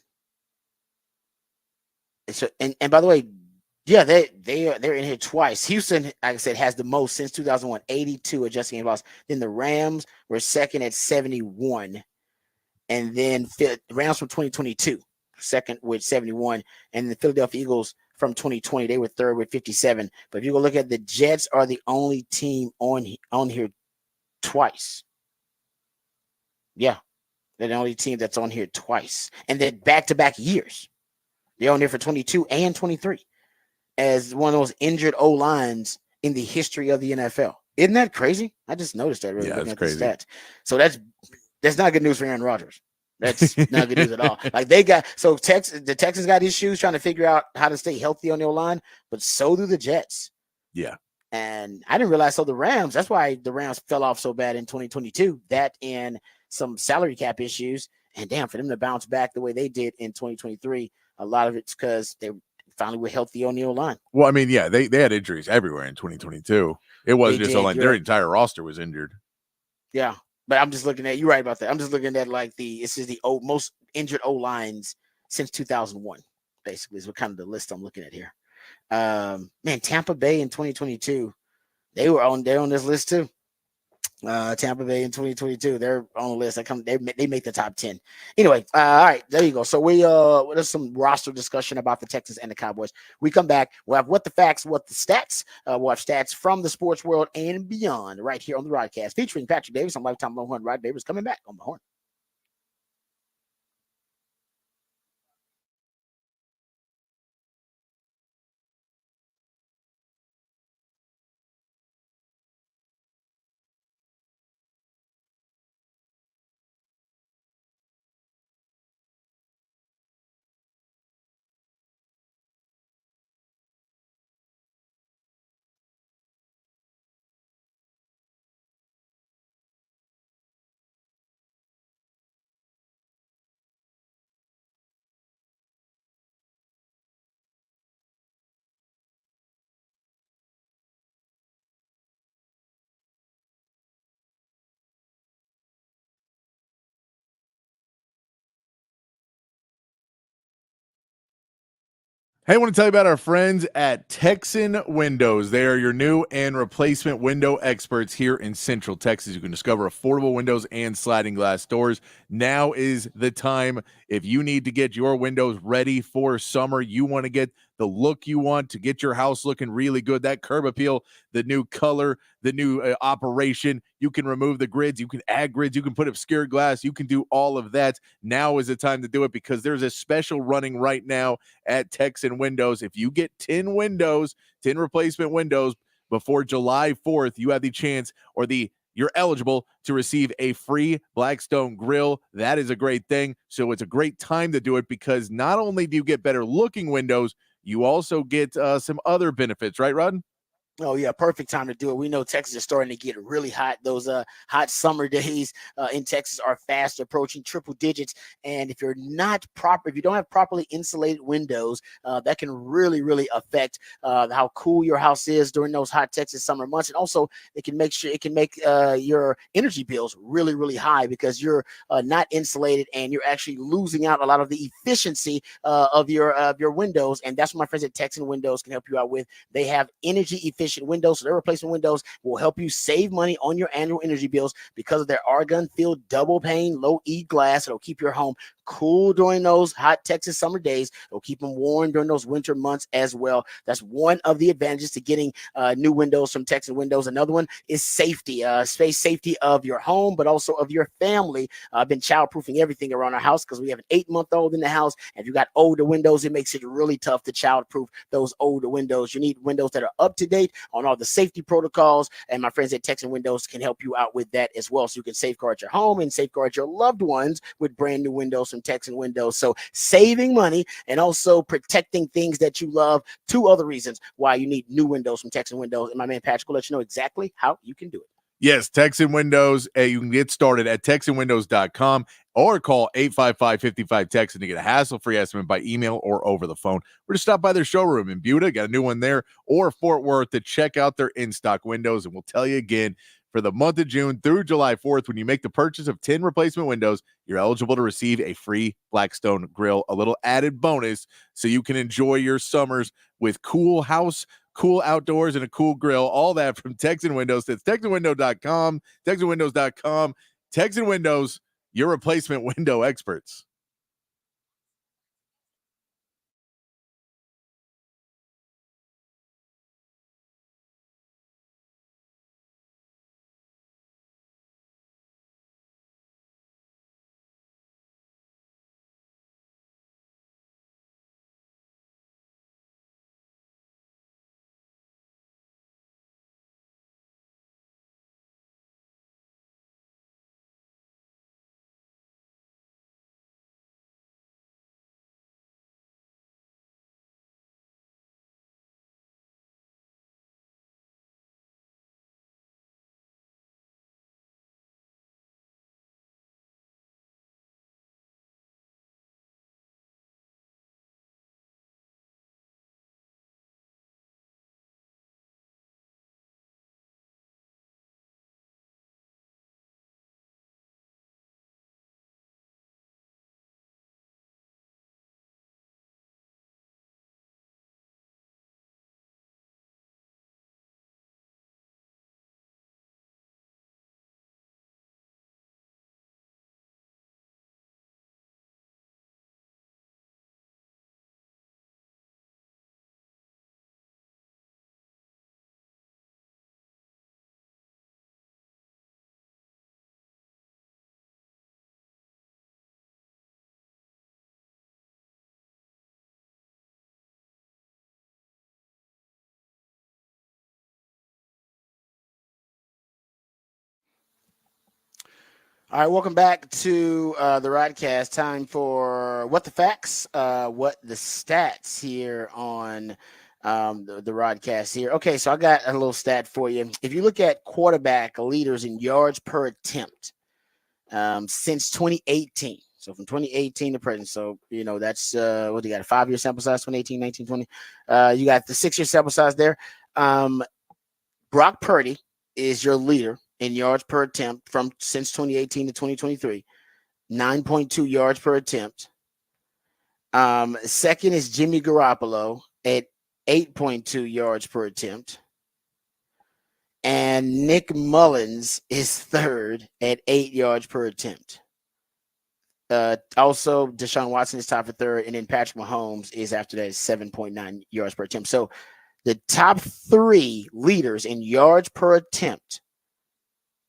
And by the way, yeah, they're in here twice. Houston, like I said, has the most since 2001, 82 adjusted game loss. Then the Rams were second at 71, and then Rams from 2022 second with 71, and the Philadelphia Eagles from 2020. They were third with 57. But if you go look at the Jets, are the only team on here twice. Yeah, they're the only team that's on here twice, and then back-to-back years. They're on there for 22 and 23 as one of those injured O-lines in the history of the NFL. Isn't that crazy? I just noticed that. Really, looking at crazy. the stats. So that's not good news for Aaron Rodgers. That's not good news at all. Like the Texans got issues trying to figure out how to stay healthy on their line, but so do the Jets. Yeah. And I didn't realize. So the Rams, that's why the Rams fell off so bad in 2022. That and some salary cap issues. And damn, for them to bounce back the way they did in 2023, a lot of it's because they finally were healthy on the O-line. Well, I mean, yeah, they had injuries everywhere in 2022. It wasn't just O-line. Their entire roster was injured. Yeah. But I'm just looking at, you're right about that. I'm just looking at like this is the most injured O-lines since 2001, basically, is what kind of the list I'm looking at here. Man, Tampa Bay in 2022, they're on this list too. Tampa Bay in 2022, they're on the list. They make the top 10. Anyway, all right, there you go. So there's some roster discussion about the Texans and the Cowboys. We come back, we'll have what the facts, what the stats. We'll have stats from the sports world and beyond right here on the Rodcast, featuring Patrick Davis on Lifetime Longhorn. Rod Davis coming back on the horn. Hey, I want to tell you about our friends at Texan Windows. They are your new and replacement window experts here in Central Texas. You can discover affordable windows and sliding glass doors. Now is the time. If you need to get your windows ready for summer, you want to get the look you want to get your house looking really good, that curb appeal, the new color, the new operation. You can remove the grids. You can add grids. You can put obscured glass. You can do all of that. Now is the time to do it because there's a special running right now at Texan Windows. If you get 10 replacement windows before July 4th, you have the chance you're eligible to receive a free Blackstone grill. That is a great thing. So it's a great time to do it because not only do you get better looking windows, you also get some other benefits, right, Rod? Oh yeah, perfect time to do it. We know Texas is starting to get really hot. Those hot summer days in Texas are fast approaching triple digits. And if you're if you don't have properly insulated windows, that can really, really affect how cool your house is during those hot Texas summer months. And also, it can make your energy bills really, really high because you're not insulated and you're actually losing out a lot of the efficiency of your windows. And that's what my friends at Texan Windows can help you out with. They have energy efficient windows, so their replacement windows will help you save money on your annual energy bills because of their argon-filled double pane low E glass. It'll keep your home cool during those hot Texas summer days. It'll keep them warm during those winter months as well. That's one of the advantages to getting new windows from Texan Windows. Another one is safety, safety of your home, but also of your family. I've been childproofing everything around our house because we have an 8-month-old in the house. And if you got older windows, it makes it really tough to childproof those older windows. You need windows that are up to date on all the safety protocols, and my friends at Texan Windows can help you out with that as well, so you can safeguard your home and safeguard your loved ones with brand new windows from Texan Windows. So saving money and also protecting things that you love. 2 other reasons why you need new windows from Texan Windows, and my man Patrick will let you know exactly how you can do it. Yes, Texan Windows. You can get started at TexanWindows.com or call 855-55-TEXAN to get a hassle-free estimate by email or over the phone. Or just stop by their showroom in Buda, got a new one there, or Fort Worth to check out their in-stock windows. And we'll tell you again, for the month of June through July 4th, when you make the purchase of 10 replacement windows, you're eligible to receive a free Blackstone grill, a little added bonus so you can enjoy your summers with cool house, cool outdoors, and a cool grill. All that from Texan Windows. That's TexanWindows.com, TexanWindows.com. Texan Windows, your replacement window experts. All right, welcome back to the Rodcast. Time for What the Facts, What the Stats here on the Rodcast here. Okay, so I got a little stat for you. If you look at quarterback leaders in yards per attempt since 2018, so from 2018 to present, so, you know, that's what you got, a 5-year sample size, 2018, 19, 20. You got the 6-year sample size there. Brock Purdy is your leader in yards per attempt from since 2018 to 2023, 9.2 yards per attempt. Second is Jimmy Garoppolo at 8.2 yards per attempt. And Nick Mullins is third at 8 yards per attempt. Also, Deshaun Watson is tied for third, and then Patrick Mahomes is after that 7.9 yards per attempt. So the top 3 leaders in yards per attempt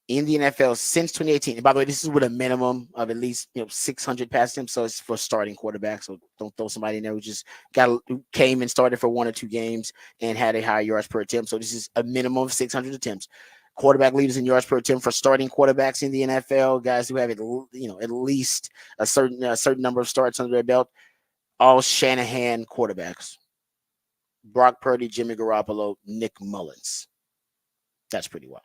in the NFL since 2018. And by the way, this is with a minimum of at least 600 pass attempts. So it's for starting quarterbacks. So don't throw somebody in there who came and started for 1 or 2 games and had a high yards per attempt. So this is a minimum of 600 attempts. Quarterback leaders in yards per attempt for starting quarterbacks in the NFL, guys who have at least a certain number of starts under their belt. All Shanahan quarterbacks: Brock Purdy, Jimmy Garoppolo, Nick Mullins. That's pretty wild.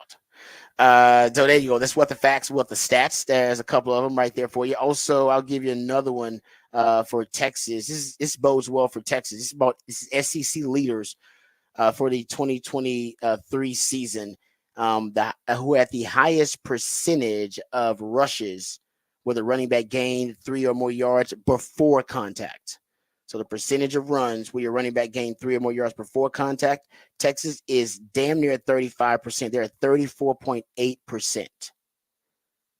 So there you go. That's What the Facts, What the Stats. There's a couple of them right there for you. Also, I'll give you another one for Texas. This bodes well for Texas. This is SEC leaders for the 2023 season, who had the highest percentage of rushes where the running back gained 3 or more yards before contact. So the percentage of runs where your running back gained 3 or more yards before contact, Texas is damn near 35%. They're at 34.8%.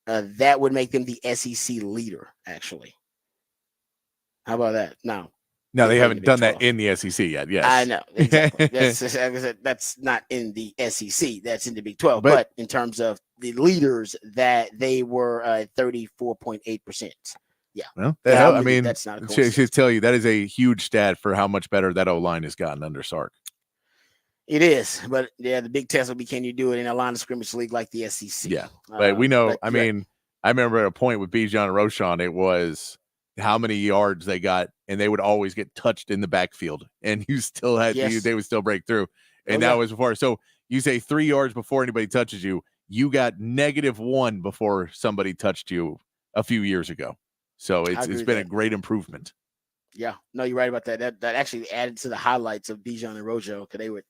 That would make them the SEC leader, actually. How about that? Now, they haven't done that in the SEC yet. Yes, I know, exactly. That's not in the SEC. That's in the Big 12. But in terms of the leaders, that they were 34.8%. Yeah. Well, I mean, that's not a coincidence. Should tell you that is a huge stat for how much better that O-line has gotten under Sark. It is, but yeah, the big test will be, can you do it in a line of scrimmage league like the SEC? Yeah, but we know. I mean, I remember at a point with Bijan and Roschon, it was how many yards they got, and they would always get touched in the backfield, and you still had they would still break through, and that was before. So you say 3 yards before anybody touches you, you got -1 before somebody touched you a few years ago. So it's been a great improvement. Yeah, no, you're right about that. That actually added to the highlights of Bijan and Rojo, because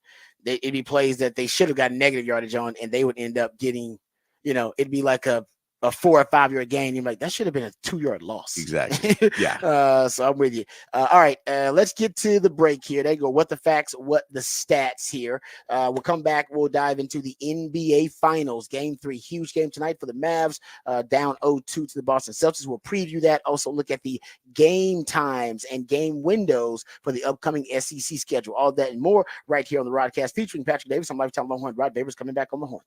it'd be plays that they should have gotten negative yardage on, and they would end up getting, it'd be like a 4 or 5 yard gain. You're like, that should have been a 2-yard loss. Exactly. Yeah. So I'm with you. All right, let's get to the break here. There you go. What the facts, what the stats here. We'll come back. We'll dive into the NBA Finals. Game 3, huge game tonight for the Mavs, down 0-2 to the Boston Celtics. We'll preview that. Also look at the game times and game windows for the upcoming SEC schedule. All that and more right here on the Rodcast, featuring Patrick Davis. I'm Lifetime Longhorn. Rod Davis coming back on the horn.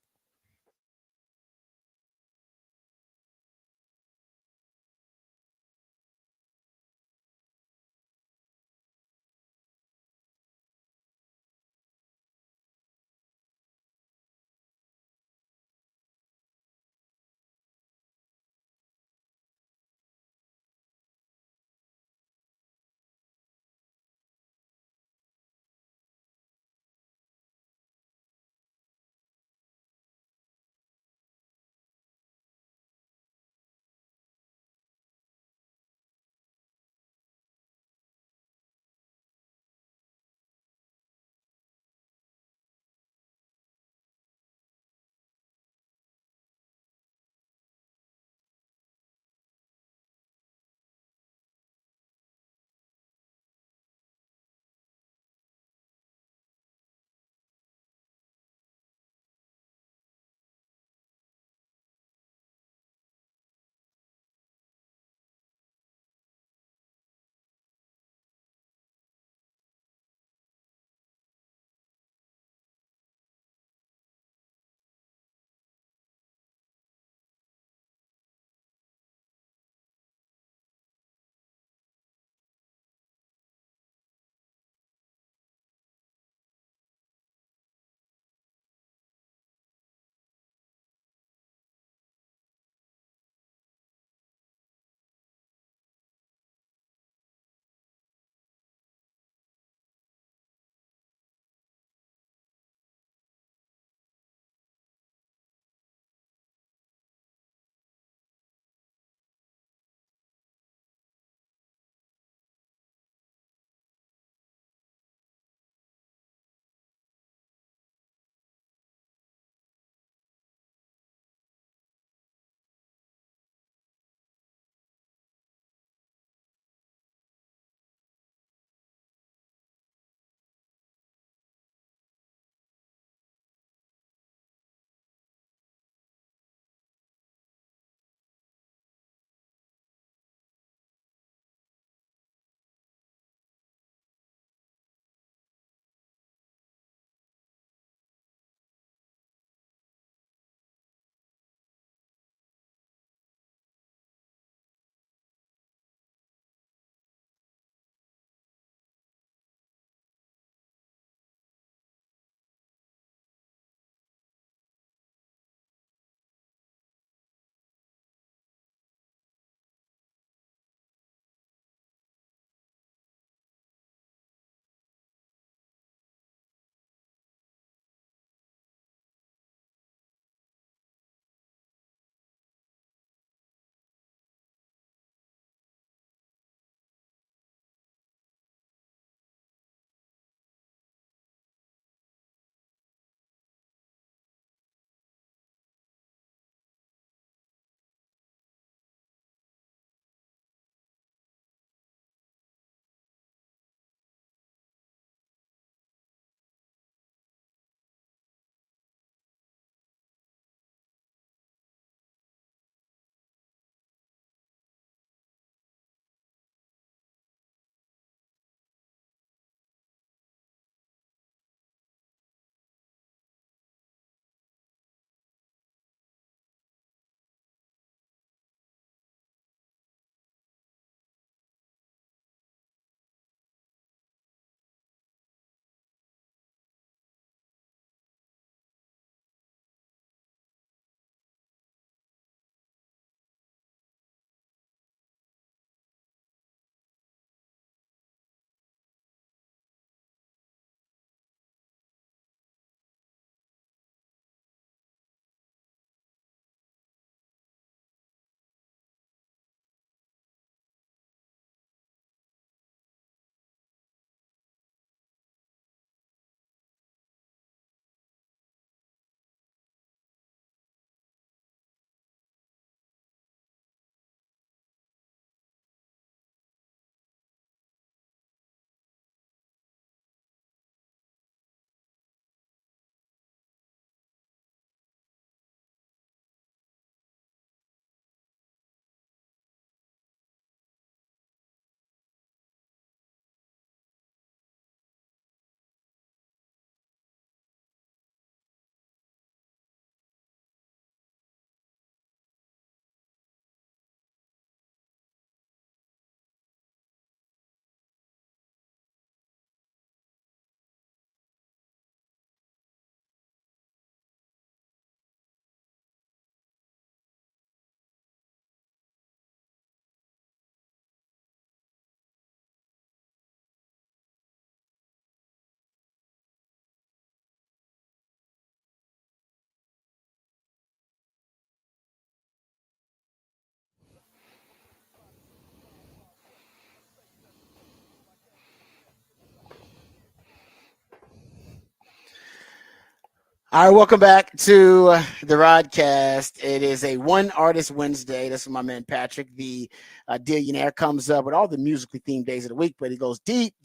All right, welcome back to the Rodcast. It is a One Artist Wednesday. This is my man Patrick, the Dillionaire, comes up with all the musically themed days of the week, but he goes deep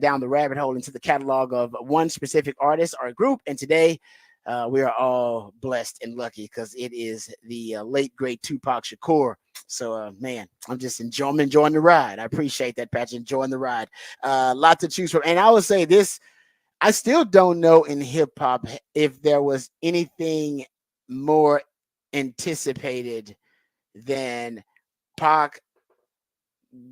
down the rabbit hole into the catalog of one specific artist or group. And today we are all blessed and lucky because it is the late great Tupac Shakur. So, man, I'm enjoying the ride. I appreciate that, Patrick. Enjoying the ride. Lot to choose from, and I would say this. I still don't know in hip hop if there was anything more anticipated than Pac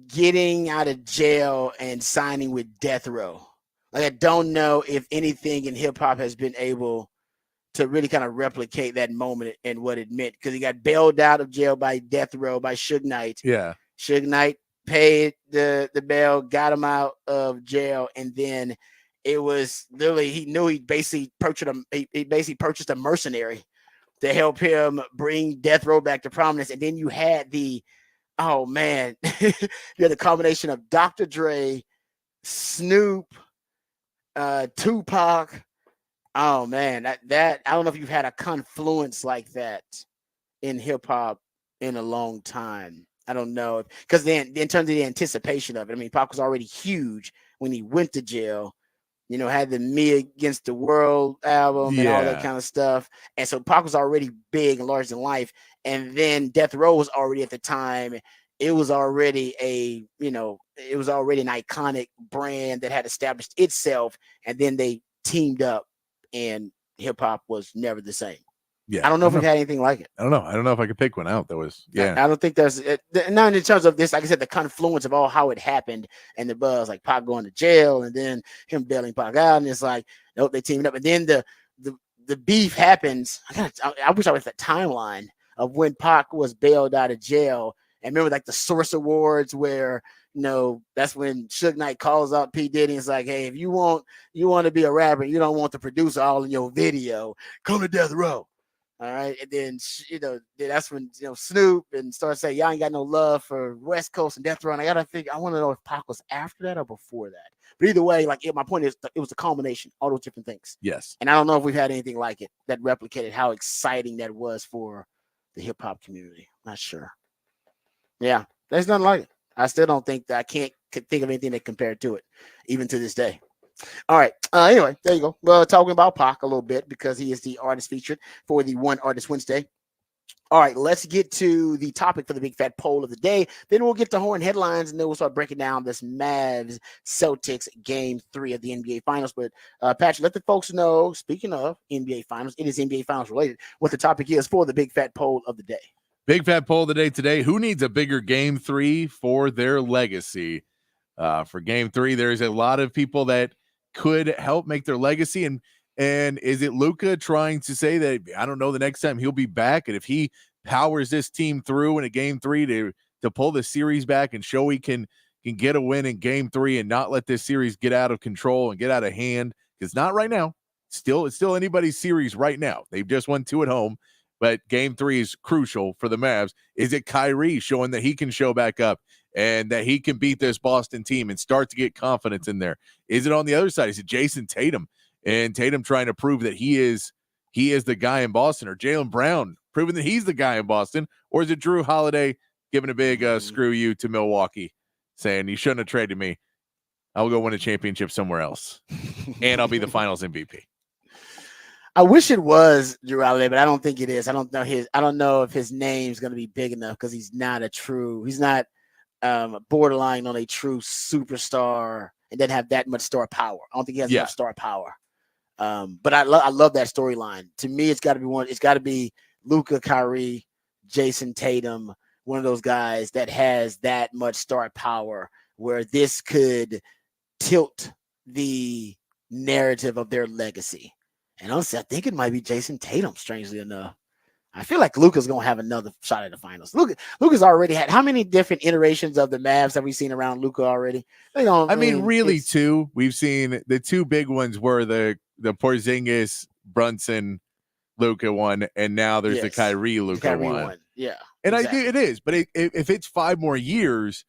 getting out of jail and signing with Death Row. Like, I don't know if anything in hip hop has been able to really kind of replicate that moment and what it meant, because he got bailed out of jail by Death Row, by Suge Knight. Yeah. Suge Knight paid the bail, got him out of jail, and then it was literally, he knew he basically purchased a mercenary to help him bring Death Row back to prominence. And then you had you had the combination of Dr. Dre, Snoop, Tupac. Oh man, that I don't know if you've had a confluence like that in hip hop in a long time. I don't know, because then in terms of the anticipation of it, I mean, Pac was already huge when he went to jail. You know, had the Me Against the World album and all that kind of stuff. And so Pac was already big and large in life. And then Death Row was already, at the time, it was already an iconic brand that had established itself. And then they teamed up and hip hop was never the same. Yeah. I don't know if we've had anything like it. I don't know. I don't know if I could pick one out that was, I don't think there's, not in terms of this, like I said, the confluence of all how it happened and the buzz, like Pac going to jail and then him bailing Pac out. And it's like, nope, they teamed up. And then the beef happens. I wish I was the timeline of when Pac was bailed out of jail. And remember, like the Source Awards, where, you know, that's when Suge Knight calls out P. Diddy and it's like, hey, if you want to be a rapper, you don't want the producer all in your video, come to Death Row. All right. And then, that's when, Snoop and start saying, y'all ain't got no love for West Coast and Death Row. And I want to know if Pac was after that or before that. But either way, my point is, it was a combination, all those different things. Yes. And I don't know if we've had anything like it that replicated how exciting that was for the hip hop community. Not sure. Yeah. There's nothing like it. I still don't think that I can't think of anything that compared to it, even to this day. All right. Anyway, there you go. Well, talking about Pac a little bit because he is the artist featured for the One Artist Wednesday. All right, let's get to the topic for the big fat poll of the day. Then we'll get to horn headlines, and then we'll start breaking down this Mavs Celtics Game 3 of the NBA Finals. But Patrick, let the folks know, speaking of NBA Finals, it is NBA Finals related, what the topic is for the big fat poll of the day. Big fat poll of the day today. Who needs a bigger Game 3 for their legacy? For Game 3, there's a lot of people that could help make their legacy. And is it Luka trying to say that, I don't know, the next time he'll be back, and if he powers this team through in a Game 3 to pull the series back and show he can get a win in Game 3 and not let this series get out of control and get out of hand, because not right now. It's still anybody's series right now. They've just won 2 at home, but Game 3 is crucial for the Mavs. Is it Kyrie showing that he can show back up and that he can beat this Boston team and start to get confidence in there? Is it on the other side? Is it Jason Tatum and Tatum trying to prove that he is the guy in Boston, or Jaylen Brown proving that he's the guy in Boston? Or is it Drew Holiday giving a big screw you to Milwaukee, saying you shouldn't have traded me. I'll go win a championship somewhere else and I'll be the finals MVP. I wish it was Drew Holiday, but I don't think it is. I don't know if his name's going to be big enough, because he's not borderline on a true superstar and doesn't have that much star power. I don't think he has enough star power. But I love that storyline. To me, it's got to be Luka, Kyrie, Jason Tatum, one of those guys that has that much star power where this could tilt the narrative of their legacy. And honestly, I think it might be Jason Tatum, strangely enough. I feel like Luka's going to have another shot at the finals. Luka's already had, how many different iterations of the Mavs have we seen around Luka already? Really, two. We've seen the two big ones were the Porzingis, Brunson, Luka one, and now there's the Kyrie Luka one. Yeah. And exactly. It is, but if it's 5 more years,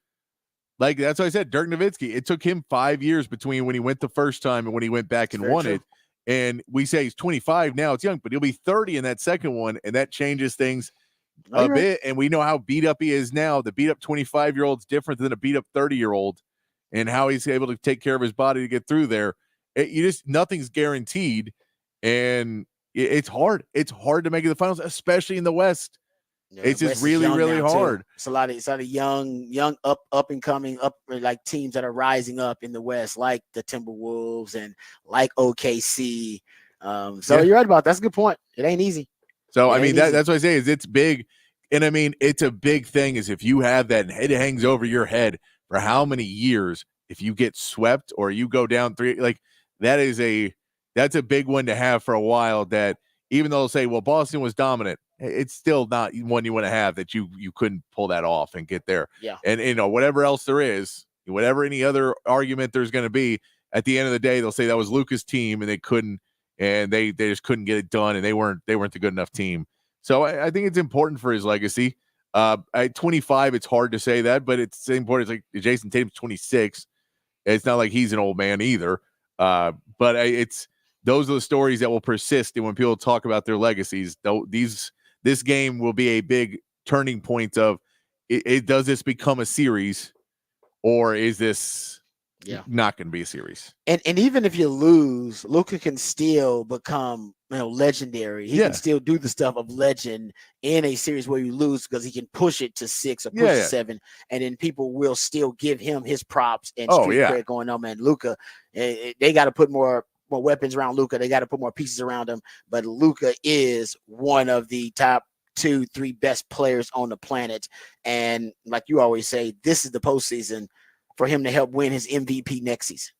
like that's what I said, Dirk Nowitzki, it took him 5 years between when he went the first time and when he went back and won it. And we say he's 25 now. It's young, but he'll be 30 in that second one, and that changes things a bit. And we know how beat up he is now. The beat up 25-year-old's different than a beat up 30-year-old, and how he's able to take care of his body to get through there. Nothing's guaranteed, and it's hard. It's hard to make it to the finals, especially in the West. Yeah, it's just really, really hard. It's a lot of young up and coming like teams that are rising up in the West, like the Timberwolves and like OKC. You're right about that. That's a good point. It ain't easy. So I mean that's what I say is it's big, and I mean it's a big thing. Is if you have that, it hangs over your head for how many years? If you get swept or you go down 3, like that's a big one to have for a while. That even though they'll say, well, Boston was dominant, it's still not one you want to have, that you couldn't pull that off and get there. Yeah. And whatever else there is, whatever any other argument there's going to be, at the end of the day, they'll say that was Luka's team and they couldn't, and they just couldn't get it done, and they weren't the good enough team. So I think it's important for his legacy. At 25, it's hard to say that, but it's important. It's like Jason Tatum's 26. It's not like he's an old man either. But those are the stories that will persist. And when people talk about their legacies, this game will be a big turning point of does this become a series, or is this not going to be a series? And even if you lose, Luka can still become legendary. He can still do the stuff of legend in a series where you lose, because he can push it to 6 or push to 7, and then people will still give him his props and street cred going on. Man, Luka, they got to put more weapons around Luka. They got to put more pieces around him. But Luka is one of the top 2-3 best players on the planet. And like you always say, this is the postseason for him to help win his MVP next season.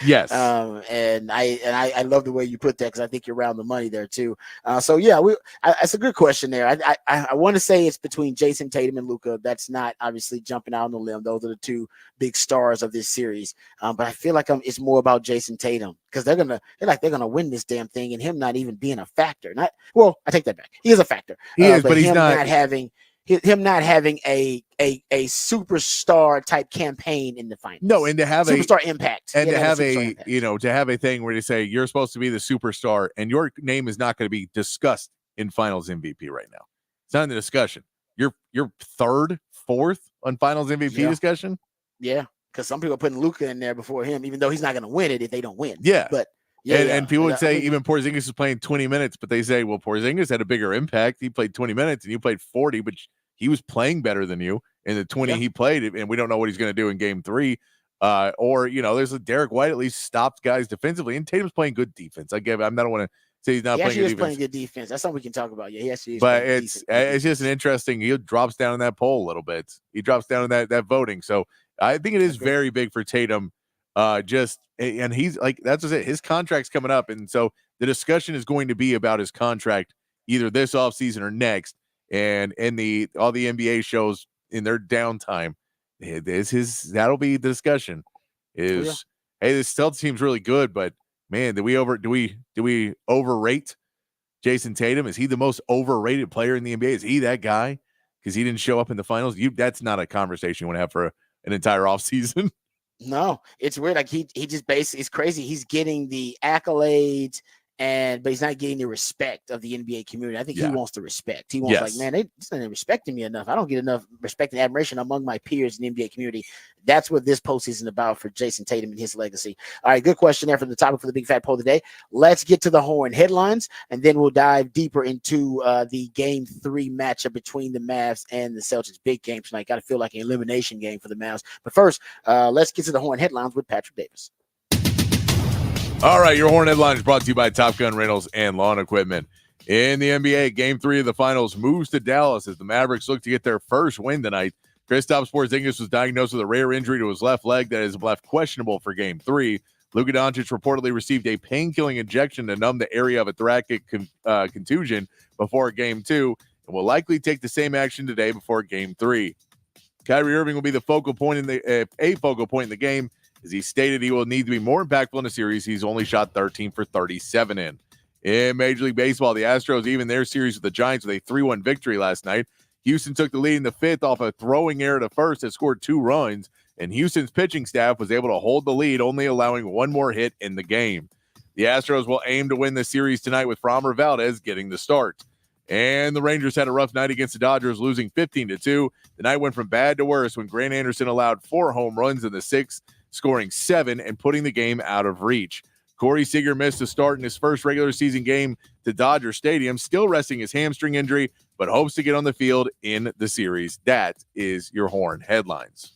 Yes. And I love the way you put that, because I think you're around the money there too. It's a good question there. I want to say it's between Jason Tatum and Luka. That's not obviously jumping out on the limb. Those are the 2 big stars of this series. But I feel like it's more about Jason Tatum, because they're gonna win this damn thing, and him not even being a factor. I take that back. He is a factor. He is, but he's not having. Him not having a superstar type campaign in the finals. No, and to have superstar impact, and to have a thing where they say you're supposed to be the superstar, and your name is not going to be discussed in Finals MVP right now. It's not in the discussion. You're 3rd, 4th on Finals MVP discussion. Yeah, because some people are putting Luka in there before him, even though he's not going to win it if they don't win. Yeah, but. And people would say even Porzingis is playing 20 minutes, but they say, well, Porzingis had a bigger impact. He played 20 minutes and you played 40, but he was playing better than you in the 20 he played, and we don't know what he's going to do in game 3. There's a Derek White at least stopped guys defensively, and Tatum's playing good defense. I don't want to say he's not playing good defense. Playing good defense. That's something we can talk about. Yeah, he actually is. But it's just an interesting. He drops down in that poll a little bit. He drops down in that voting. So I think it is very big for Tatum. And he's like, that's just it. His contract's coming up, and so the discussion is going to be about his contract either this offseason or next. And in all the NBA shows in their downtime, that'll be the discussion. Hey, this Celtics team's really good, but man, do we overrate Jason Tatum? Is he the most overrated player in the NBA? Is he that guy because he didn't show up in the finals? That's not a conversation you want to have for an entire offseason. No, it's weird. Like he just basically, it's crazy. He's getting the accolades, but he's not getting the respect of the NBA community. I think he wants the respect. He wants like, man, they're not respecting me enough. I don't get enough respect and admiration among my peers in the NBA community. That's what this postseason is about for Jason Tatum and his legacy. All right, good question there for the topic for the Big Fat Poll today. Let's get to the Horn headlines, and then we'll dive deeper into the Game 3 matchup between the Mavs and the Celtics. Big game tonight. Got to feel like an elimination game for the Mavs. But first, let's get to the Horn headlines with Patrick Davis. All right, your Horn headlines brought to you by Top Gun Rentals and Lawn Equipment. In the NBA, Game 3 of the Finals moves to Dallas as the Mavericks look to get their first win tonight. Kristaps Porzingis was diagnosed with a rare injury to his left leg that is left questionable for Game 3. Luka Doncic reportedly received a pain-killing injection to numb the area of a thoracic contusion before Game 2 and will likely take the same action today before Game 3. Kyrie Irving will be the focal point in the game. As he stated, he will need to be more impactful in the series. He's only shot 13 for 37 in. In Major League Baseball, the Astros even their series with the Giants with a 3-1 victory last night. Houston took the lead in the 5th off a throwing error to first that scored 2 runs, and Houston's pitching staff was able to hold the lead, only allowing 1 more hit in the game. The Astros will aim to win the series tonight with Framber Valdez getting the start. And the Rangers had a rough night against the Dodgers, losing 15-2. The night went from bad to worse when Grant Anderson allowed 4 home runs in the 6th, scoring 7 and putting the game out of reach. Corey Seager missed a start in his first regular season game to Dodger Stadium, still resting his hamstring injury, but hopes to get on the field in the series. That is your Horn headlines.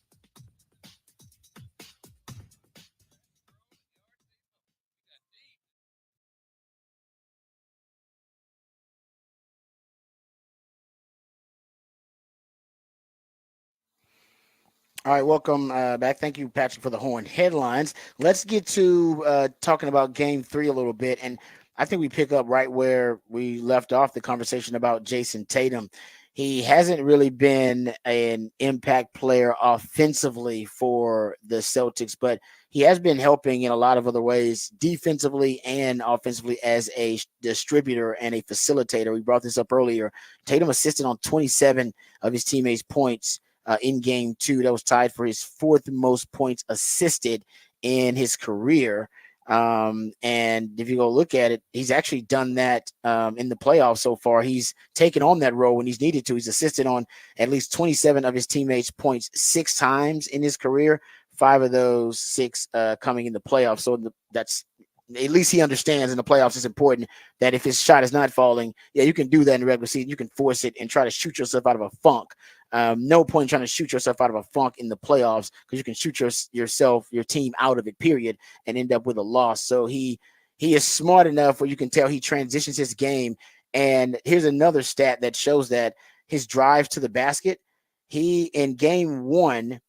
All right, welcome back. Thank you, Patrick, for the Horn headlines. Let's get to talking about Game 3 a little bit, and I think we pick up right where we left off the conversation about Jason Tatum. He hasn't really been an impact player offensively for the Celtics, but he has been helping in a lot of other ways, defensively and offensively, as a distributor and a facilitator. We brought this up earlier. Tatum assisted on 27 of his teammates' points in Game 2. That was tied for his 4th most points assisted in his career. And if you go look at it, he's actually done that in the playoffs so far. He's taken on that role when he's needed to. He's assisted on at least 27 of his teammates' points 6 times in his career, 5 of those 6 coming in the playoffs. So that's at least he understands in the playoffs it's important that if his shot is not falling, you can do that in the regular season. You can force it and try to shoot yourself out of a funk. No point trying to shoot yourself out of a funk in the playoffs, because you can shoot your team out of it, period, and end up with a loss. So he is smart enough where you can tell he transitions his game. And here's another stat that shows that his drives to the basket. He, in Game 1,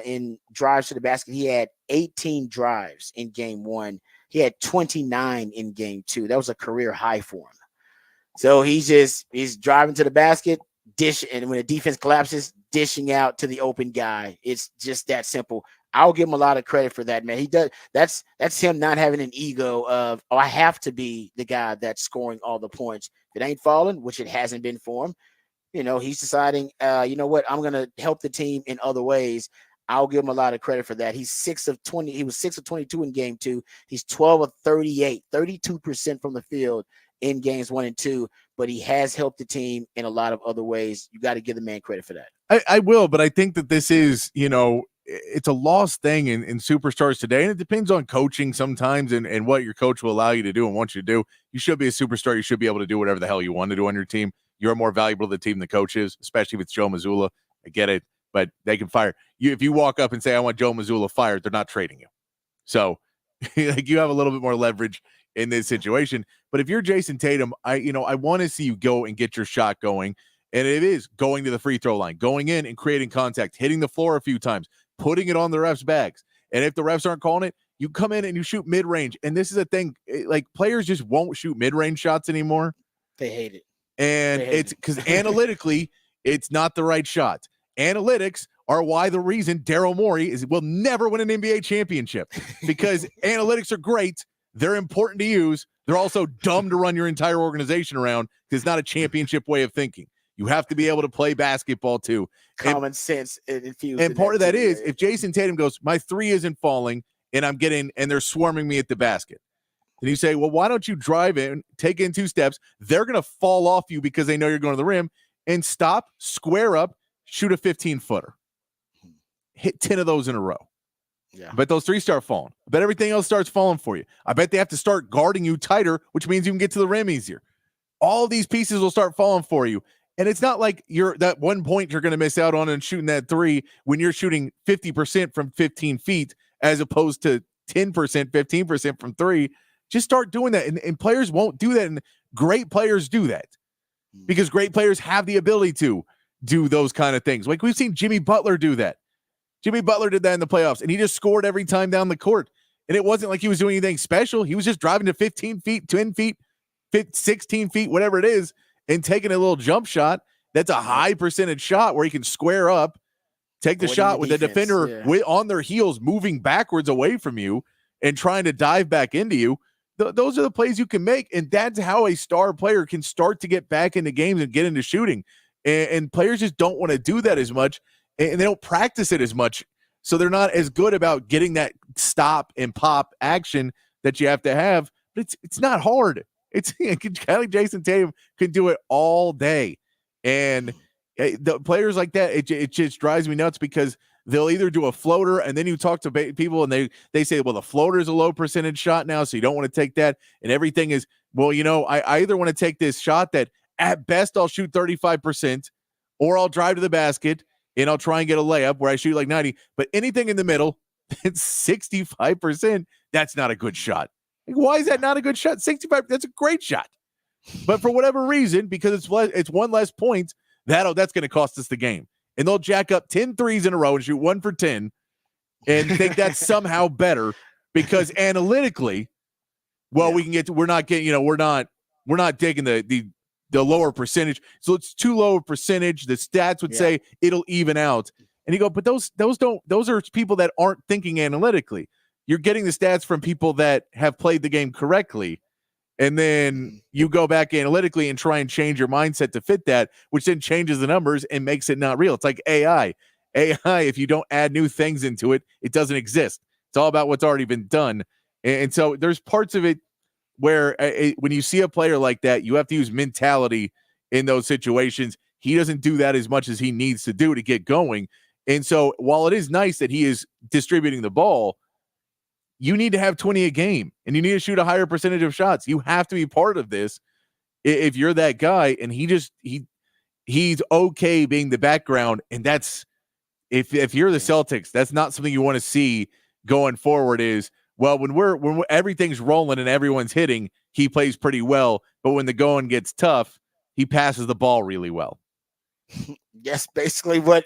in drives to the basket, he had 18 drives in Game 1. He had 29 in Game 2. That was a career high for him. So he's driving to the basket, dish, and when the defense collapses, dishing out to the open guy. It's just that simple. I'll give him a lot of credit for that, man. He does. That's him not having an ego of, I have to be the guy that's scoring all the points. If it ain't falling, which it hasn't been for him, he's deciding, you know what, I'm going to help the team in other ways. I'll give him a lot of credit for that. He's 6 of 20. He was 6 of 22 in Game 2. He's 12 of 38, 32% from the field in Games 1 and 2, but he has helped the team in a lot of other ways. You got to give the man credit for that. I will, but I think that this is, it's a lost thing in superstars today, and it depends on coaching sometimes and what your coach will allow you to do and wants you to do. You should be a superstar. You should be able to do whatever the hell you want to do on your team. You're more valuable to the team than the coach is, especially if it's Joe Mazzulla. I get it, but they can fire you. If you walk up and say, I want Joe Mazzulla fired, they're not trading you. So you have a little bit more leverage in this situation. But if you're Jason Tatum, I want to see you go and get your shot going. And it is going to the free throw line, going in and creating contact, hitting the floor a few times, putting it on the refs' bags. And if the refs aren't calling it, you come in and you shoot mid-range. And this is a thing, like players just won't shoot mid-range shots anymore. They hate it. And it's because analytically, it's not the right shot. Analytics are why the reason Daryl Morey will never win an NBA championship, because analytics are great. They're important to use. They're also dumb to run your entire organization around, because it's not a championship way of thinking. You have to be able to play basketball too. Common sense infused. And part of that is, if Jason Tatum goes, my 3 isn't falling and and they're swarming me at the basket. And you say, well, why don't you drive in, take in 2 steps? They're going to fall off you because they know you're going to the rim, and stop, square up, shoot a 15-footer. Hit 10 of those in a row. Yeah. I bet those 3 start falling. I bet everything else starts falling for you. I bet they have to start guarding you tighter, which means you can get to the rim easier. All these pieces will start falling for you. And it's not like you're that 1 point you're going to miss out on and shooting that 3 when you're shooting 50% from 15 feet as opposed to 10%, 15% from 3. Just start doing that. And players won't do that. And great players do that because great players have the ability to do those kind of things. Like we've seen Jimmy Butler do that. Jimmy Butler did that in the playoffs, and he just scored every time down the court. And it wasn't like he was doing anything special. He was just driving to 15 feet, 10 feet, 16 feet, whatever it is, and taking a little jump shot. That's a high percentage shot where he can square up, take the shot with the defender on their heels, moving backwards away from you and trying to dive back into you. Those are the plays you can make, and that's how a star player can start to get back into games and get into shooting. And players just don't want to do that as much, and they don't practice it as much, so they're not as good about getting that stop and pop action that you have to have but it's not hard. It's Jason Tatum can do it all day, and the players like that, it just drives me nuts because they'll either do a floater, and then you talk to people, and they say, well, the floater is a low percentage shot now, so you don't want to take that, and everything is, well, I either want to take this shot that at best I'll shoot 35%, or I'll drive to the basket and I'll try and get a layup where I shoot like 90, but anything in the middle, it's 65%. That's not a good shot. Why is that not a good shot? 65, that's a great shot. But for whatever reason, because it's one less point, that's going to cost us the game. And they'll jack up 10 threes in a row and shoot 1 for 10 and think that's somehow better because analytically, we can get to, we're not taking the lower percentage. So it's too low a percentage. The stats would say it'll even out. And you go, but those are people that aren't thinking analytically. You're getting the stats from people that have played the game correctly. And then you go back analytically and try and change your mindset to fit that, which then changes the numbers and makes it not real. It's like AI. AI, if you don't add new things into it, it doesn't exist. It's all about what's already been done. And so there's parts of it where when you see a player like that, you have to use mentality in those situations. He doesn't do that as much as he needs to do to get going. And so while it is nice that he is distributing the ball, you need to have 20 a game, and you need to shoot a higher percentage of shots. You have to be part of this if you're that guy, and he's okay being the background, and that's if you're the Celtics, that's not something you want to see going forward is, well, when everything's rolling and everyone's hitting, he plays pretty well, but when the going gets tough, he passes the ball really well. Yes, basically no,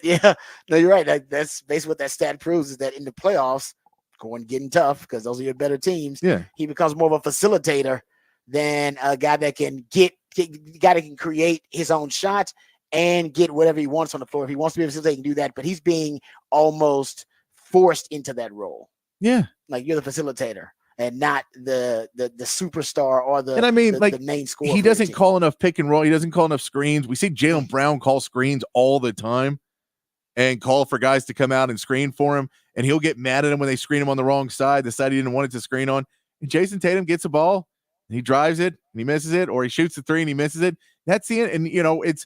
you're right. That's basically what that stat proves is that in the playoffs, going getting tough because those are your better teams. Yeah, he becomes more of a facilitator than a guy that can create his own shot and get whatever he wants on the floor. If he wants to be a facilitator, he can do that, but he's being almost forced into that role. Yeah, like you're the facilitator and not the superstar or the main scorer. He doesn't call enough pick and roll. He doesn't call enough screens. We see Jaylen Brown call screens all the time and call for guys to come out and screen for him. And he'll get mad at him when they screen him on the wrong side, the side he didn't want it to screen on. And Jason Tatum gets a ball and he drives it and he misses it, or he shoots the three and he misses it. That's the end. And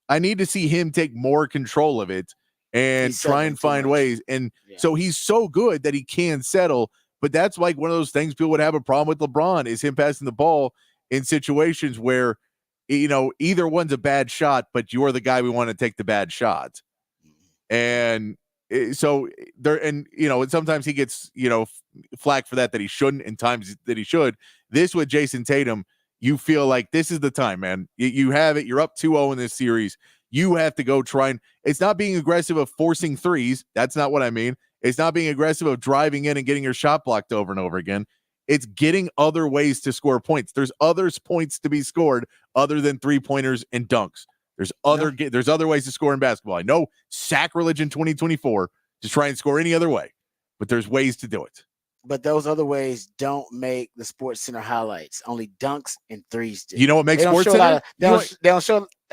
I need to see him take more control of it and try and find ways. And so he's so good that he can settle. But that's like one of those things people would have a problem with LeBron is him passing the ball in situations where, either one's a bad shot, but you're the guy we want to take the bad shot. And so there, and sometimes he gets flack for that he shouldn't, and times that he should. This with Jason Tatum, you feel like this is the time, man. You have it. You're up 2-0 in this series. You have to go try and. It's not being aggressive of forcing threes. That's not what I mean. It's not being aggressive of driving in and getting your shot blocked over and over again. It's getting other ways to score points. There's other points to be scored other than 3-pointers and dunks. There's other ways to score in basketball. I know sacrilege in 2024 to try and score any other way, but there's ways to do it. But those other ways don't make the Sports Center highlights. Only dunks and threes do. You know what makes Sports Center? They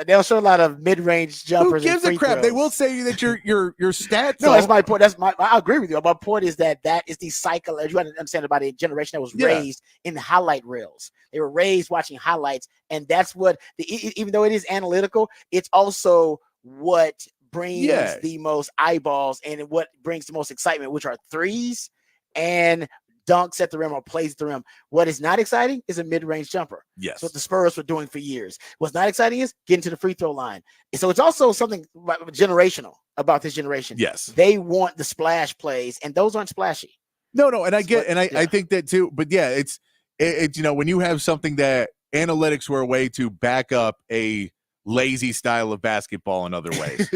don't show a lot of mid-range jumpers. Who gives a crap? Throws. They will say that your stats. No, that's my point. I agree with you. My point is that is the cycle. You understand about a generation that was raised in the highlight reels. They were raised watching highlights, and that's what. Even though it is analytical, it's also what brings the most eyeballs and what brings the most excitement, which are threes and dunks at the rim or plays at the rim. What is not exciting is a mid-range jumper. Yes. That's what the Spurs were doing for years. What's not exciting is getting to the free throw line. So it's also something generational about this generation. Yes. They want the splash plays, and those aren't splashy. No, and I get, and I think that too. But yeah, it's when you have something that analytics were a way to back up a lazy style of basketball in other ways.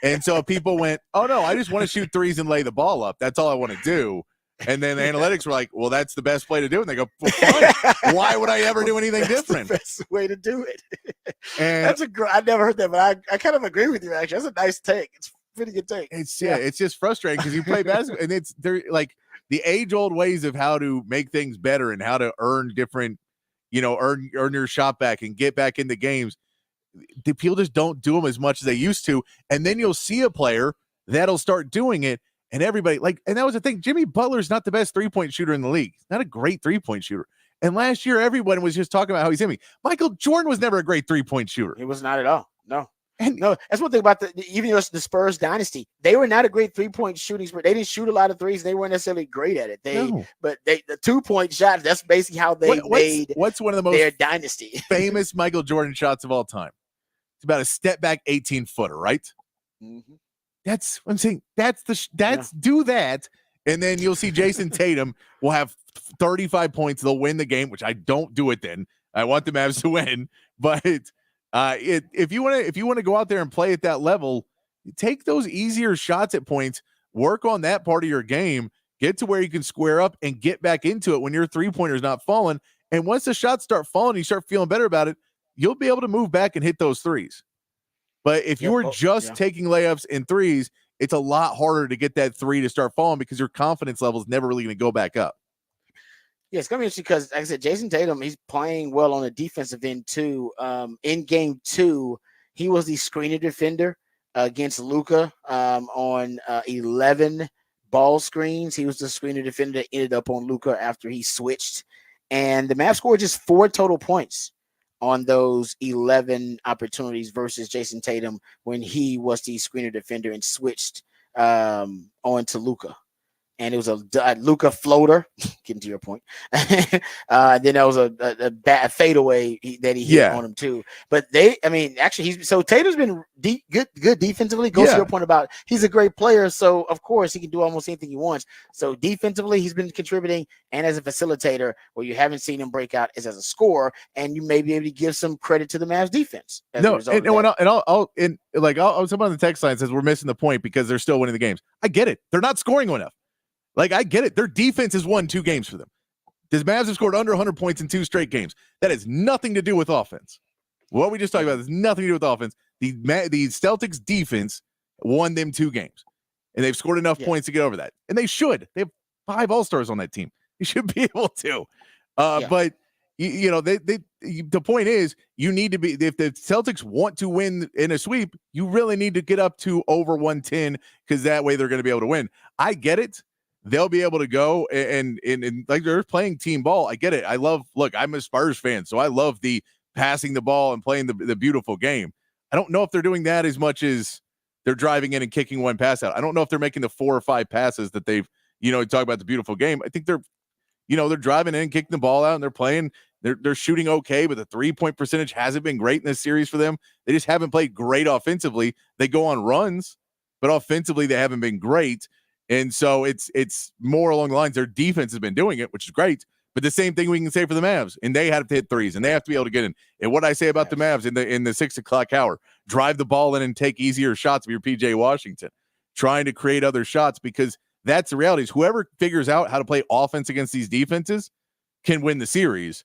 And so people went, oh no, I just want to shoot threes and lay the ball up. That's all I want to do. And then the analytics were like, well, that's the best play to do. And they go, well, fine. Why would I ever do anything different? That's the best way to do it. And I never heard that, but I kind of agree with you, actually. That's a nice take. It's a pretty good take. It's just frustrating because you play basketball and they're like the age-old ways of how to make things better and how to earn different, earn your shot back and get back into games. The people just don't do them as much as they used to. And then you'll see a player that'll start doing it. And everybody and that was the thing. Jimmy Butler's not the best 3-point shooter in the league. He's not a great 3-point shooter. And last year, everyone was just talking about how he's hitting. Michael Jordan was never a great 3-point shooter. He was not at all. No, that's one thing about even the Spurs dynasty. They were not a great 3-point shooting. They didn't shoot a lot of threes. They weren't necessarily great at it. But the 2-point shot. That's basically how they made. What's one of the most their dynasty famous Michael Jordan shots of all time? It's about a step back 18-footer, right? Mm-hmm. That's what I'm saying. Do that, and then you'll see Jason Tatum will have 35 points. They'll win the game, which I don't do it. Then I want the Mavs to win, but. If you want to go out there and play at that level, take those easier shots at points, work on that part of your game, get to where you can square up and get back into it when your 3-pointer is not falling. And once the shots start falling, you start feeling better about it, you'll be able to move back and hit those threes. But if you were just taking layups and threes, it's a lot harder to get that 3 to start falling because your confidence level is never really going to go back up. Yeah, it's going to be interesting because, like I said, Jason Tatum, he's playing well on the defensive end, too. In game 2, he was the screener defender against Luka on 11 ball screens. He was the screener defender that ended up on Luka after he switched. And the Mavs scored just 4 total points on those 11 opportunities versus Jason Tatum when he was the screener defender and switched onto Luka. And it was a Luka floater, getting to your point. Then there was a bad fadeaway that he hit on him too. But actually, Tatum's been good defensively. Goes to your point about he's a great player, so of course he can do almost anything he wants. So defensively, he's been contributing, and as a facilitator, where you haven't seen him break out is as a scorer, and you may be able to give some credit to the Mavs defense. I was talking on the text line says we're missing the point because they're still winning the games. I get it; they're not scoring enough. Like, I get it. Their defense has won 2 games for them. The Mavs have scored under 100 points in 2 straight games. That has nothing to do with offense. What we just talked about has nothing to do with offense. The Celtics defense won them 2 games, and they've scored enough points to get over that. And they should. They have 5 All-Stars on that team. You should be able to. But, the point is, you need to be – if the Celtics want to win in a sweep, you really need to get up to over 110 because that way they're going to be able to win. I get it. They'll be able to go and like they're playing team ball. I get it. I'm a Spurs fan, so I love the passing the ball and playing the beautiful game. I don't know if they're doing that as much as they're driving in and kicking one pass out. I don't know if they're making the 4 or 5 passes that they've, talk about the beautiful game. I think they're driving in, kicking the ball out, and they're playing. They're shooting okay, but the 3-point percentage hasn't been great in this series for them. They just haven't played great offensively. They go on runs, but offensively they haven't been great. And so it's more along the lines their defense has been doing it, which is great. But the same thing we can say for the Mavs, and they have to hit threes, and they have to be able to get in. And what I say about the Mavs in the 6 o'clock hour, drive the ball in and take easier shots of your PJ Washington, trying to create other shots because that's the reality. Is whoever figures out how to play offense against these defenses can win the series.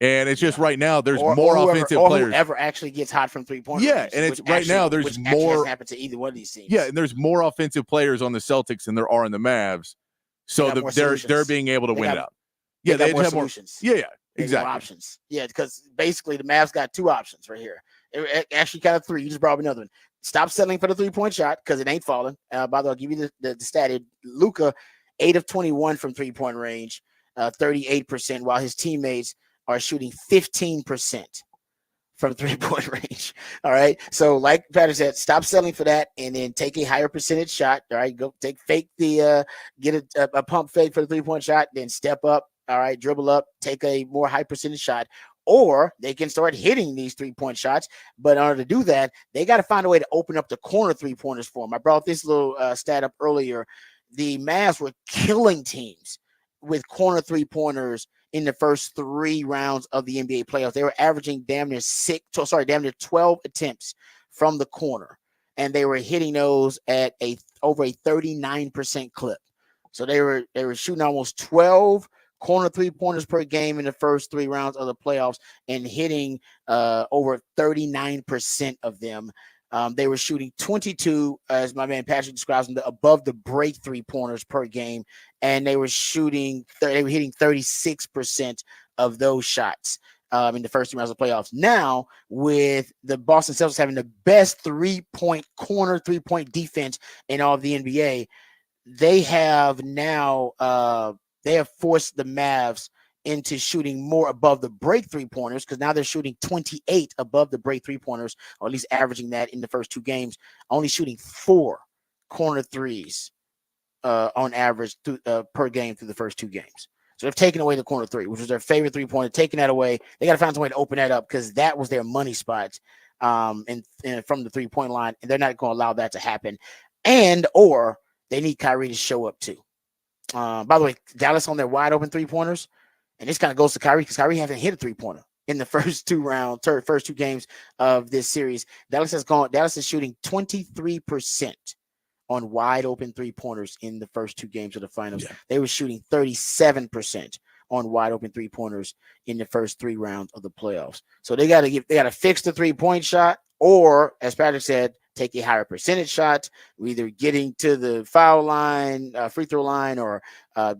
And it's just right now there's more offensive players. Whoever actually gets hot from 3-point range. And it's right now there's more hasn't happened to either one of these teams. Yeah, and there's more offensive players on the Celtics than there are in the Mavs. So they're being able to win it out. Yeah, they have more solutions. Yeah, exactly. More options. Yeah, because basically the Mavs got 2 options right here. It actually kind of 3. You just brought up another one. Stop settling for the 3-point shot because it ain't falling. By the way, I'll give you the stat. Luka, 8 of 21 from 3-point range, 38%, while his teammates are shooting 15% from 3-point range. All right. So like Patrick said, stop settling for that and then take a higher percentage shot. All right. Go get a pump fake for the 3-point shot, then step up. All right. Dribble up, take a more high percentage shot, or they can start hitting these 3-point shots. But in order to do that, they got to find a way to open up the corner 3-pointers for them. I brought this little stat up earlier. The Mavs were killing teams with corner 3-pointers in the first 3 rounds of the NBA playoffs. They were averaging damn near 12 attempts from the corner, and they were hitting those at over a 39% clip. So they were shooting almost 12 corner 3-pointers per game in the first 3 rounds of the playoffs and hitting over 39% of them. They were shooting 22, as my man Patrick describes them, above the break 3-pointers per game, and they were hitting 36% of those shots in the first 2 rounds of the playoffs. Now, with the Boston Celtics having the best 3-point corner 3-point defense in all of the NBA, they have now they have forced the Mavs into shooting more above the break 3-pointers, because now they're shooting 28 above the break 3-pointers, or at least averaging that in the first 2 games, only shooting 4 corner threes on average per game through the first 2 games. So they've taken away the corner 3, which was their favorite 3-pointer, taking that away. They got to find some way to open that up, because that was their money spot and from the 3-point line, and they're not going to allow that to happen. And or they need Kyrie to show up too. By the way, Dallas on their wide open 3-pointers, and this kind of goes to Kyrie, because Kyrie hasn't hit a 3-pointer in the first 2 games of this series. Dallas is shooting 23% on wide open 3-pointers in the first 2 games of the finals. Yeah. They were shooting 37% on wide open 3-pointers in the first 3 rounds of the playoffs. So they got to fix the 3-point shot, or, as Patrick said, take a higher percentage shot, either getting to the foul line, free throw line, or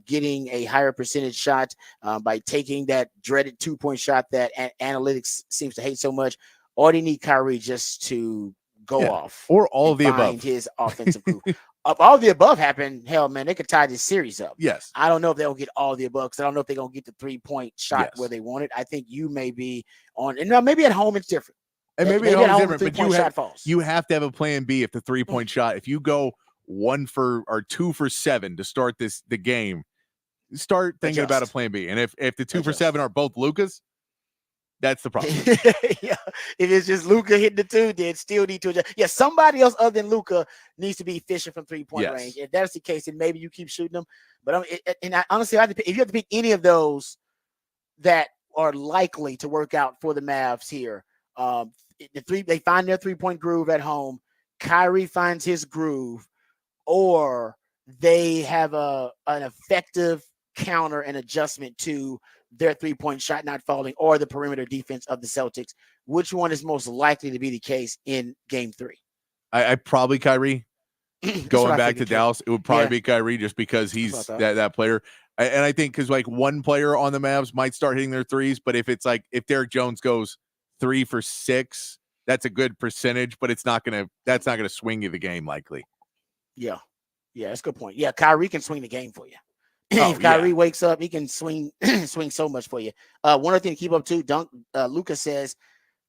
getting a higher percentage shot by taking that dreaded 2-point shot that analytics seems to hate so much. Or they need Kyrie just to go off, or all of the above. His offensive groove. All the above happened. Hell, man, they could tie this series up. Yes. I don't know if they'll get all the above, because I don't know if they're gonna get the 3-point shot where they want it. I think you may be on, and maybe at home it's different. And maybe at home it's different, but you have to have a plan B if the 3-point shot. If you go 1 for or 2 for 7 to start the game, start thinking about a plan B. And if the 2 for 7 are both Luka's, that's the problem. Yeah, if it's just Luka hitting the 2, then still need to adjust. Yeah, somebody else other than Luka needs to be efficient from 3-point range. If that's the case, then maybe you keep shooting them. But honestly, if you have to pick any of those that are likely to work out for the Mavs here, they find their 3-point groove at home. Kyrie finds his groove, or they have an effective counter and adjustment to their 3-point shot not falling, or the perimeter defense of the Celtics. Which one is most likely to be the case in Game 3? I probably Kyrie. Going back to Dallas, it would probably be Kyrie, just because he's that player. And I think because like one player on the Mavs might start hitting their threes, but if Derek Jones goes 3 for 6, that's a good percentage, but that's not gonna swing you the game likely. Yeah, that's a good point. Yeah, Kyrie can swing the game for you. If Kyrie wakes up, he can swing so much for you. One other thing to keep up too, Luka says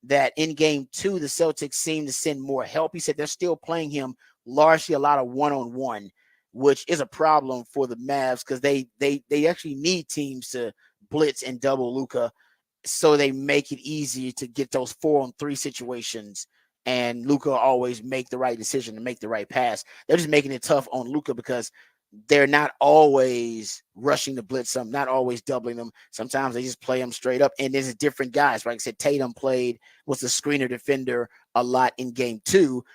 that in Game 2, the Celtics seem to send more help. He said they're still playing him largely a lot of one-on-one, which is a problem for the Mavs, because they actually need teams to blitz and double Luka, so they make it easier to get those 4-on-3 situations, and Luka always make the right decision to make the right pass. They're just making it tough on Luka, because they're not always rushing to blitz them, not always doubling them. Sometimes they just play them straight up. And there's different guys. Like I said, Tatum was the screener defender a lot in Game 2,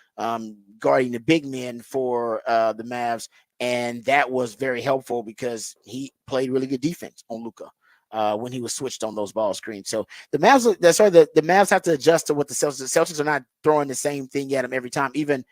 guarding the big men for the Mavs. And that was very helpful, because he played really good defense on Luka when he was switched on those ball screens. So the Mavs have to adjust to what the Celtics. The Celtics are not throwing the same thing at them every time. Even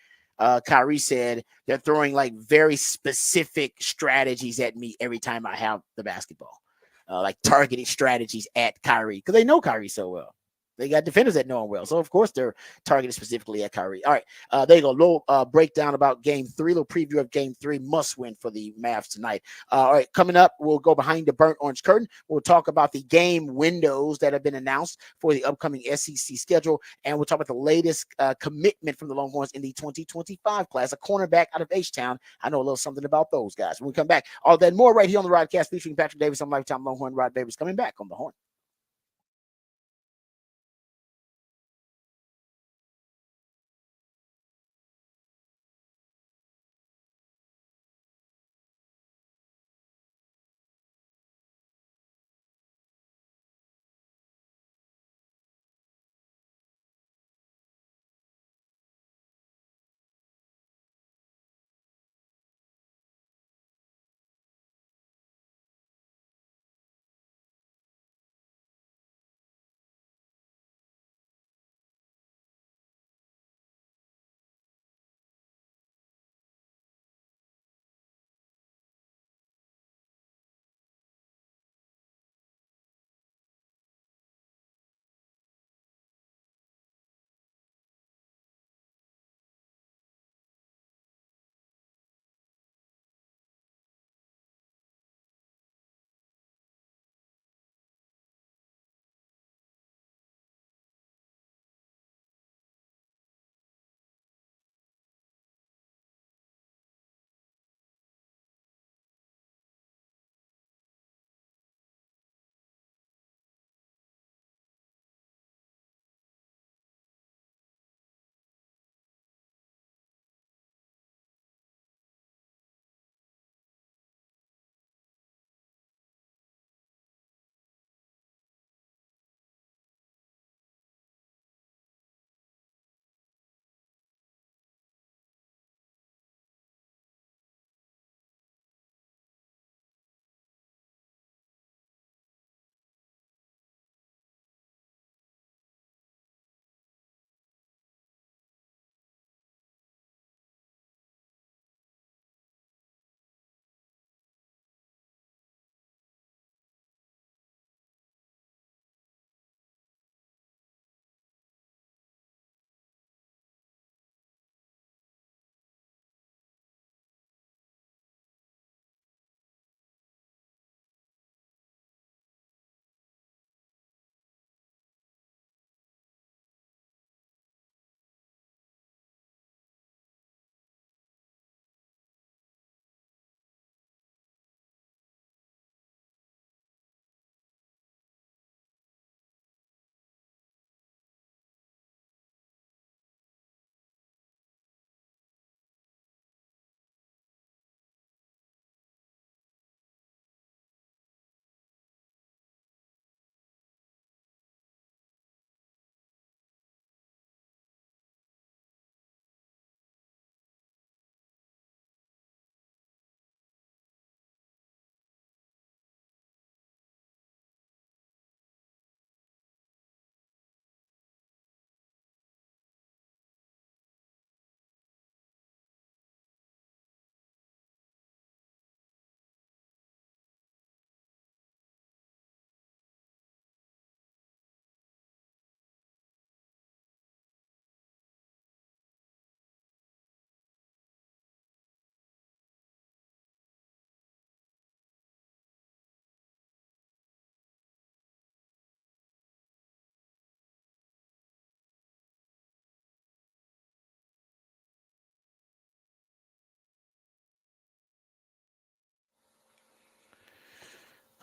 Kyrie said they're throwing like very specific strategies at me every time I have the basketball, like targeted strategies at Kyrie, because they know Kyrie so well. They got defenders that know him well. So, of course, they're targeted specifically at Kyrie. All right, there you go. Little breakdown about Game 3, little preview of Game 3. Must win for the Mavs tonight. All right, coming up, we'll go behind the burnt orange curtain. We'll talk about the game windows that have been announced for the upcoming SEC schedule. And we'll talk about the latest commitment from the Longhorns in the 2025 class, a cornerback out of H-Town. I know a little something about those guys. When we come back, all that and more right here on the Rodcast, featuring Patrick Davis. I'm Lifetime Longhorn. Rod Davis coming back on the Horn.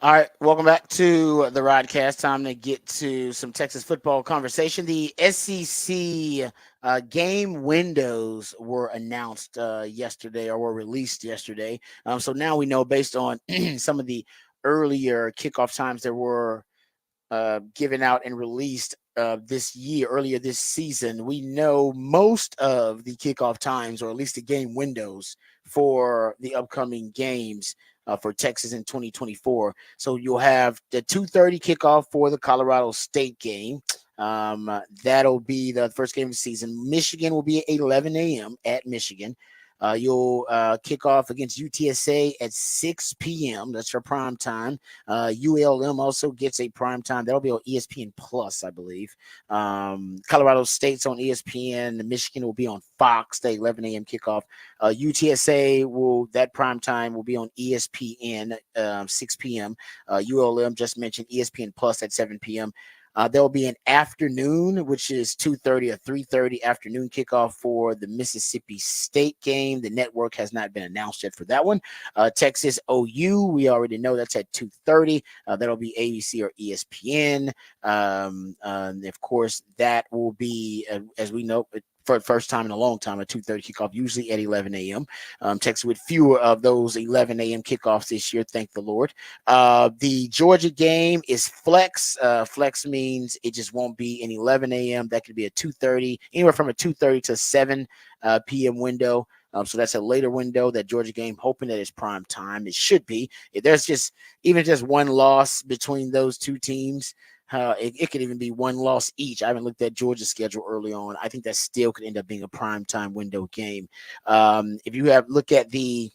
All right, welcome back to the Rodcast. Time to get to some Texas football conversation. The SEC game windows were announced yesterday, or were released yesterday. So now we know, based on some of the earlier kickoff times that were given out and released earlier this season, we know most of the kickoff times, or at least the game windows for the upcoming games for Texas in 2024. So you'll have the 2:30 kickoff for the Colorado State game. That'll be the first game of the season. Michigan will be at 11 a.m. at Michigan. You'll kick off against UTSA at 6 p.m. That's your prime time. ULM also gets a prime time. That'll be on ESPN Plus, I believe. Colorado State's on ESPN. Michigan will be on Fox. The 11 a.m. kickoff. UTSA that prime time will be on ESPN 6 p.m. ULM, just mentioned, ESPN Plus at 7 p.m. There'll be an afternoon, which is 2:30 or 3:30 afternoon kickoff for the Mississippi State game. The network has not been announced yet for that one. Texas OU, we already know that's at 2:30. That'll be ABC or ESPN. Of course, that will be, as we know, for the first time in a long time, a 2:30 kickoff, usually at 11 a.m. Texas with fewer of those 11 a.m. kickoffs this year, thank the Lord. The Georgia game is flex. Flex means it just won't be an 11 a.m. That could be a 2:30, anywhere from a 2:30 to 7 p.m. window. So that's a later window. That Georgia game, hoping that it's prime time. It should be. If there's even one loss between those two teams, it could even be one loss each. I haven't looked at Georgia's schedule early on. I think that still could end up being a prime time window game. If you look at the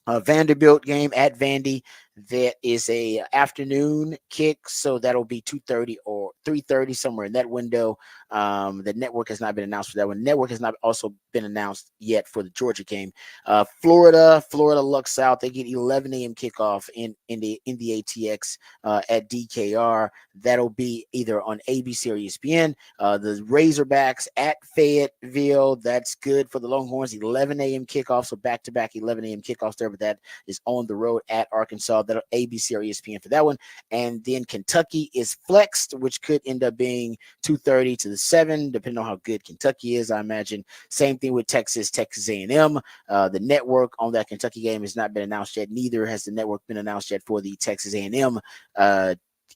Vanderbilt game at Vandy, that is a afternoon kick, so that'll be 2:30 or 3:30, somewhere in that window. The network has not been announced for that one. Network has not also been announced yet for the Georgia game. Florida lucks out. They get 11 a.m. kickoff in the ATX at DKR. That'll be either on ABC or ESPN. The Razorbacks at Fayetteville. That's good for the Longhorns. 11 a.m. kickoff, so back-to-back 11 a.m. kickoffs there, but that is on the road at Arkansas. That'll ABC or ESPN for that one. And then Kentucky is flexed, which could end up being 2:30 to the 7, depending on how good Kentucky is, I imagine. Same thing with Texas A&M. The network on that Kentucky game has not been announced yet. Neither has the network been announced yet for the Texas A&M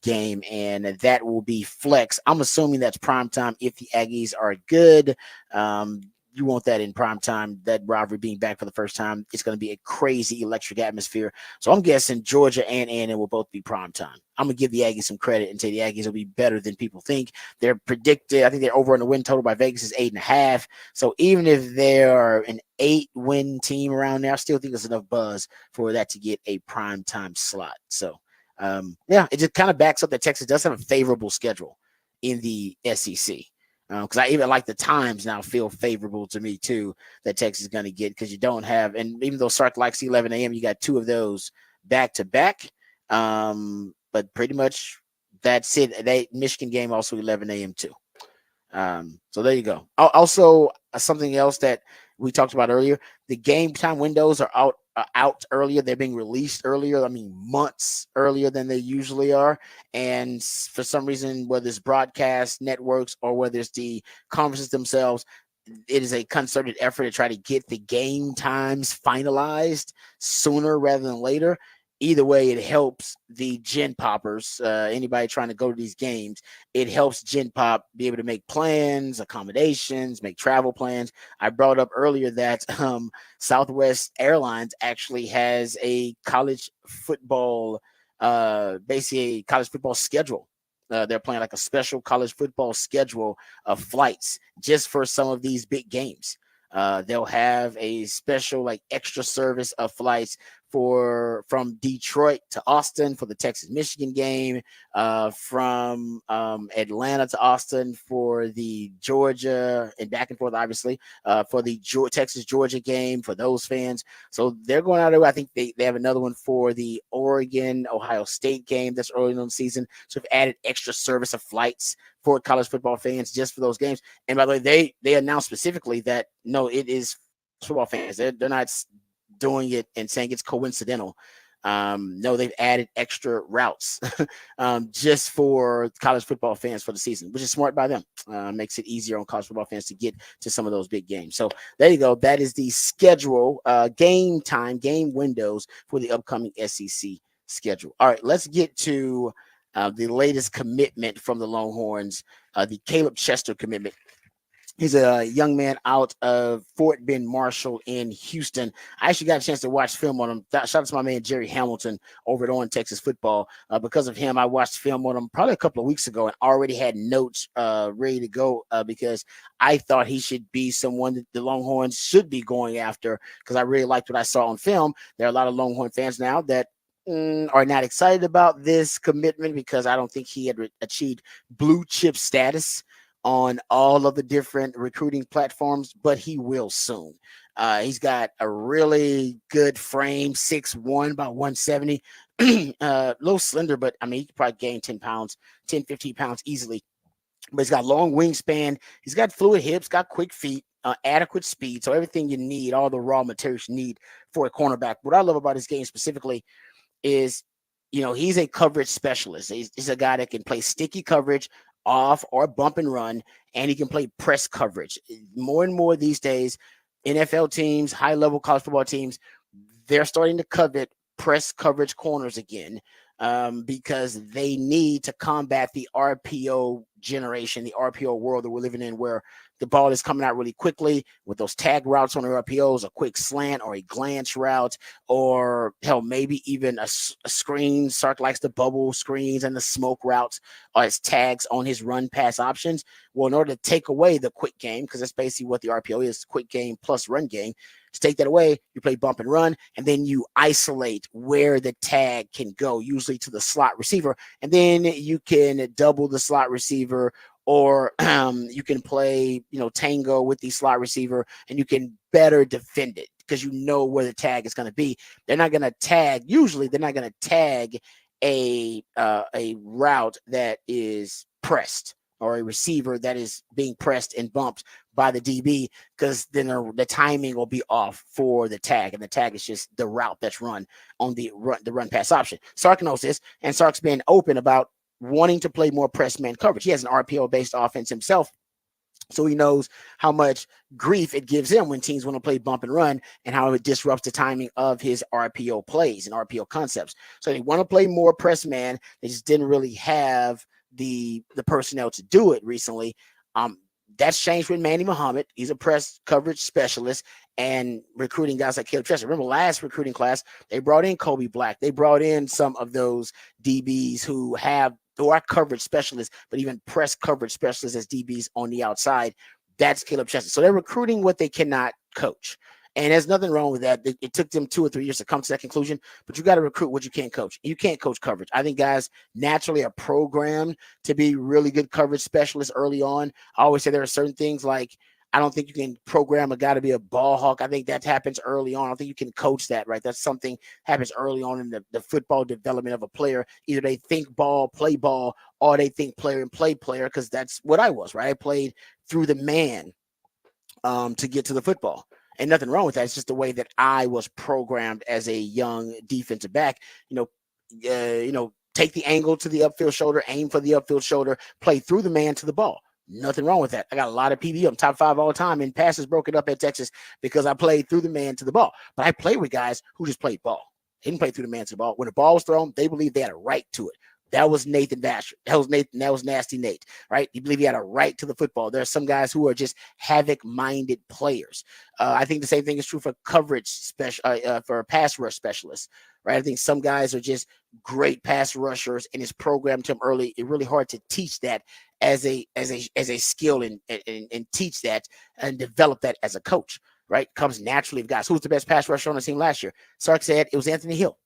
game, and that will be flex. I'm assuming that's prime time if the Aggies are good. You want that in prime time, that rivalry being back for the first time. It's going to be a crazy electric atmosphere. So I'm guessing Georgia and A&M will both be prime time. I'm going to give the Aggies some credit and say the Aggies will be better than people think. They're predicted, I think they're over on the win total by Vegas is 8.5. So even if they're an 8-win team around there, I still think there's enough buzz for that to get a prime time slot. So it just kind of backs up that Texas does have a favorable schedule in the SEC. Because I even like the times now feel favorable to me too, that Texas is going to get, because you don't have, and even though Sark likes 11 a.m., you got 2 of those back to back. But pretty much that's it. Michigan game also 11 a.m. too. So there you go. Also, something else that we talked about earlier, the game time windows are out earlier. They're being released earlier. I mean, months earlier than they usually are. And for some reason, whether it's broadcast networks or whether it's the conferences themselves, it is a concerted effort to try to get the game times finalized sooner rather than later. Either way, it helps the Gen Poppers, anybody trying to go to these games. It helps Gen Pop be able to make plans, accommodations, make travel plans. I brought up earlier that Southwest Airlines actually has a college football, basically a college football schedule. They're playing like a special college football schedule of flights just for some of these big games. They'll have a special extra service of flights from Detroit to Austin for the Texas-Michigan game, from Atlanta to Austin for the Georgia, and back and forth, obviously, for the Texas-Georgia game for those fans. So they're going out there. I think they have another one for the Oregon-Ohio State game that's early in the season. So they've added extra service of flights for college football fans just for those games. And by the way, they announced specifically that, no, it is football fans. They're not doing it and saying it's coincidental. No, they've added extra routes just for college football fans for the season, which is smart by them. Makes it easier on college football fans to get to some of those big games. So there you go. That is the schedule, game time, game windows for the upcoming SEC schedule. All right, let's get to the latest commitment from the Longhorns, the Caleb Chester commitment. He's a young man out of Fort Bend Marshall in Houston. I actually got a chance to watch film on him. Shout out to my man Jerry Hamilton over at On Texas Football. Because of him, I watched film on him probably a couple of weeks ago and already had notes ready to go because I thought he should be someone that the Longhorns should be going after because I really liked what I saw on film. There are a lot of Longhorn fans now that are not excited about this commitment because I don't think he had achieved blue chip status on all of the different recruiting platforms, but he will soon. He's got a really good frame, 6'1", about 170, a little slender, but I mean, he could probably gain 10 pounds, 10, 15 pounds easily. But he's got long wingspan. He's got fluid hips, got quick feet, adequate speed. So everything you need, all the raw materials you need for a cornerback. What I love about his game specifically is, he's a coverage specialist. He's a guy that can play sticky coverage, off or bump and run, and he can play press coverage. More and more these days, NFL teams, high-level college football teams, they're starting to covet press coverage corners again because they need to combat the RPO generation, the RPO world that we're living in where the ball is coming out really quickly with those tag routes on the RPOs, a quick slant or a glance route, or hell, maybe even a screen. Sark likes the bubble screens and the smoke routes as tags on his run pass options. Well, in order to take away the quick game, because that's basically what the RPO is, quick game plus run game, to take that away, you play bump and run, and then you isolate where the tag can go, usually to the slot receiver, and then you can double the slot receiver, or you can play, tango with the slot receiver, and you can better defend it because you know where the tag is going to be. They're not going to tag. Usually, they're not going to tag a route that is pressed or a receiver that is being pressed and bumped by the DB because then the timing will be off for the tag, and the tag is just the route that's run on the run pass option. Sark knows this, and Sark's been open about wanting to play more press man coverage. He has an RPO-based offense himself, so he knows how much grief it gives him when teams want to play bump and run and how it disrupts the timing of his RPO plays and RPO concepts. So they want to play more press man. They just didn't really have the personnel to do it recently. That's changed with Manny Muhammad. He's a press coverage specialist and recruiting guys like Caleb Chester. Remember last recruiting class, they brought in Kobe Black. They brought in some of those DBs who are coverage specialists, but even press coverage specialists as DBs on the outside. That's Caleb Chester. So they're recruiting what they cannot coach. And there's nothing wrong with that. It took them 2 or 3 years to come to that conclusion, but you got to recruit what you can't coach. You can't coach coverage. I think guys naturally are programmed to be really good coverage specialists early on. I always say there are certain things like I don't think you can program a guy to be a ball hawk. I think that happens early on. I don't think you can coach that, right? That's something happens early on in the football development of a player. Either they think ball, play ball, or they think player and play player, because that's what I was, right? I played through the man to get to the football. And nothing wrong with that. It's just the way that I was programmed as a young defensive back. Take the angle to the upfield shoulder, aim for the upfield shoulder, play through the man to the ball. Nothing wrong with that. I got a lot of PB. I'm top 5 all the time in passes broken up at Texas because I played through the man to the ball. But I played with guys who just played ball. They didn't play through the man to the ball. When the ball was thrown, they believed they had a right to it. That was Nathan Vasher. That was Nasty Nate, right? You believe he had a right to the football. There are some guys who are just havoc-minded players. I think the same thing is true for coverage for pass rush specialists, right? I think some guys are just great pass rushers, and it's programmed to them early. It's really hard to teach that as a skill and teach that and develop that as a coach, right? Comes naturally of guys. Who was the best pass rusher on the team last year? Sark said it was Anthony Hill.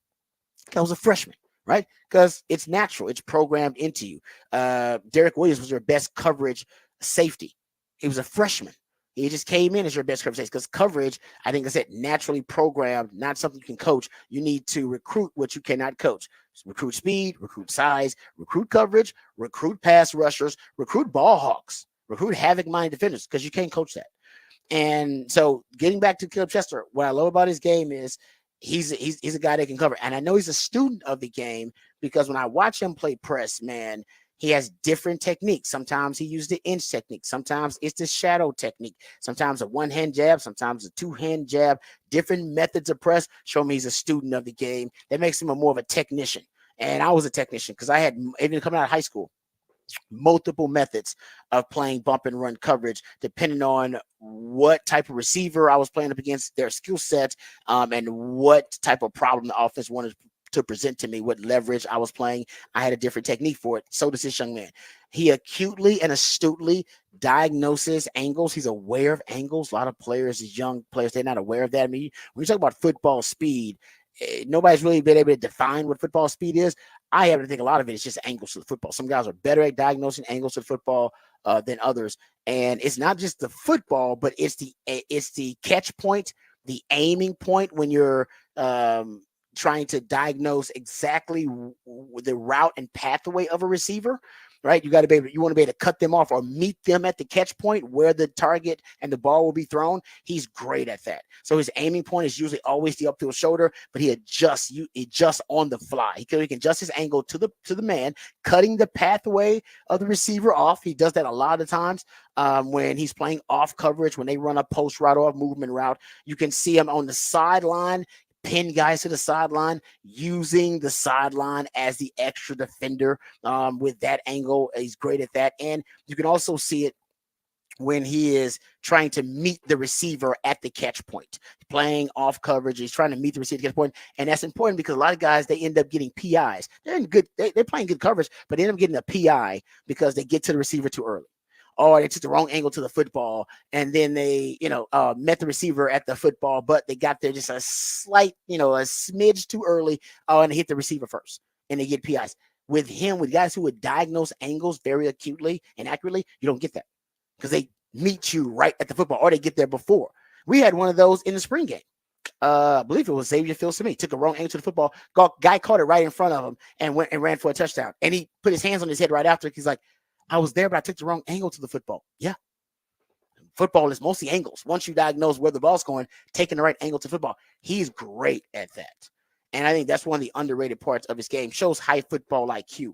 That was a freshman. Right? Because it's natural. It's programmed into you. Derek Williams was your best coverage safety. He was a freshman. He just came in as your best coverage safety because coverage, I think I said, naturally programmed, not something you can coach. You need to recruit what you cannot coach. Recruit speed, recruit size, recruit coverage, recruit pass rushers, recruit ball hawks, recruit havoc-minded defenders because you can't coach that. And so getting back to Caleb Chester, what I love about his game is he's a guy that can cover. And I know he's a student of the game because when I watch him play press, man, he has different techniques. Sometimes he uses the inch technique. Sometimes it's the shadow technique. Sometimes a one-hand jab. Sometimes a two-hand jab. Different methods of press show me he's a student of the game. That makes him more of a technician. And I was a technician because I had, even coming out of high school, multiple methods of playing bump and run coverage, depending on what type of receiver I was playing up against, their skill set, and what type of problem the offense wanted to present to me, what leverage I was playing. I had a different technique for it. So does this young man. He acutely and astutely diagnoses angles. He's aware of angles. A lot of players, these young players, they're not aware of that. I mean, when you talk about football speed, nobody's really been able to define what football speed is. I happen to think a lot of it is just angles to the football. Some guys are better at diagnosing angles to the football than others. And it's not just the football, but it's the catch point, the aiming point when you're trying to diagnose exactly the route and pathway of a receiver, right? You want to be able to cut them off or meet them at the catch point where the target and the ball will be thrown. He's great at that. So his aiming point is usually always the upfield shoulder, but he adjusts on the fly. He can adjust his angle to the man, cutting the pathway of the receiver off. He does that a lot of times when he's playing off coverage, when they run a post route or a movement route. You can see him on the sideline, pin guys to the sideline, using the sideline as the extra defender with that angle. He's great at that. And you can also see it when he is trying to meet the receiver at the catch point, playing off coverage. He's trying to meet the receiver at the catch point. And that's important because a lot of guys, they end up getting PIs. They're playing good coverage, but they end up getting a PI because they get to the receiver too early. Or they took the wrong angle to the football, and then they, met the receiver at the football, but they got there just a slight, a smidge too early, and they hit the receiver first, and they get PIs. With him, with guys who would diagnose angles very acutely and accurately, you don't get that because they meet you right at the football, or they get there before. We had one of those in the spring game. I believe it was Xavier Fields to me. Took a wrong angle to the football. Guy caught it right in front of him and went and ran for a touchdown. And he put his hands on his head right after. He's like, I was there, but I took the wrong angle to the football. Yeah. Football is mostly angles. Once you diagnose where the ball's going, taking the right angle to football, he's great at that. And I think that's one of the underrated parts of his game. Shows high football IQ,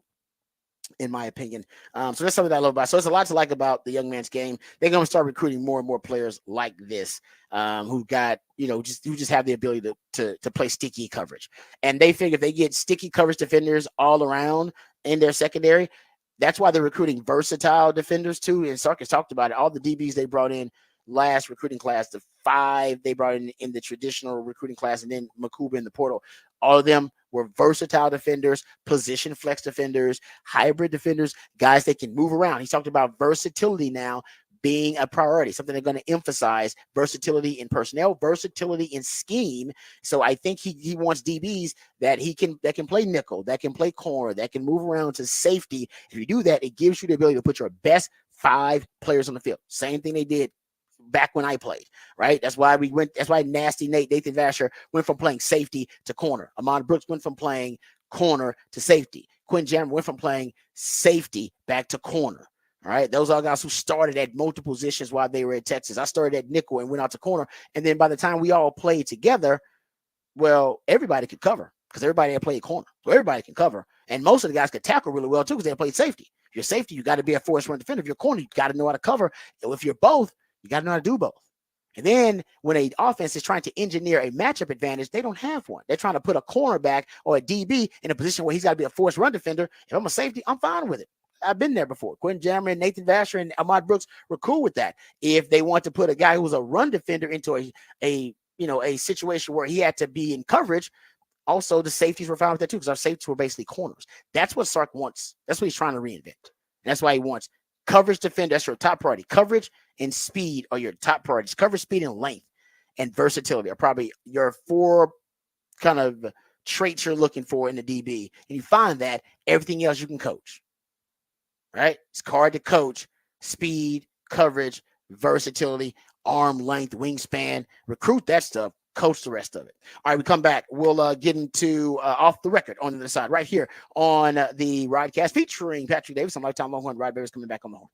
in my opinion. So that's something that I love about. So there's a lot to like about the young man's game. They're going to start recruiting more and more players like this, who got, who just have the ability to play sticky coverage. And they figure if they get sticky coverage defenders all around in their secondary, that's why they're recruiting versatile defenders too. And Sarkis talked about it. All the DBs they brought in last recruiting class, the 5 they brought in the traditional recruiting class, and then Makuba in the portal. All of them were versatile defenders, position flex defenders, hybrid defenders, guys that can move around. He's talked about versatility now being a priority, something they're going to emphasize: versatility in personnel, versatility in scheme. So I think he wants DBs that can play nickel, that can play corner, that can move around to safety. If you do that, it gives you the ability to put your best 5 players on the field. Same thing they did back when I played, right? That's why Nasty Nathan Vasher went from playing safety to corner. Ahmad Brooks went from playing corner to safety. Quinn Jammer went from playing safety back to corner. All right. Those are guys who started at multiple positions while they were at Texas. I started at nickel and went out to corner. And then by the time we all played together, well, everybody could cover because everybody had played corner. So everybody can cover. And most of the guys could tackle really well too because they had played safety. If you're safety, you got to be a force run defender. If you're corner, you got to know how to cover. And if you're both, you got to know how to do both. And then when an offense is trying to engineer a matchup advantage, they don't have one. They're trying to put a cornerback or a DB in a position where he's got to be a force run defender. If I'm a safety, I'm fine with it. I've been there before. Quentin Jammer and Nathan Vasher and Ahmad Brooks were cool with that. If they want to put a guy who was a run defender into a situation where he had to be in coverage, also the safeties were fine with that too, because our safeties were basically corners. That's what Sark wants. That's what he's trying to reinvent. And that's why he wants coverage defender. That's your top priority. Coverage and speed are your top priorities. Coverage, speed, and length, and versatility are probably your 4 kind of traits you're looking for in the DB. And you find that, everything else you can coach. Right? It's hard to coach speed, coverage, versatility, arm length, wingspan. Recruit that stuff. Coach the rest of it. All right, we come back. We'll get into Off the Record on the other side, right here on the Rodcast, featuring Patrick Davis. I'm Lifetime Longhorn. Rod Bears coming back on the horn.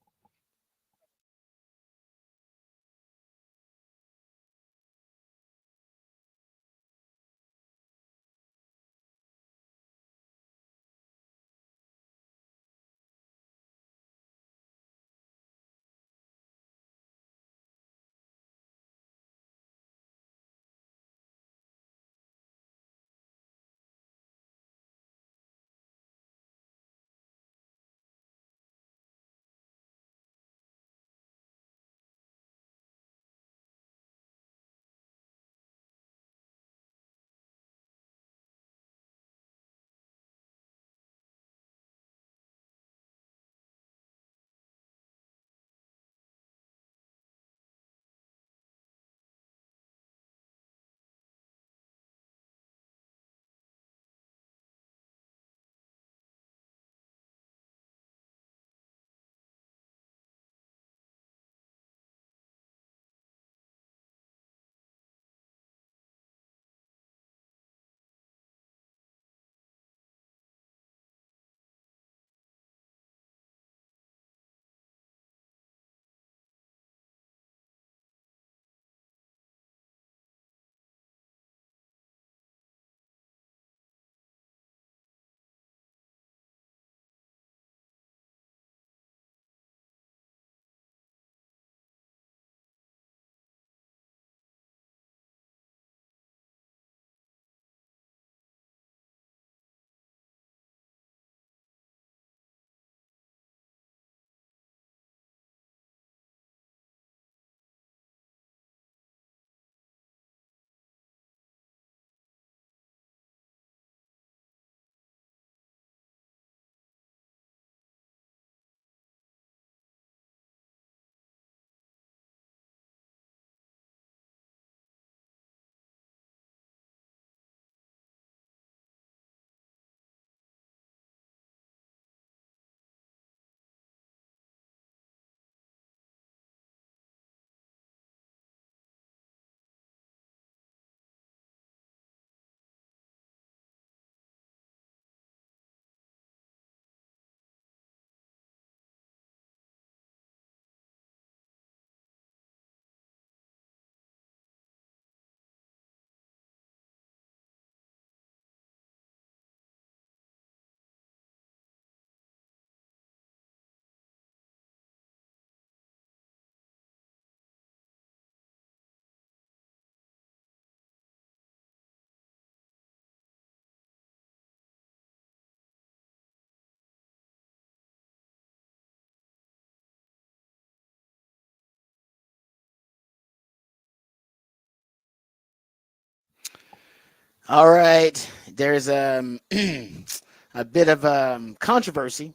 All right. There's a bit of controversy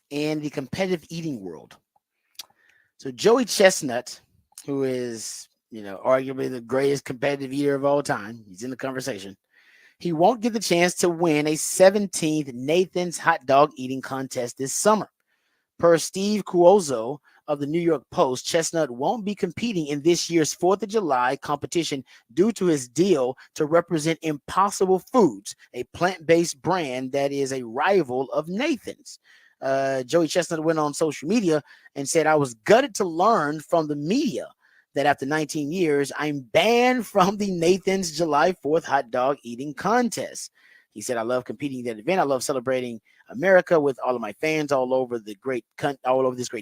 in the competitive eating world. So Joey Chestnut, who is, arguably the greatest competitive eater of all time, he's in the conversation. He won't get the chance to win a 17th Nathan's hot dog eating contest this summer. Per Steve Cuozzo of the New York Post, Chestnut won't be competing in this year's 4th of July competition due to his deal to represent Impossible Foods, a plant-based brand that is a rival of Nathan's. Joey Chestnut went on social media and said, "I was gutted to learn from the media that after 19 years, I'm banned from the Nathan's July 4th hot dog eating contest." He said, "I love competing in that event. I love celebrating America with all of my fans all over this great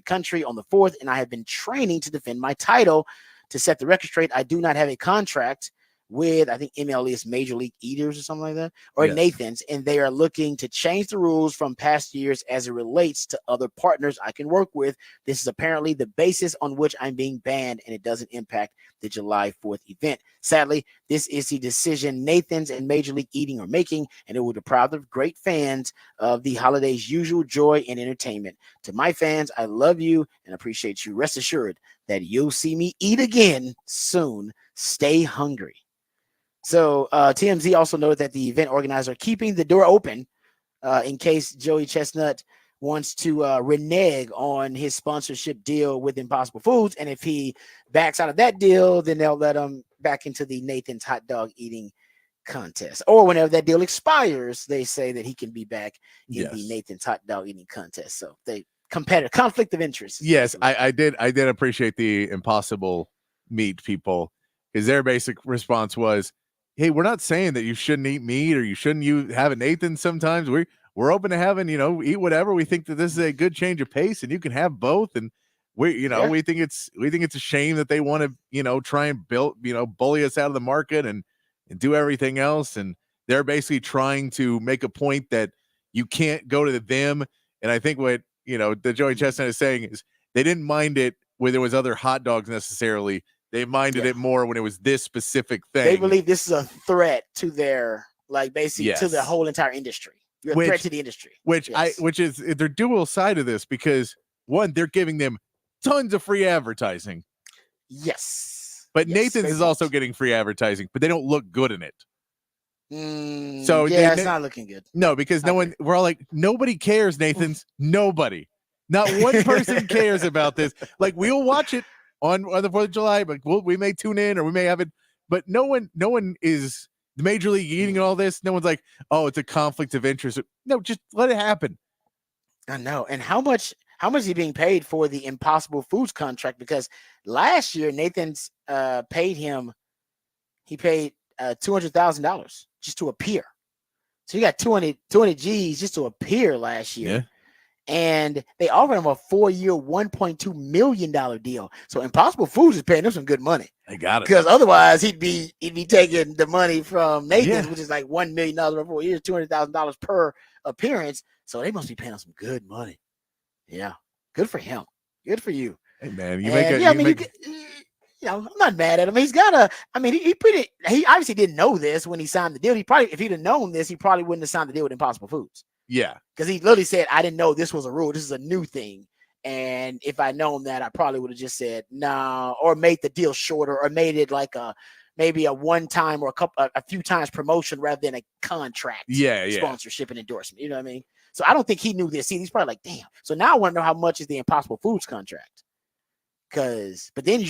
country on the 4th, and I have been training to defend my title. To set the record straight, I do not have a contract with, I think MLE is Major League Eaters or something like that, or yes, Nathan's, and they are looking to change the rules from past years as it relates to other partners I can work with. This is apparently the basis on which I'm being banned, and it doesn't impact the July 4th event. Sadly, this is the decision Nathan's and Major League Eating are making, and it will deprive the great fans of the holiday's usual joy and entertainment. To my fans, I love you and appreciate you. Rest assured that you'll see me eat again soon. Stay hungry." So TMZ also noted that the event organizer are keeping the door open in case Joey Chestnut wants to renege on his sponsorship deal with Impossible Foods. And if he backs out of that deal, then they'll let him back into the Nathan's hot dog eating contest. Or whenever that deal expires, they say that he can be back in the Nathan's hot dog eating contest. So they conflict of interest. Yes, I did appreciate the Impossible Meat people, because their basic response was, "Hey, we're not saying that you shouldn't eat meat or you shouldn't have a Nathan sometimes. We're open to having, eat whatever. We think that this is a good change of pace and you can have both. And we think it's a shame that they want to, try and bully us out of the market and do everything else. And they're basically trying to make a point that you can't go to them." And I think what, the Joey Chestnut is saying is they didn't mind it where there was other hot dogs necessarily. They minded it more when it was this specific thing. They believe this is a threat to their, to the whole entire industry. You're a threat to the industry. Which is their dual side of this, because one, they're giving them tons of free advertising. Yes. But Nathan's is also getting free advertising, but they don't look good in it. So it's not looking good. No, because we're all like, nobody cares, Nathan's. Nobody. Not one person cares about this. Like, we'll watch it on the 4th of July, but we may tune in or we may have it, but no one is the Major League Eating and all this. No one's like, "Oh, it's a conflict of interest." No, just let it happen. I know. And how much is he being paid for the Impossible Foods contract? Because last year Nathan's paid him. He paid $200,000 just to appear. So you got 200 G's just to appear last year. Yeah. And they offered him a 4-year, $1.2 million deal. So Impossible Foods is paying him some good money. They got it. Because otherwise he'd be taking the money from Nathan's, which is like $1 million over 4 years, $200,000 per appearance. So they must be paying him some good money. Yeah. Good for him. Good for you. Hey man, I'm not mad at him. He's got he obviously didn't know this when he signed the deal. If he'd have known this, he probably wouldn't have signed the deal with Impossible Foods. Yeah. Because he literally said, "I didn't know this was a rule. This is a new thing. And if I'd known that, I probably would have just said no, or made the deal shorter, or made it like maybe a one-time or a few times promotion rather than a contract sponsorship and endorsement." You know what I mean? So I don't think he knew this. He's probably like, "Damn." So now I want to know how much is the Impossible Foods contract. But then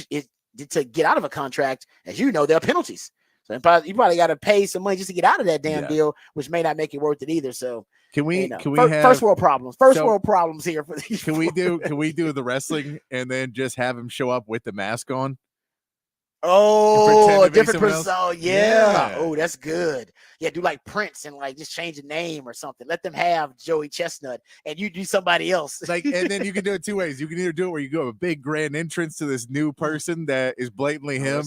to get out of a contract, as you know, there are penalties. So you probably got to pay some money just to get out of that damn deal, which may not make it worth it either. So can we have first world problems? World problems here for these. Can we do the wrestling and then just have him show up with the mask on? Oh, a different person. Oh, yeah. Oh, that's good. Yeah, do like Prince and just change the name or something. Let them have Joey Chestnut and you do somebody else. And then you can do it two ways. You can either do it where you go a big grand entrance to this new person that is blatantly him,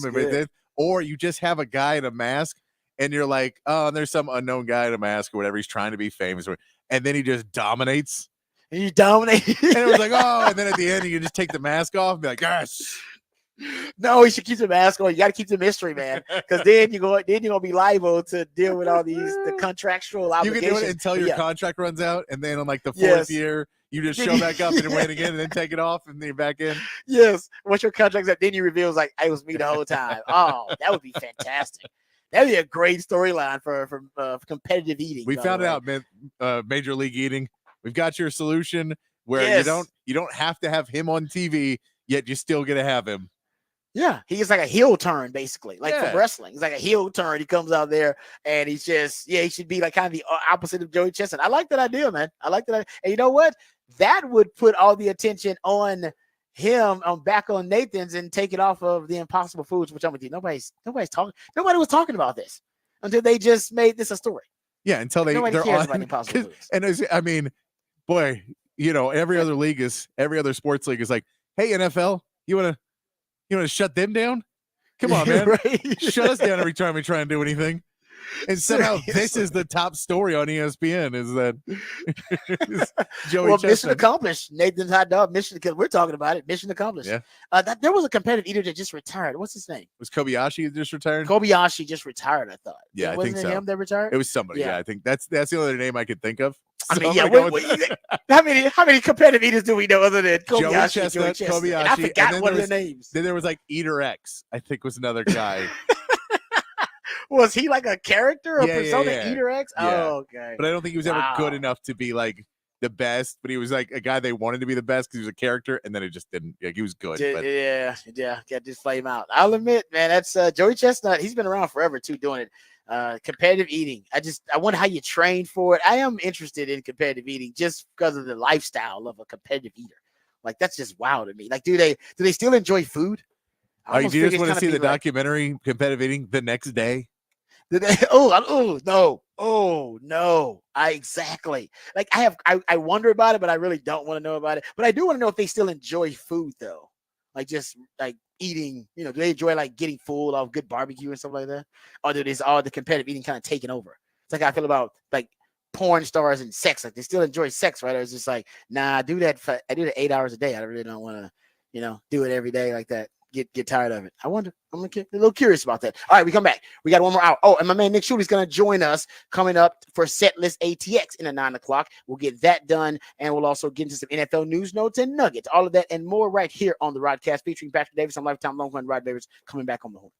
or you just have a guy in a mask and you're like, "Oh, there's some unknown guy in a mask or whatever. He's trying to be famous." And then he just dominates. And you dominate. And it was like, "Oh," and then at the end you just take the mask off and be like, "Yes." No, you should keep the mask on. You got to keep the mystery, man, because then you're gonna be liable to deal with all the contractual You can obligations. do it until your contract runs out, and then on like the 4th Yes. year, you just show back up and win again, and then take it off, and then you're back in. Yes. Once your contract's up, then you reveal like it was me the whole time. Oh, that would be fantastic. That'd be a great storyline for competitive eating. We found it out, man. Major League Eating. We've got your solution where you don't have to have him on TV, yet you still get to have him. Yeah, he's like a heel turn, basically, like from wrestling. He's like a heel turn. He comes out there and he's just, he should be like kind of the opposite of Joey Chestnut. I like that idea, man. I like that. And you know what? That would put all the attention on him, back on Nathan's, and take it off of the Impossible Foods, which I'm with you. Nobody's talking. Nobody was talking about this until they just made this a story. Yeah, until they're cares on about Impossible Foods. And I mean, boy, every other sports league is like, hey, NFL, you want to shut them down? Come on, man. Right? Shut us down every time we try and do anything. And somehow this is the top story on ESPN is that Joey Chestnut. Mission accomplished. Nathan's hot dog mission, because we're talking about it. Mission accomplished. Yeah. There was a competitive eater that just retired. What's his name? Was Kobayashi just retired? Kobayashi just retired, I thought. Yeah, Wasn't I think so. Him that retired? It was somebody. Yeah, I think that's the only other name I could think of. So how many competitive eaters do we know other than Kobayashi? Joey Chestnut, Kobayashi. And I forgot one of their names. Then there was like Eater X, I think was another guy. Was he like a character or persona? Yeah. Eater X? Yeah. Oh, okay. But I don't think he was ever good enough to be like the best, but he was like a guy they wanted to be the best because he was a character, and then it just didn't. Like, he was good. Got this flame out. I'll admit, man, that's Joey Chestnut. He's been around forever too, doing it. Competitive eating. I wonder how you train for it. I am interested in competitive eating just because of the lifestyle of a competitive eater. Like, that's just wow to me. Like, do they still enjoy food? Do you just want to see the documentary Competitive Eating the next day? No. Exactly. Like, I wonder about it, but I really don't want to know about it. But I do want to know if they still enjoy food though. Like, just like eating, do they enjoy like getting full off good barbecue and stuff like that? Or is all the competitive eating kind of taking over? It's like I feel about like porn stars and sex. Like, they still enjoy sex, right? Or it's just like, nah, I do that 8 hours a day. I really don't want to, do it every day like that. Get tired of it. I wonder. I'm a little curious about that. All right, we come back. We got one more hour. Oh, and my man Nick Schuler's going to join us coming up for Setlist ATX in at 9 o'clock. We'll get that done, and we'll also get into some NFL news notes and nuggets. All of that and more right here on the Rodcast, featuring Patrick Davis. I'm Lifetime Longhorn Rod Davis, coming back on the horn.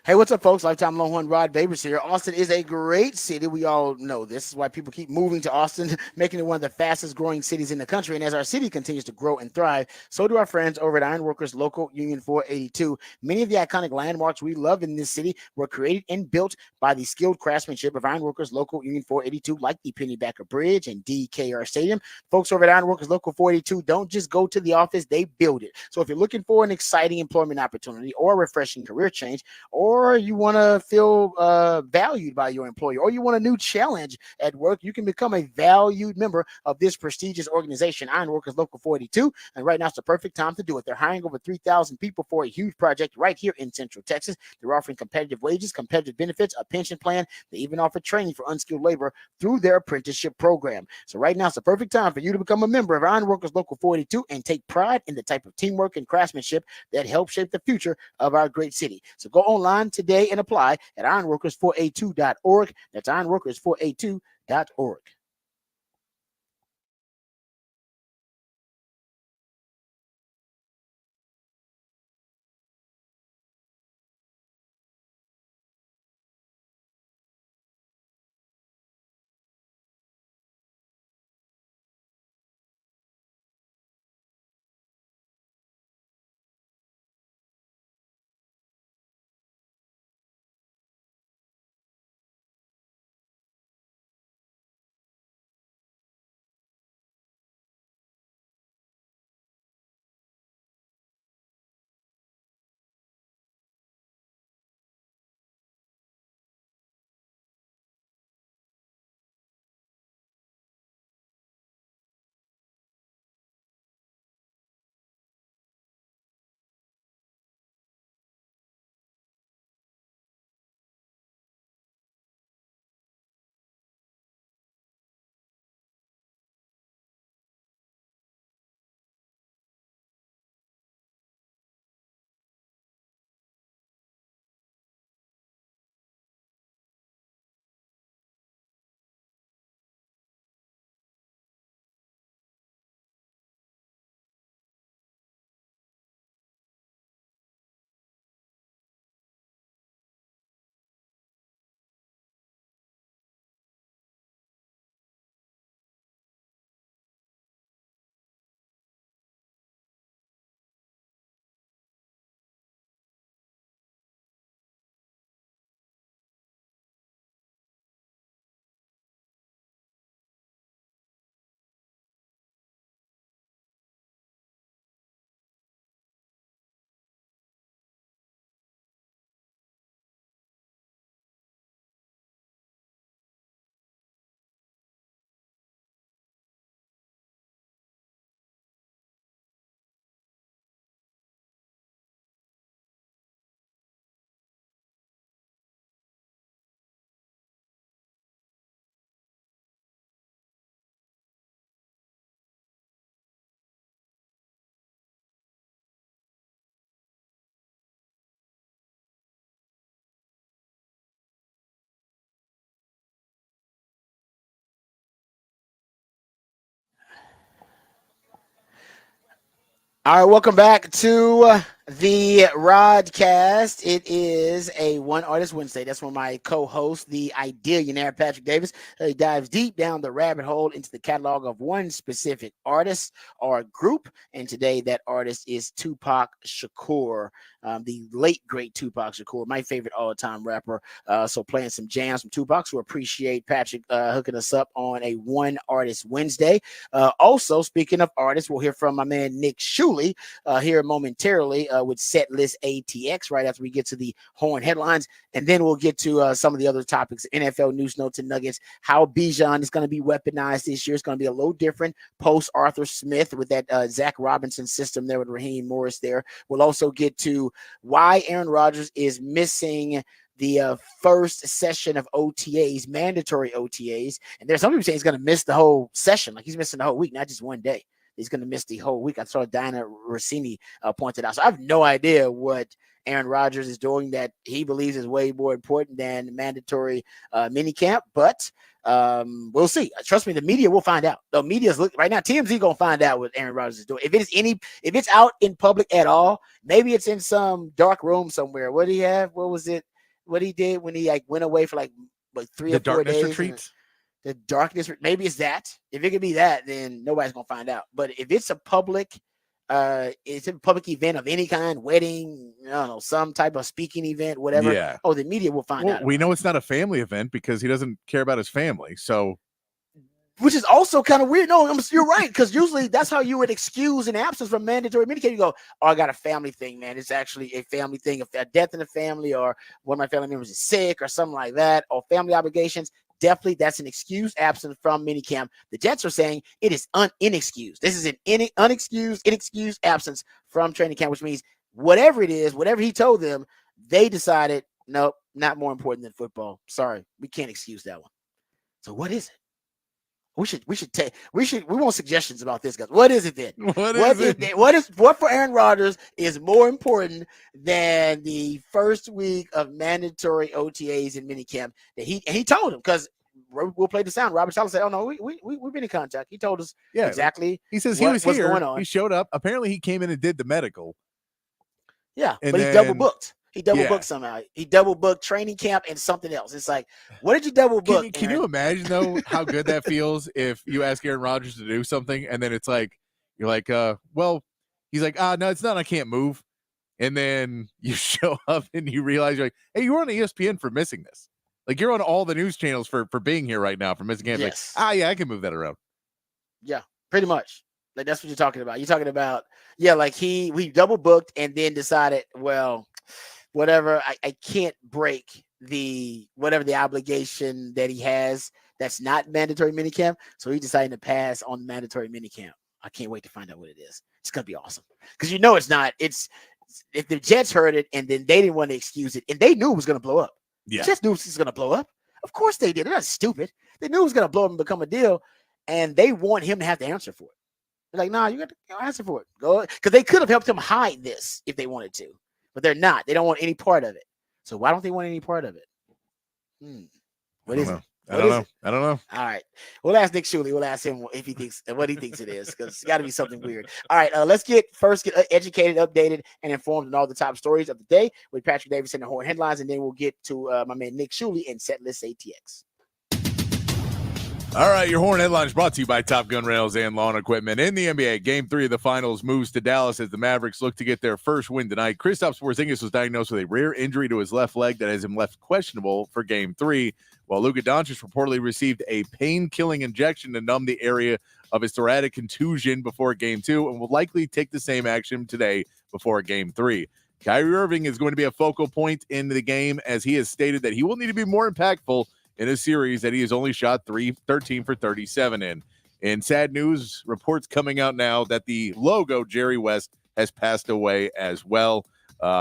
Hey, what's up, folks? Lifetime Longhorn Rod Babers here. Austin is a great city. We all know this is why people keep moving to Austin, making it one of the fastest growing cities in the country. And as our city continues to grow and thrive, so do our friends over at Ironworkers Local Union 482. Many of the iconic landmarks we love in this city were created and built by the skilled craftsmanship of Ironworkers Local Union 482, like the Pennybacker Bridge and DKR Stadium. Folks over at Ironworkers Local 482 don't just go to the office, they build it. So if you're looking for an exciting employment opportunity or a refreshing career change, or you want to feel valued by your employer, or you want a new challenge at work, you can become a valued member of this prestigious organization, Ironworkers Local 42. And right now it's the perfect time to do it. They're hiring over 3,000 people for a huge project right here in Central Texas. They're offering competitive wages, competitive benefits, a pension plan. They even offer training for unskilled labor through their apprenticeship program. So right now it's the perfect time for you to become a member of Ironworkers Local 42 and take pride in the type of teamwork and craftsmanship that helps shape the future of our great city. So go online today and apply at ironworkers482.org. That's ironworkers482.org. All right, welcome back to the Rodcast. It is a One Artist Wednesday. That's where my co-host, the idealionaire Patrick Davis, dives deep down the rabbit hole into the catalog of one specific artist or group. And today, that artist is Tupac Shakur, the late great Tupac Shakur, my favorite all-time rapper. So playing some jams from Tupac. So appreciate Patrick hooking us up on a One Artist Wednesday. Also, speaking of artists, we'll hear from my man Nick Shuley here momentarily with Set List ATX right after we get to the Horn headlines. And then we'll get to some of the other topics, NFL news, notes, and nuggets, how Bijan is going to be weaponized this year. It's going to be a little different post Arthur Smith with that Zach Robinson system there with Raheem Morris there. We'll also get to why Aaron Rodgers is missing the first session of OTAs, mandatory OTAs. And there's some people saying he's going to miss the whole session. Like he's missing the whole week, not just one day. He's going to miss the whole week. I saw Diana Rossini pointed out. So I have no idea what Aaron Rodgers is doing that he believes is way more important than mandatory minicamp. But we'll see. Trust me, the media will find out. The media's look right now. TMZ gonna find out what Aaron Rodgers is doing. If it's out in public at all, maybe it's in some dark room somewhere. What did he have? What was it? What he did when he like went away for like 3 or 4 days? Retreats. The darkness. Maybe it's that. If it could be that, then nobody's gonna find out. But if it's a public event of any kind, wedding, I don't know, some type of speaking event, whatever. Yeah. Oh, the media will find out. We know it's not a family event because he doesn't care about his family. So, which is also kind of weird. No, you're right, because usually that's how you would excuse an absence from mandatory minicamp. You go, oh, I got a family thing, man. It's actually a family thing. If a death in the family or one of my family members is sick or something like that, or family obligations, definitely that's an excused absence from minicamp. The Jets are saying it is inexcused. This is an inexcused absence from training camp, which means whatever it is, whatever he told them, they decided, nope, not more important than football. Sorry, we can't excuse that one. So what is it? We want suggestions about this, guys. What is it then? What for Aaron Rodgers is more important than the first week of mandatory OTAs and minicamp that he told him, because we'll play the sound. Robert Saleh said, "Oh no, we've been in contact." He told us exactly. He says he was here. He showed up. Apparently, he came in and did the medical. Yeah, but he double booked. He double booked somehow. He double booked training camp and something else. It's like, what did you double book? Can you imagine though how good that feels if you ask Aaron Rodgers to do something and then it's like you're like, well, he's like, no, it's not. I can't move. And then you show up and you realize you're like, hey, you were on ESPN for missing this. Like you're on all the news channels for being here right now for missing camp. Yes. Like, yeah, I can move that around. Yeah, pretty much. Like that's what you're talking about. You're talking about, like we double booked and then decided, well, whatever, I can't break the obligation that he has that's not mandatory minicamp. So he decided to pass on the mandatory minicamp. I can't wait to find out what it is. It's gonna be awesome. Because it's not. It's if the Jets heard it and then they didn't want to excuse it and they knew it was gonna blow up. Yeah. The Jets knew it was gonna blow up. Of course they did. They're not stupid. They knew it was gonna blow up and become a deal, and they want him to have to answer for it. They're like, nah, you got to answer for it. Go, because they could have helped him hide this if they wanted to. But they're not. They don't want any part of it. So why don't they want any part of it? What is it? I don't know. All right. We'll ask Nick Shuley. We'll ask him what he thinks it is, because it's got to be something weird. All right. Let's get educated, updated, and informed on all the top stories of the day with Patrick Davis and the Horn headlines, and then we'll get to my man Nick Shuley and Set List ATX. All right, your Horn headlines brought to you by Top Gun Rentals and Lawn Equipment. In the NBA, Game 3 of the Finals moves to Dallas as the Mavericks look to get their first win tonight. Kristaps Porzingis was diagnosed with a rare injury to his left leg that has him left questionable for Game 3, while Luka Doncic reportedly received a pain-killing injection to numb the area of his thoracic contusion before Game 2 and will likely take the same action today before Game 3. Kyrie Irving is going to be a focal point in the game, as he has stated that he will need to be more impactful in a series that he has only shot 13 for 37 in. In sad news, reports coming out now that the logo, Jerry West, has passed away as well.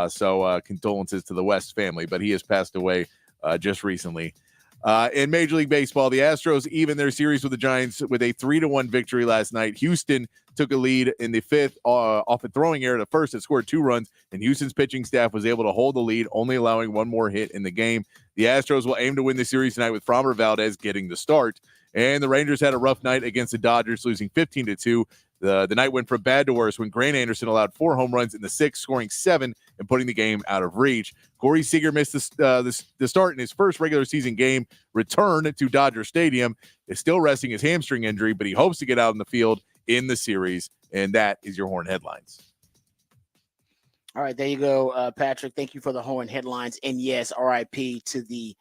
So condolences to the West family, but he has passed away just recently. In Major League Baseball, the Astros even their series with the Giants with a 3-1 victory last night. Houston took a lead in the fifth off a throwing error at first that scored 2 runs, and Houston's pitching staff was able to hold the lead, only allowing one more hit in the game. The Astros will aim to win the series tonight with Framber Valdez getting the start. And the Rangers had a rough night against the Dodgers, losing 15-2. The night went from bad to worse when Grant Anderson allowed 4 home runs in the 6th, scoring 7 and putting the game out of reach. Corey Seager missed the start in his first regular season game return to Dodger Stadium. Is still resting his hamstring injury, but he hopes to get out in the field in the series. And that is your Horn headlines. All right, there you go, Patrick. Thank you for the Horn headlines. And yes, RIP to the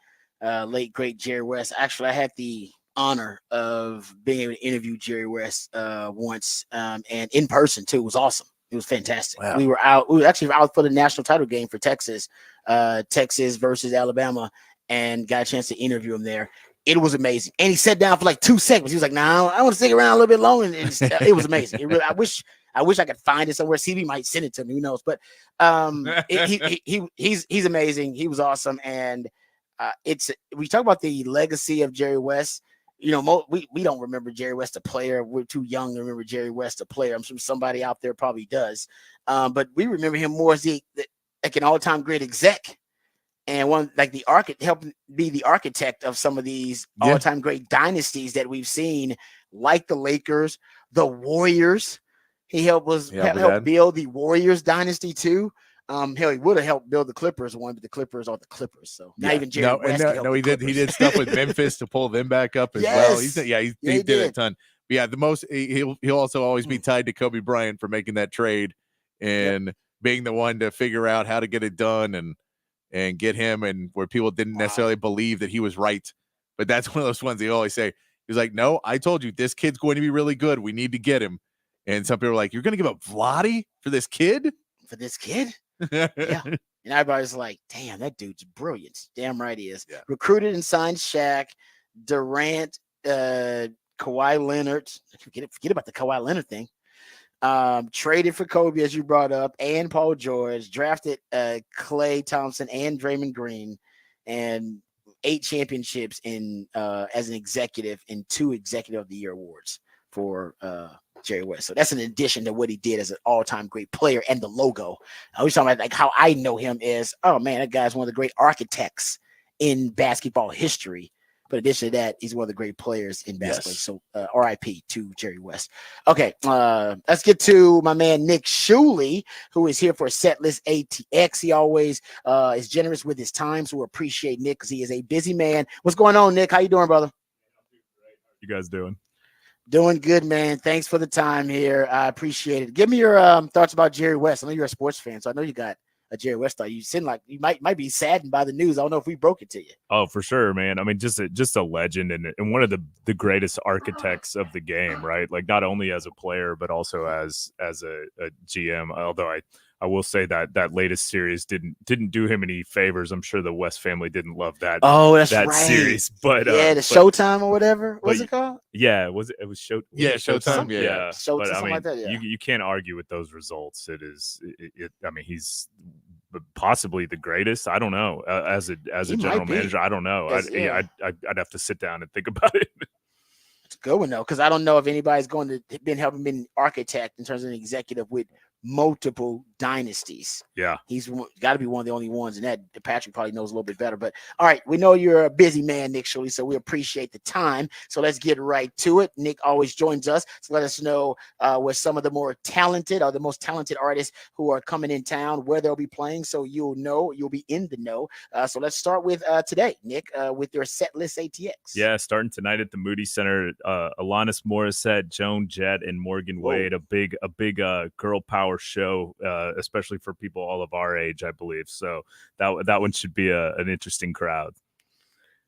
late, great Jerry West. Actually, I had the honor of being able to interview Jerry West once and in person too. It was awesome. It was fantastic. Wow. We were actually out for the national title game for Texas versus Alabama, and got a chance to interview him there. It was amazing. And he sat down for like 2 seconds. He was like, "Nah, I want to stick around a little bit longer." And it was amazing. I wish I could find it somewhere. CB might send it to me. Who knows? But he's amazing. He was awesome. And we talk about the legacy of Jerry West. We don't remember Jerry West a player. We're too young to remember Jerry West a player. I'm sure somebody out there probably does. But we remember him more as like an all-time great exec, and one like helping be the architect of some of these all-time great dynasties that we've seen, like the Lakers, the Warriors. He helped build the Warriors dynasty too. He would have helped build the Clippers one, but the Clippers are the Clippers. So not even Jerry West. He did stuff with Memphis to pull them back up as well. He did a ton. But yeah, he'll also always be tied to Kobe Bryant for making that trade and being the one to figure out how to get it done and get him, and where people didn't necessarily believe that he was right. But that's one of those ones they always say. He's like, "No, I told you this kid's going to be really good. We need to get him." And some people are like, "You're going to give up Vlade for this kid?" For this kid? Yeah. And everybody's like, "Damn, that dude's brilliant." Damn right he is. Yeah. Recruited and signed Shaq, Durant, Kawhi Leonard. Forget about the Kawhi Leonard thing. Traded for Kobe, as you brought up, and Paul George. Drafted Klay Thompson and Draymond Green, and 8 championships as an executive, and 2 Executive of the Year awards for Jerry West. So that's an addition to what he did as an all-time great player and the logo. I was talking about like how I know him is, oh man, that guy's one of the great architects in basketball history. But in addition to that, he's one of the great players in basketball. Yes. So RIP to Jerry West. Okay, let's get to my man Nick Shuley, who is here for Setlist ATX. He always is generous with his time, so we appreciate Nick because he is a busy man. What's going on, Nick? How you doing, brother? You guys doing? Doing good, man. Thanks for the time here. I appreciate it. Give me your thoughts about Jerry West. I know you're a sports fan, so I know you got a Jerry West thought. You seem like you might be saddened by the news. I don't know if we broke it to you. Oh, for sure, man. I mean, just a legend and one of the greatest architects of the game, right? Like not only as a player, but also as a GM. Although I will say that latest series didn't do him any favors. I'm sure the West family didn't love that. Oh, that's right. Series, but the Showtime or whatever. What's it called? Yeah, it was Showtime. Showtime. Yeah, Showtime, but I mean, like that, yeah. you can't argue with those results. I mean, he's possibly the greatest. I don't know. As a general manager, I don't know. I'd have to sit down and think about it. It's a good one though, because I don't know if anybody's going to been helping be an architect in terms of an executive with multiple dynasties. Yeah, he's got to be one of the only ones, and that Patrick probably knows a little bit better. But all right, we know you're a busy man, Nick Shuley, so we appreciate the time. So let's get right to it. Nick always joins us to let us know where some of the more talented or the most talented artists who are coming in town, where they'll be playing, so you'll be in the know. So let's start with today, Nick, with your set list ATX. Yeah, starting tonight at the Moody Center, Alanis Morissette, Joan Jett, and Morgan Wade. A big girl power show, especially for people all of our age, I believe. So that one should be an interesting crowd.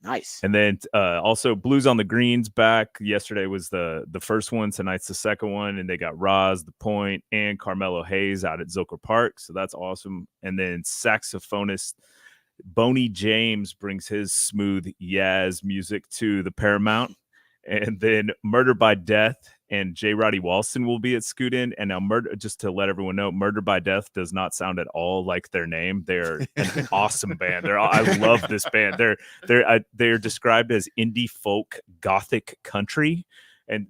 Nice. And then also Blues on the Greens back. Yesterday was the first one. Tonight's the second one. And they got Roz, The Point, and Carmelo Hayes out at Zilker Park. So that's awesome. And then saxophonist Boney James brings his smooth Yaz music to the Paramount. And then Murder by Death and J. Roddy Walston will be at Scoot-In. And now just to let everyone know, Murder by Death does not sound at all like their name. They're an awesome band. I love this band. They're described as indie folk gothic country.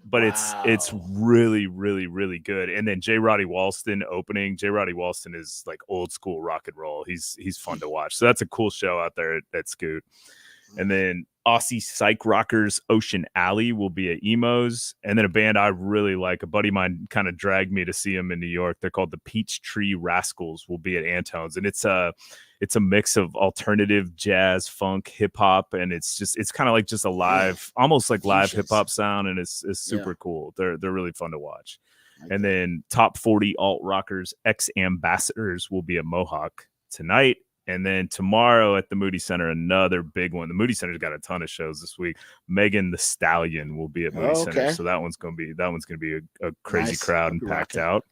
But it's really, really, really good. And then J. Roddy Walston opening. J. Roddy Walston is like old school rock and roll. He's fun to watch. So that's a cool show out there at Scoot. And then Aussie psych rockers Ocean Alley will be at Emo's. And then a band I really like, a buddy of mine kind of dragged me to see them in New York. They're called the Peachtree Rascals, will be at Antone's. And it's a mix of alternative jazz, funk, hip hop, and it's kind of like just a live, almost like live hip hop sound, and it's super cool. They're really fun to watch. And then top 40 alt rockers X Ambassadors will be at Mohawk tonight. And then tomorrow at the Moody Center, another big one. The Moody Center's got a ton of shows this week. Megan the Stallion will be at Moody Center, so that one's gonna be a crazy crowd and packed out.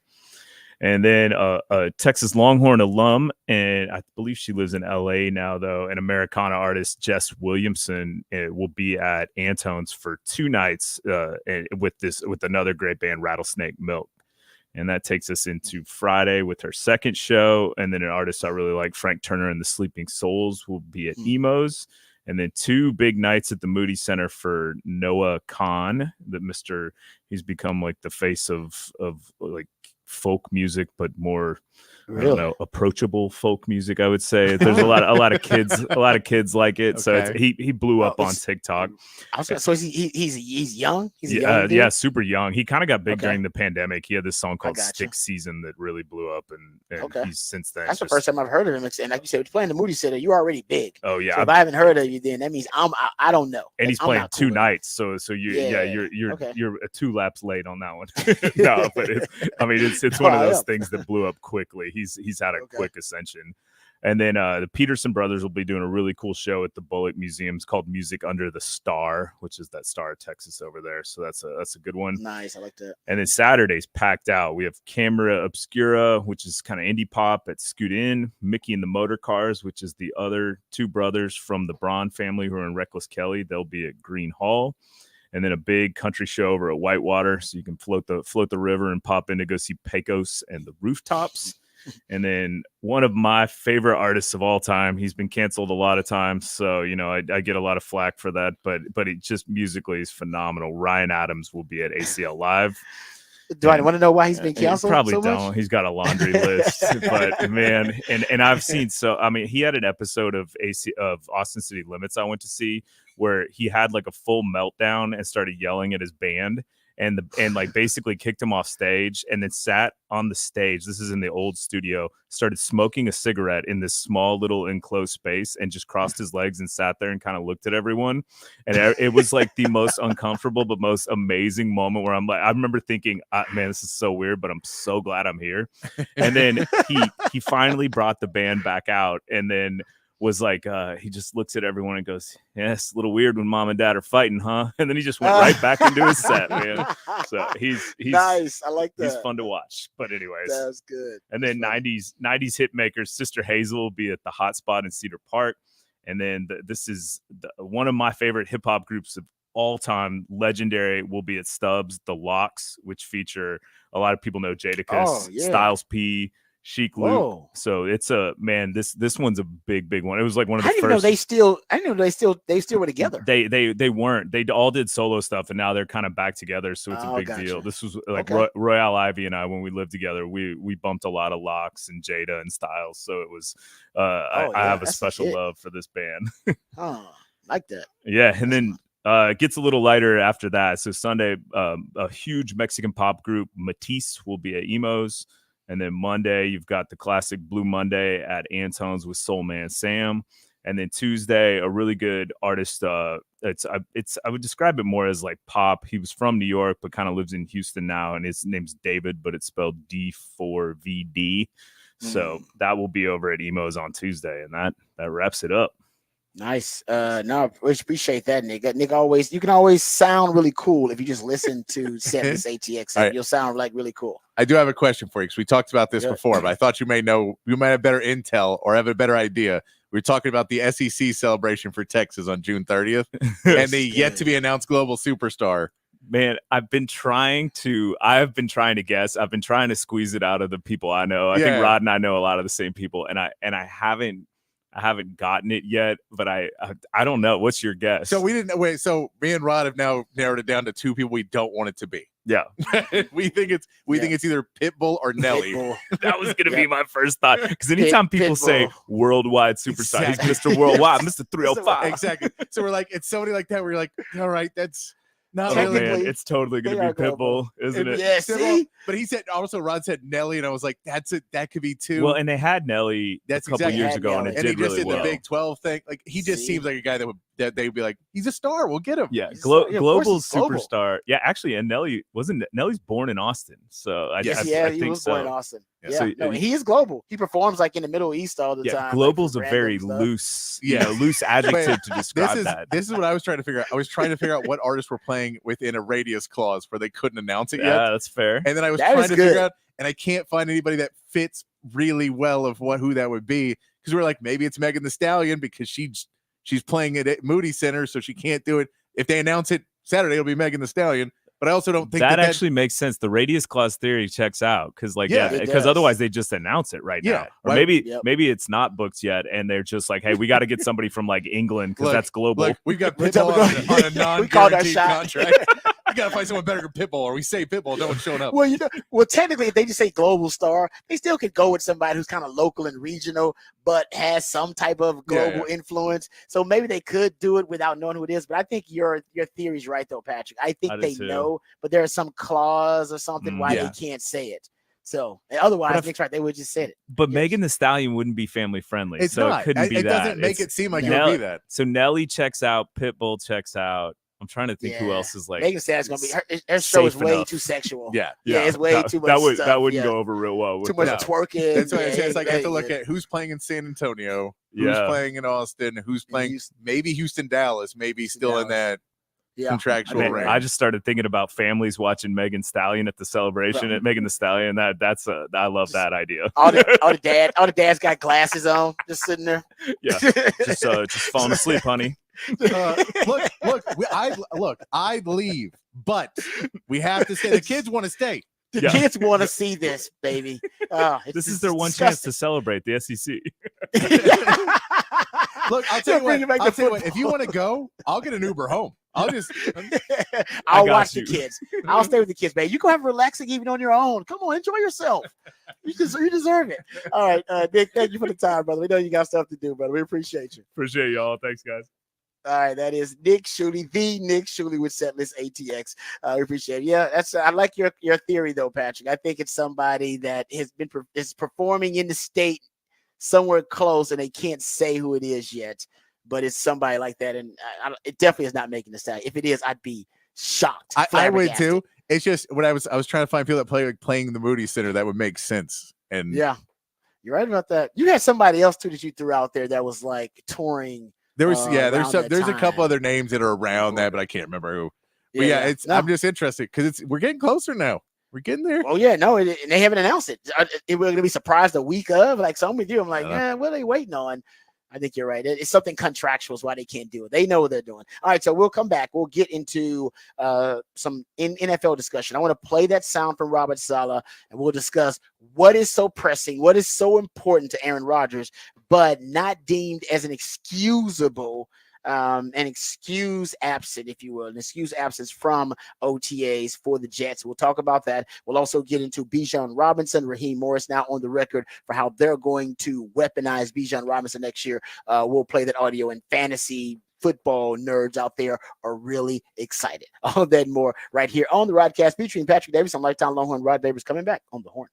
And then a Texas Longhorn alum, and I believe she lives in LA now, though, an Americana artist, Jess Williamson, will be at Antone's for 2 nights with another great band, Rattlesnake Milk. And that takes us into Friday with her second show. And then an artist I really like, Frank Turner and the Sleeping Souls, will be at Emo's. And then 2 big nights at the Moody Center for Noah Khan, he's become like the face of like folk music, but more I don't know, approachable folk music, I would say. There's a lot of kids like it. Okay. So he blew up on TikTok. So he's young. He's a young dude? Super young. He kind of got big during the pandemic. He had this song called Stick Season that really blew up, and he's since then. That's the first time I've heard of him. And like you said, playing the Moody Center, you're already big. Oh yeah. So if I haven't heard of you, then that means I don't know. And he's playing 2 nights, so you're 2 laps late on that one. No, but it's one of those things that blew up quickly. He's had a quick ascension. And then the Peterson brothers will be doing a really cool show at the Bullock Museum. It's called Music Under the Star, which is that Star of Texas over there. So that's a good one. Nice, I like that. And then Saturday's packed out. We have Camera Obscura, which is kind of indie pop at Scoot In. Mickey and the Motor Cars, which is the other 2 brothers from the Braun family who are in Reckless Kelly. They'll be at Green Hall. And then a big country show over at Whitewater, so you can float the river and pop in to go see Pecos and the Rooftops. And then one of my favorite artists of all time, he's been canceled a lot of times, so I get a lot of flack for that, but it just musically is phenomenal. Ryan Adams will be at ACL Live. Do I want to know why he's been canceled? Probably so don't. Much? He's got a laundry list, but man, and I've seen he had an episode of Austin City Limits I went to see where he had like a full meltdown and started yelling at his band. And like basically kicked him off stage, and then sat on the stage. This is in the old studio. Started smoking a cigarette in this small little enclosed space, and just crossed his legs and sat there and kind of looked at everyone. And it was like the most uncomfortable but most amazing moment where I'm like, I remember thinking, man, this is so weird, but I'm so glad I'm here. And then he finally brought the band back out, and then was like, he just looks at everyone and goes, yeah, it's a little weird when mom and dad are fighting, huh? And then he just went right back into his set, man. So he's nice. I like that. He's fun to watch. But anyways, that's good. And then 90s hit makers Sister Hazel will be at the Hot Spot in Cedar Park. And then this is one of my favorite hip hop groups of all time, legendary, will be at Stubbs, the Locks, which feature a lot of people know Jadakiss, Styles P, Chic Luke. So it's this one's a big one. It was like one of the first. I didn't know they still were together. They weren't. They all did solo stuff, and now they're kind of back together. So it's a big deal. This was like Royale Ivy and I, when we lived together, we bumped a lot of Locks and Jada and Styles. So it was I have a special love for this band. Like that. Yeah, and then it gets a little lighter after that. So Sunday, a huge Mexican pop group, Matisse, will be at Emo's. And then Monday, you've got the classic Blue Monday at Antone's with Soul Man Sam. And then Tuesday, a really good artist. I would describe it more as like pop. He was from New York, but kind of lives in Houston now. And his name's David, but it's spelled D4VD. So that will be over at Emo's on Tuesday. And that wraps it up. Nice. No, I appreciate that, Nick. You can always sound really cool if you just listen to Setlist ATX. Right. You'll sound like really cool. I do have a question for you, because we talked about this before, but I thought you might have better intel or have a better idea. We're talking about the SEC celebration for Texas on June 30th and the yet to be announced global superstar. Man, I've been trying to guess. I've been trying to squeeze it out of the people I know. I think Rod and I know a lot of the same people, and I haven't gotten it yet, but I don't know. What's your guess? So we didn't wait. So me and Rod have now narrowed it down to 2 people we don't want it to be. Yeah. we think it's either Pitbull or Nelly. That was gonna be my first thought. Because anytime people say worldwide superstar, he's Mr. Worldwide, Mr. 305. Exactly. So we're like, it's somebody like that. We're like, all right, that's not Oh really. man, it's totally gonna be Pitbull, isn't it? Yeah, see? But he said also Rod said Nelly, and I was like, that's it. That could be two. Well, and they had Nelly a couple years ago, and it and did he just really did well. the Big 12 thing. Like he just seems like a guy that they'd be like, he's a star. We'll get him. Yeah, global global superstar. Yeah, actually, and Nelly's born in Austin, so I he think was so. born in Austin. Yeah, Yeah, so no, he is global. He performs like in the Middle East all the time. Global's like, a very loose, loose adjective to describe that. This is what I was trying to figure out. I was trying to figure out what artists were playing within a radius clause where they couldn't announce it yet. Yeah, that's fair. And then I was trying to figure out, and I can't find anybody that fits really well of who that would be, because we're like, maybe it's Megan Thee Stallion because she's playing it at Moody Center, so she can't do it. If they announce it Saturday, it'll be Megan Thee Stallion. But I also don't think that actually makes sense. The radius clause theory checks out because, because otherwise they just announce it right now. Or maybe it's not booked yet, and they're just like, hey, we got to get somebody from like England because that's global. Look, we've got Pitbull on a non-guaranteed contract. We gotta find someone better than Pitbull, or we say Pitbull, no one's showing up. Well, technically, if they just say global star, they still could go with somebody who's kind of local and regional, but has some type of global influence. So maybe they could do it without knowing who it is. But I think your theory's right, though, Patrick. I think they know, but there's some clause or something why they can't say it. So otherwise, Nick's right. They would just say it. But Megan Thee Stallion wouldn't be family friendly, so it couldn't be that. It doesn't make it seem like it would be that. So Nelly checks out, Pitbull checks out. I'm trying to think who else is like. Megan Thee Stallion's gonna be her show is way too sexual. Yeah, it's way too much. That wouldn't go over real well. Too much twerking. That's why it's like I have to look at who's playing in San Antonio, who's playing in Austin, who's playing maybe Houston, Dallas, maybe still in that contractual range. I just started thinking about families watching Megan Thee Stallion at the celebration at Megan Thee Stallion. I love that idea. All the dads got glasses on, just sitting there. Yeah, just falling asleep, honey. I'd leave, but we have to stay. The kids want to stay. The kids want to see this, baby. This is their one chance to celebrate the SEC. Look, I'll tell you what. If you want to go, I'll get an Uber home. I'll watch the kids. I'll stay with the kids, baby. You can have a relaxing evening on your own. Come on, enjoy yourself. You deserve it. All right, Nick, thank you for the time, brother. We know you got stuff to do, brother. We appreciate you. Appreciate y'all. Thanks, guys. All right, that is Nick Shuley, the Nick Shuley with Setlist ATX. We appreciate it. Yeah, I like your theory though, Patrick. I think it's somebody that is performing in the state somewhere close, and they can't say who it is yet. But it's somebody like that, and it definitely is not making the stat. If it is, I'd be shocked. I would too. It's just when I was trying to find people that playing the Moody Center that would make sense. And yeah, you're right about that. You had somebody else too that you threw out there that was like touring. There's a couple other names that are around that, but I can't remember who. But I'm just interested because we're getting closer now. We're getting there. Oh yeah, no, and they haven't announced it. We're gonna be surprised a week of. Like some with you, I'm like, what are they waiting on? I think you're right. It's something contractual is why they can't do it. They know what they're doing. All right, so we'll come back. We'll get into some NFL discussion. I want to play that sound from Robert Saleh, and we'll discuss what is so pressing, what is so important to Aaron Rodgers, but not deemed as an excusable, an excuse absent, if you will, an excuse absence from OTAs for the Jets. We'll talk about that. We'll also get into Bijan Robinson, Raheem Morris now on the record for how they're going to weaponize Bijan Robinson next year. We'll play that audio, and fantasy football nerds out there are really excited. All that and more right here on the Rodcast featuring Patrick Davis on Lifetime Longhorn. Rod Davis coming back on the Horn.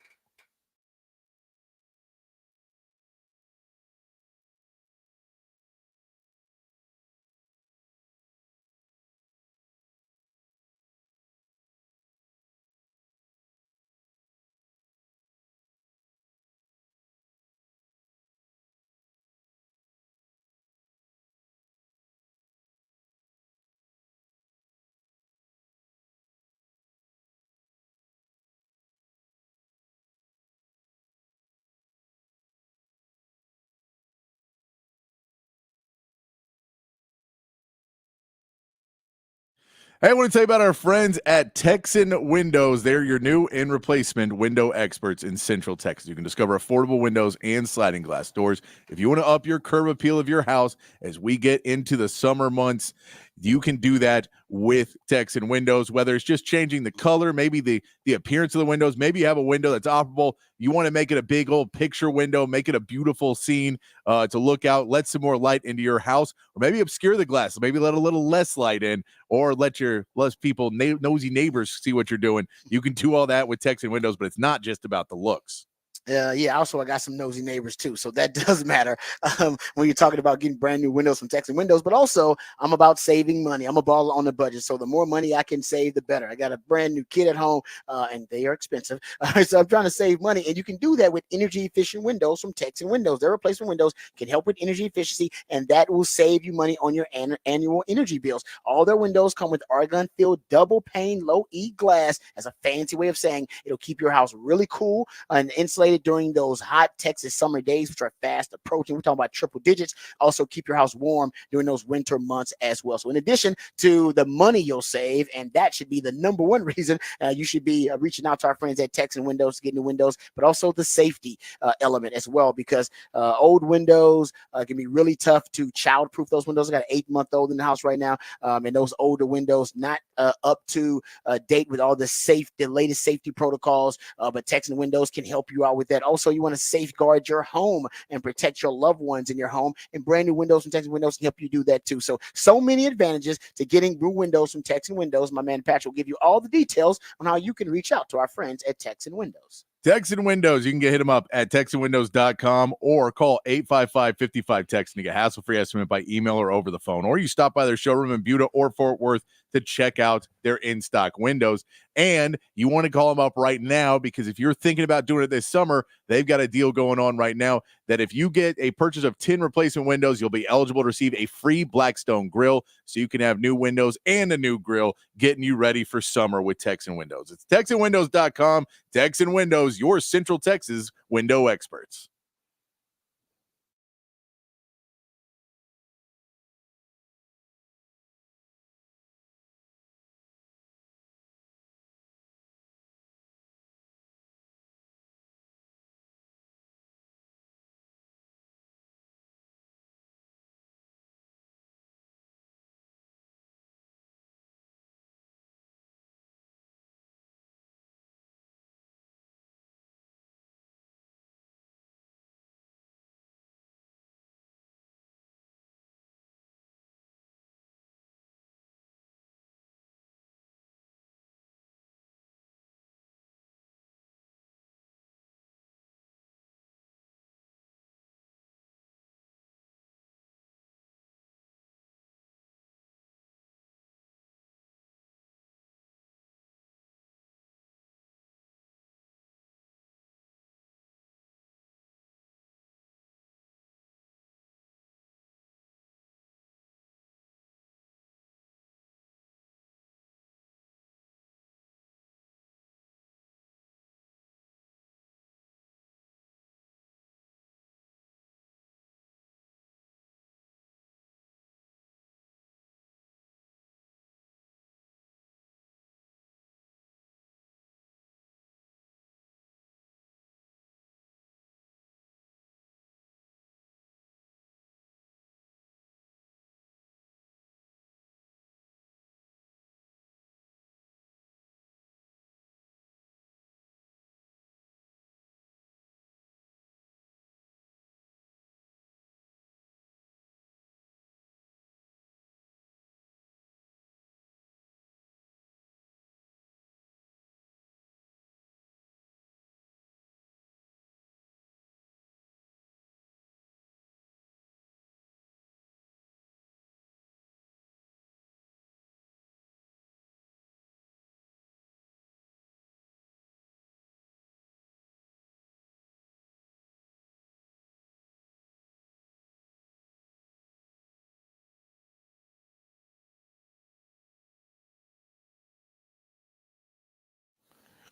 Hey, I want to tell you about our friends at Texan Windows. They're your new and replacement window experts in Central Texas. You can discover affordable windows and sliding glass doors. If you want to up your curb appeal of your house as we get into the summer months, You can do that with Texan Windows, whether it's just changing the color, maybe the appearance of the windows. Maybe you have a window that's operable. You want to make it a big old picture window, make it a beautiful scene to look out, let some more light into your house, or maybe obscure the glass, maybe let a little less light in, or let less people, nosy neighbors see what you're doing. You can do all that with Texan Windows, but it's not just about the looks. Yeah, also I got some nosy neighbors too, so that does matter when you're talking about getting brand new windows from Texan Windows. But also, I'm about saving money. I'm a baller on the budget, so the more money I can save, the better. I got a brand new kid at home, and they are expensive, so I'm trying to save money, and you can do that with energy efficient windows from Texan Windows. Their replacement windows can help with energy efficiency, and that will save you money on your annual energy bills. All their windows come with argon-filled double pane low E glass. As a fancy way of saying it'll keep your house really cool and insulated during those hot Texas summer days, which are fast approaching. We're talking about triple digits. Also keep your house warm during those winter months as well. So in addition to the money you'll save, and that should be the number one reason you should be reaching out to our friends at Texan Windows to get new windows, but also the safety element as well, because old windows can be really tough to childproof those windows. I got an 8-month-old in the house right now, and those older windows not up to date with all the latest safety protocols, but Texan Windows can help you out with that. Also, you want to safeguard your home and protect your loved ones in your home, and brand new windows from Texan Windows can help you do that too. So many advantages to getting new windows from Texan Windows. My man Patrick will give you all the details on how you can reach out to our friends at Texan Windows. Texan Windows, you can hit them up at TexanWindows.com or call 855-55-TEXAN to get hassle-free estimate by email or over the phone. Or you stop by their showroom in Buda or Fort Worth to check out their in-stock windows. And you want to call them up right now, because if you're thinking about doing it this summer, they've got a deal going on right now that if you get a purchase of 10 replacement windows, you'll be eligible to receive a free Blackstone grill, so you can have new windows and a new grill getting you ready for summer with Texan Windows. It's TexanWindows.com. Texan Windows, your Central Texas window experts.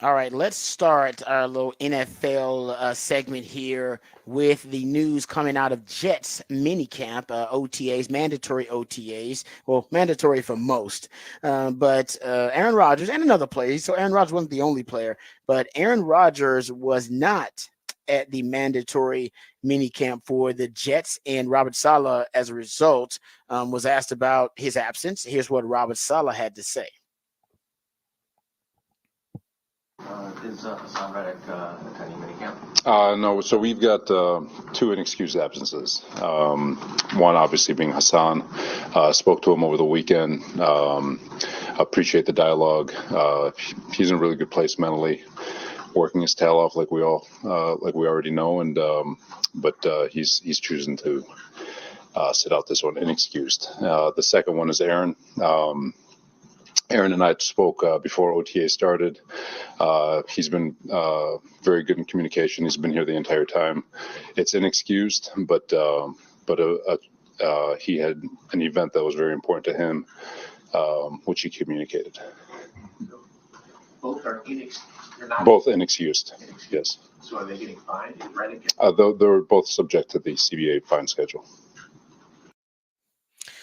All right, let's start our little NFL segment here with the news coming out of Jets minicamp, OTAs, mandatory OTAs. Well, mandatory for most, but Aaron Rodgers and another player. So Aaron Rodgers wasn't the only player, but Aaron Rodgers was not at the mandatory mini camp for the Jets. And Robert Saleh, as a result, was asked about his absence. Here's what Robert Saleh had to say. Is Hassan Reddick attending minicamp? No, so we've got 2 inexcused absences. One obviously being Hassan. Spoke to him over the weekend. Appreciate the dialogue. He's in a really good place mentally, working his tail off like we already know, and but he's choosing to sit out this one inexcused. The second one is Aaron. Aaron and I spoke before OTA started. He's been very good in communication. He's been here the entire time. It's inexcused, but he had an event that was very important to him, which he communicated. Both are inexcused. Both inexcused. Yes. So are they getting fined? They're both subject to the CBA fine schedule.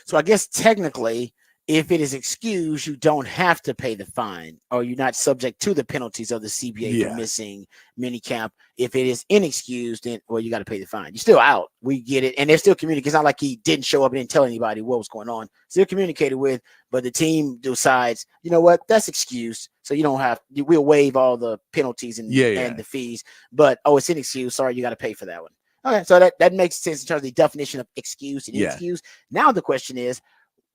So I guess technically, if it is excused, you don't have to pay the fine, or you're not subject to the penalties of the CBA for missing minicamp. If it is inexcused, then you got to pay the fine. You're still out. We get it, and they're still communicating. It's not like he didn't show up and didn't tell anybody what was going on. Still communicated with, but the team decides, you know what, that's excused, so you don't have. We'll waive all the penalties and the fees. But it's inexcused. Sorry, you got to pay for that one. Okay, so that makes sense in terms of the definition of excused and inexcused. Now the question is,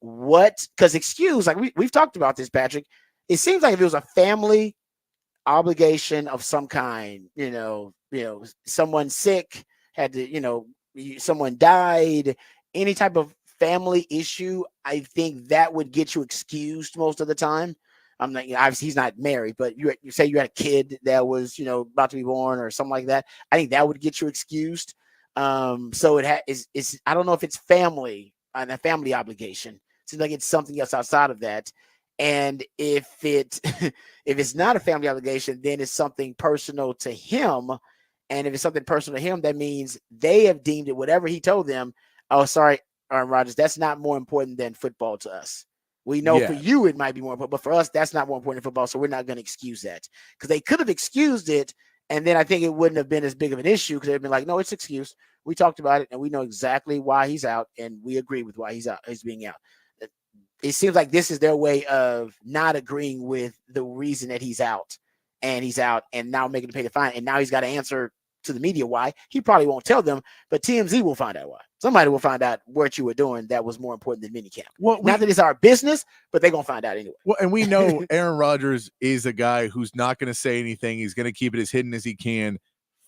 because excuse, like we've talked about this, Patrick, it seems like if it was a family obligation of some kind, someone sick, had to, someone died, any type of family issue, I think that would get you excused most of the time. I'm not, obviously he's not married, but you say you had a kid that was, about to be born or something like that. I think that would get you excused. So it's I don't know if it's family and a family obligation. Seems like it's something else outside of that. And if it's not a family obligation, then it's something personal to him. And if it's something personal to him, that means they have deemed it, whatever he told them. Oh, sorry, Aaron Rodgers, that's not more important than football to us. We know for you it might be more important, but for us, that's not more important than football. So we're not going to excuse that, because they could have excused it. And then I think it wouldn't have been as big of an issue, because they'd been like, no, it's excused. We talked about it and we know exactly why he's out, and we agree with why he's being out. It seems like this is their way of not agreeing with the reason that he's out, and now making him pay the fine. And now he's got to answer to the media why. He probably won't tell them, but TMZ will find out why. Somebody will find out what you were doing that was more important than minicamp. Well, not that it's our business, but they're going to find out anyway. Well, and we know Aaron Rodgers is a guy who's not going to say anything. He's going to keep it as hidden as he can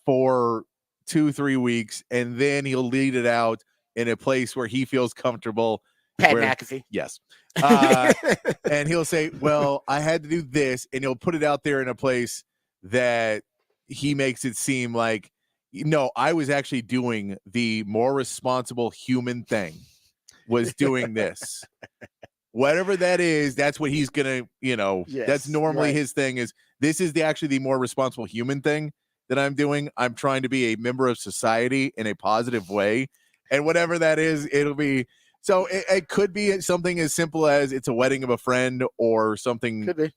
for 2-3 weeks, and then he'll lead it out in a place where he feels comfortable. Pat McAfee. Yes. And he'll say, well, I had to do this, and he'll put it out there in a place that he makes it seem like, no, I was actually doing the more responsible human thing, was doing this. Whatever that is, that's what he's going to, that's normally his thing is, this is actually the more responsible human thing that I'm doing. I'm trying to be a member of society in a positive way. And whatever that is, it'll be. So it could be something as simple as it's a wedding of a friend, or something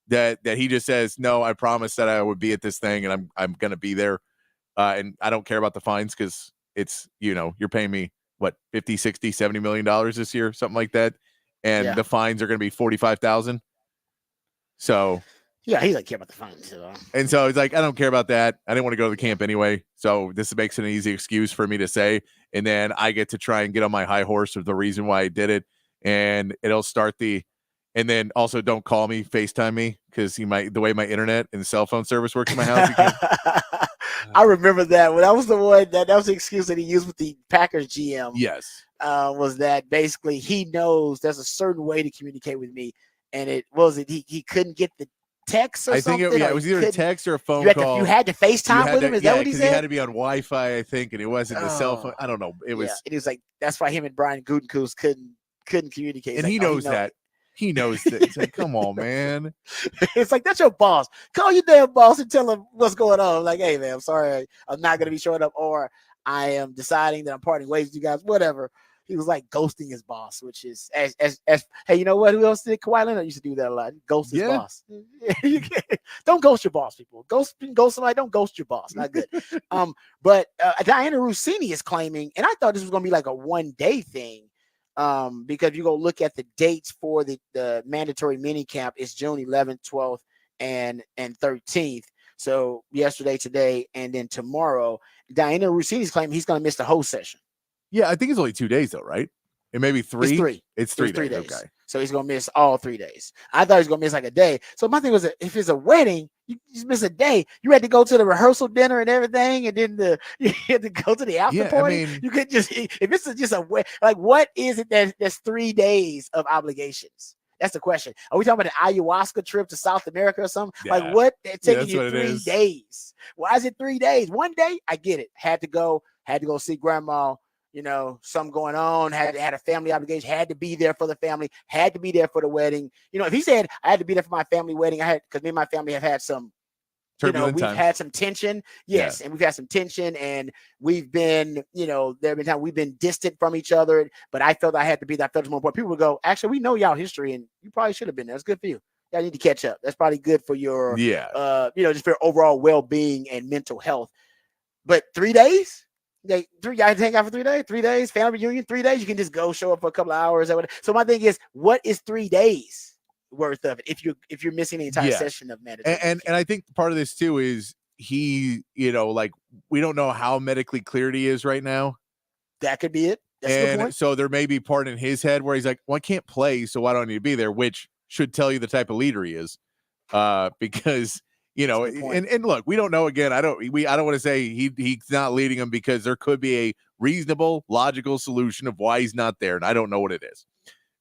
that he just says, no, I promised that I would be at this thing, and I'm going to be there. And I don't care about the fines, because it's, you're paying me what, 50, 60, $70 million this year, something like that. And the fines are going to be 45,000. So yeah, he doesn't care about the fines. And so he's like, I don't care about that. I didn't want to go to the camp anyway. So this makes it an easy excuse for me to say. And then I get to try and get on my high horse of the reason why I did it. And it'll start and then also don't call me, FaceTime me, because the way my internet and cell phone service works in my house. I remember that. When that was the one that was the excuse that he used with the Packers GM. Yes. Was that basically he knows there's a certain way to communicate with me. And he couldn't get the text or something? It was either a text or a phone call. You had to FaceTime with him? Is that what he said? He had to be on Wi-Fi, I think, and it wasn't the cell phone. I don't know. It was. It was like, that's why him and Brian Gutekunst couldn't communicate. And he knows that. He knows that. It's like, come on, man. It's like, that's your boss. Call your damn boss and tell him what's going on. Like, hey, man, I'm sorry, I'm not going to be showing up, or I am deciding that I'm parting ways with you guys, whatever. he was like ghosting his boss, which is as hey, you know what? Who else did? Kawhi Leonard used to do that a lot. Ghost his boss. Don't ghost your boss, people. Ghost somebody. Don't ghost your boss. Not good. But Diana Rossini is claiming, and I thought this was going to be like a 1-day thing. Because if you go look at the dates for the mandatory mini camp, it's June 11th, 12th, and 13th. So yesterday, today, and then tomorrow, Diana Rossini's claiming he's going to miss the whole session. Yeah, I think it's only 2 days though, right? It may be 3. It's 3. It's 3 days. days. Okay. So he's going to miss all 3 days. I thought he was going to miss like a day. So my thing was, if it's a wedding, you just miss a day. You had to go to the rehearsal dinner and everything, and then you had to go to the after party. I mean, you could just, if it's just like, what is it that's 3 days of obligations? That's the question. Are we talking about an ayahuasca trip to South America or something? Yeah. Like what? They're taking you 3 days. Why is it 3 days? 1 day, I get it. Had to go see grandma. You know, something going on, had a family obligation, had to be there for the family, had to be there for the wedding. You know, if he said I had to be there for my family wedding, because me and my family have had some, we've had some tension. Yes. Yeah. And we've had some tension, and we've been, there have been times we've been distant from each other, but I felt I had to be there. I felt it was more important. People would go, actually, we know y'all history, and you probably should have been there. It's good for you. Y'all need to catch up. That's probably good for your, just for your overall well-being and mental health. But 3 days? Y'all hang out for 3 days, 3 days, family reunion, 3 days. You can just go show up for a couple of hours. Or whatever. So my thing is, what is 3 days worth of it if you're missing the entire session of mandatory? And I think part of this too is he, like we don't know how medically cleared he is right now. That could be it. That's a good point. So there may be part in his head where he's like, well, I can't play, so why do I need to be there? Which should tell you the type of leader he is, because. And look, we don't know. Again, I don't want to say he's not leading them, because there could be a reasonable, logical solution of why he's not there, and I don't know what it is.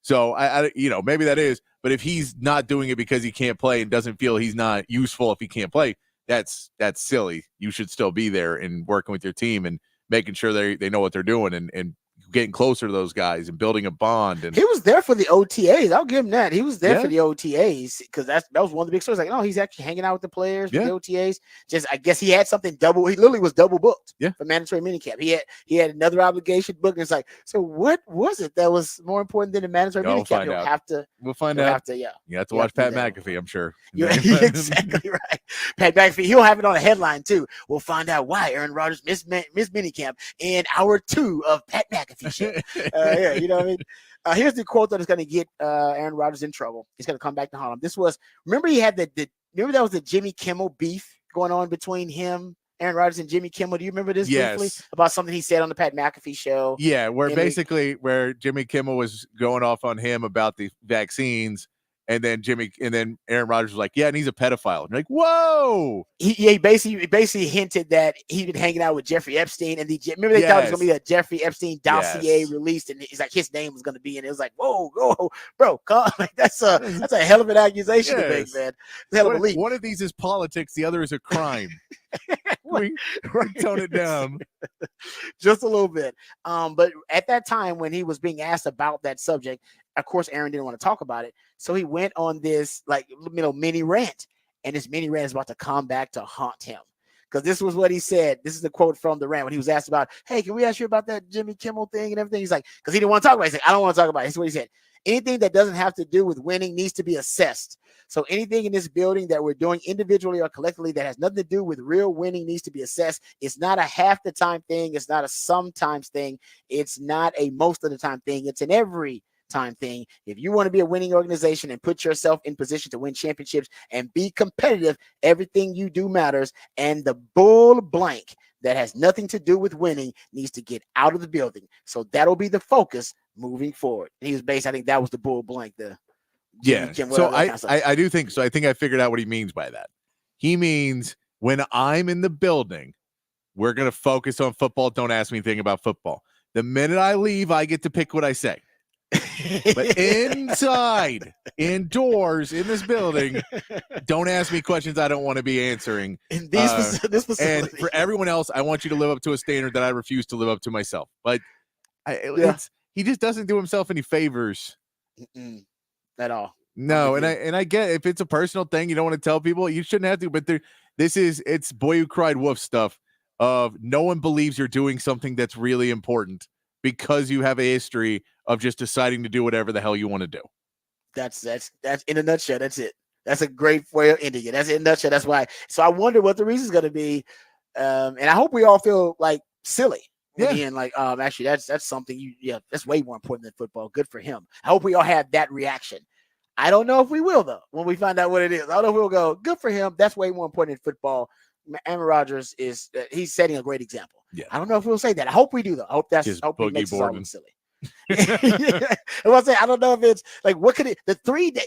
So I maybe that is, but if he's not doing it because he can't play and doesn't feel he's not useful if he can't play, that's silly. You should still be there and working with your team and making sure they know what they're doing and getting closer to those guys and building a bond. And he was there for the OTAs. I'll give him that. He was there for the OTAs, because that was one of the big stories. Like, no, he's actually hanging out with the players for the OTAs. Just, I guess he had something double. He literally was double booked for mandatory minicamp. He had another obligation booked. And it's like, so what was it that was more important than the mandatory minicamp? We'll find out. You have to watch Pat McAfee, I'm sure. You're exactly right. Pat McAfee, he'll have it on a headline too. We'll find out why Aaron Rodgers missed minicamp in hour 2 of Pat McAfee show. You know what I mean? Here's the quote that is going to get Aaron Rodgers in trouble. He's going to come back to Harlem. Remember he had remember that was the Jimmy Kimmel beef going on between him, Aaron Rodgers, and Jimmy Kimmel. Do you remember this briefly about something he said on the Pat McAfee show? Yeah, where Jimmy Kimmel was going off on him about the vaccines. And then Aaron Rodgers was like, yeah, and he's a pedophile. And you're like, whoa. He basically hinted that he'd been hanging out with Jeffrey Epstein, and remember they thought it was gonna be a Jeffrey Epstein dossier released, and it's like his name was gonna be in it. It was like, whoa, bro, that's a hell of an accusation to make, man. Hell of a leak. One of these is politics, the other is a crime. we tone it down just a little bit. But at that time when he was being asked about that subject, of course, Aaron didn't want to talk about it. So he went on this mini rant, and this mini rant is about to come back to haunt him. Because this was what he said. This is the quote from the rant when he was asked about, hey, can we ask you about that Jimmy Kimmel thing and everything? He's like, because he didn't want to talk about it. He's like, I don't want to talk about it. This is what he said. Anything that doesn't have to do with winning needs to be assessed. So anything in this building that we're doing individually or collectively that has nothing to do with real winning needs to be assessed. It's not a half the time thing. It's not a sometimes thing. It's not a most of the time thing. It's an every time thing. If you want to be a winning organization and put yourself in position to win championships and be competitive, everything you do matters. And the bull blank that has nothing to do with winning needs to get out of the building. So that'll be the focus moving forward. And he was based, I think that was the bull blank. So I do think so. I think I figured out what he means by that. He means when I'm in the building, we're going to focus on football. Don't ask me anything about football. The minute I leave, I get to pick what I say. But indoors, in this building, don't ask me questions I don't want to be answering. In this facility. And for everyone else, I want you to live up to a standard that I refuse to live up to myself. But he just doesn't do himself any favors at all. No, and I get if it's a personal thing, you don't want to tell people, you shouldn't have to. But it's boy who cried wolf stuff of no one believes you're doing something that's really important because you have a history of just deciding to do whatever the hell you want to do. That's in a nutshell. That's it. That's a great way of ending it. That's in a nutshell. That's why. So I wonder what the reason is going to be. And I hope we all feel like silly. Yeah. And like, actually, that's something that's way more important than football. Good for him. I hope we all have that reaction. I don't know if we will, though, when we find out what it is. I don't know if we'll go, good for him. That's way more important than football. Aaron Rodgers he's setting a great example. Yeah. I don't know if we'll say that. I hope we do, though. I hope he makes us all look silly. I don't know if it's like, what could it,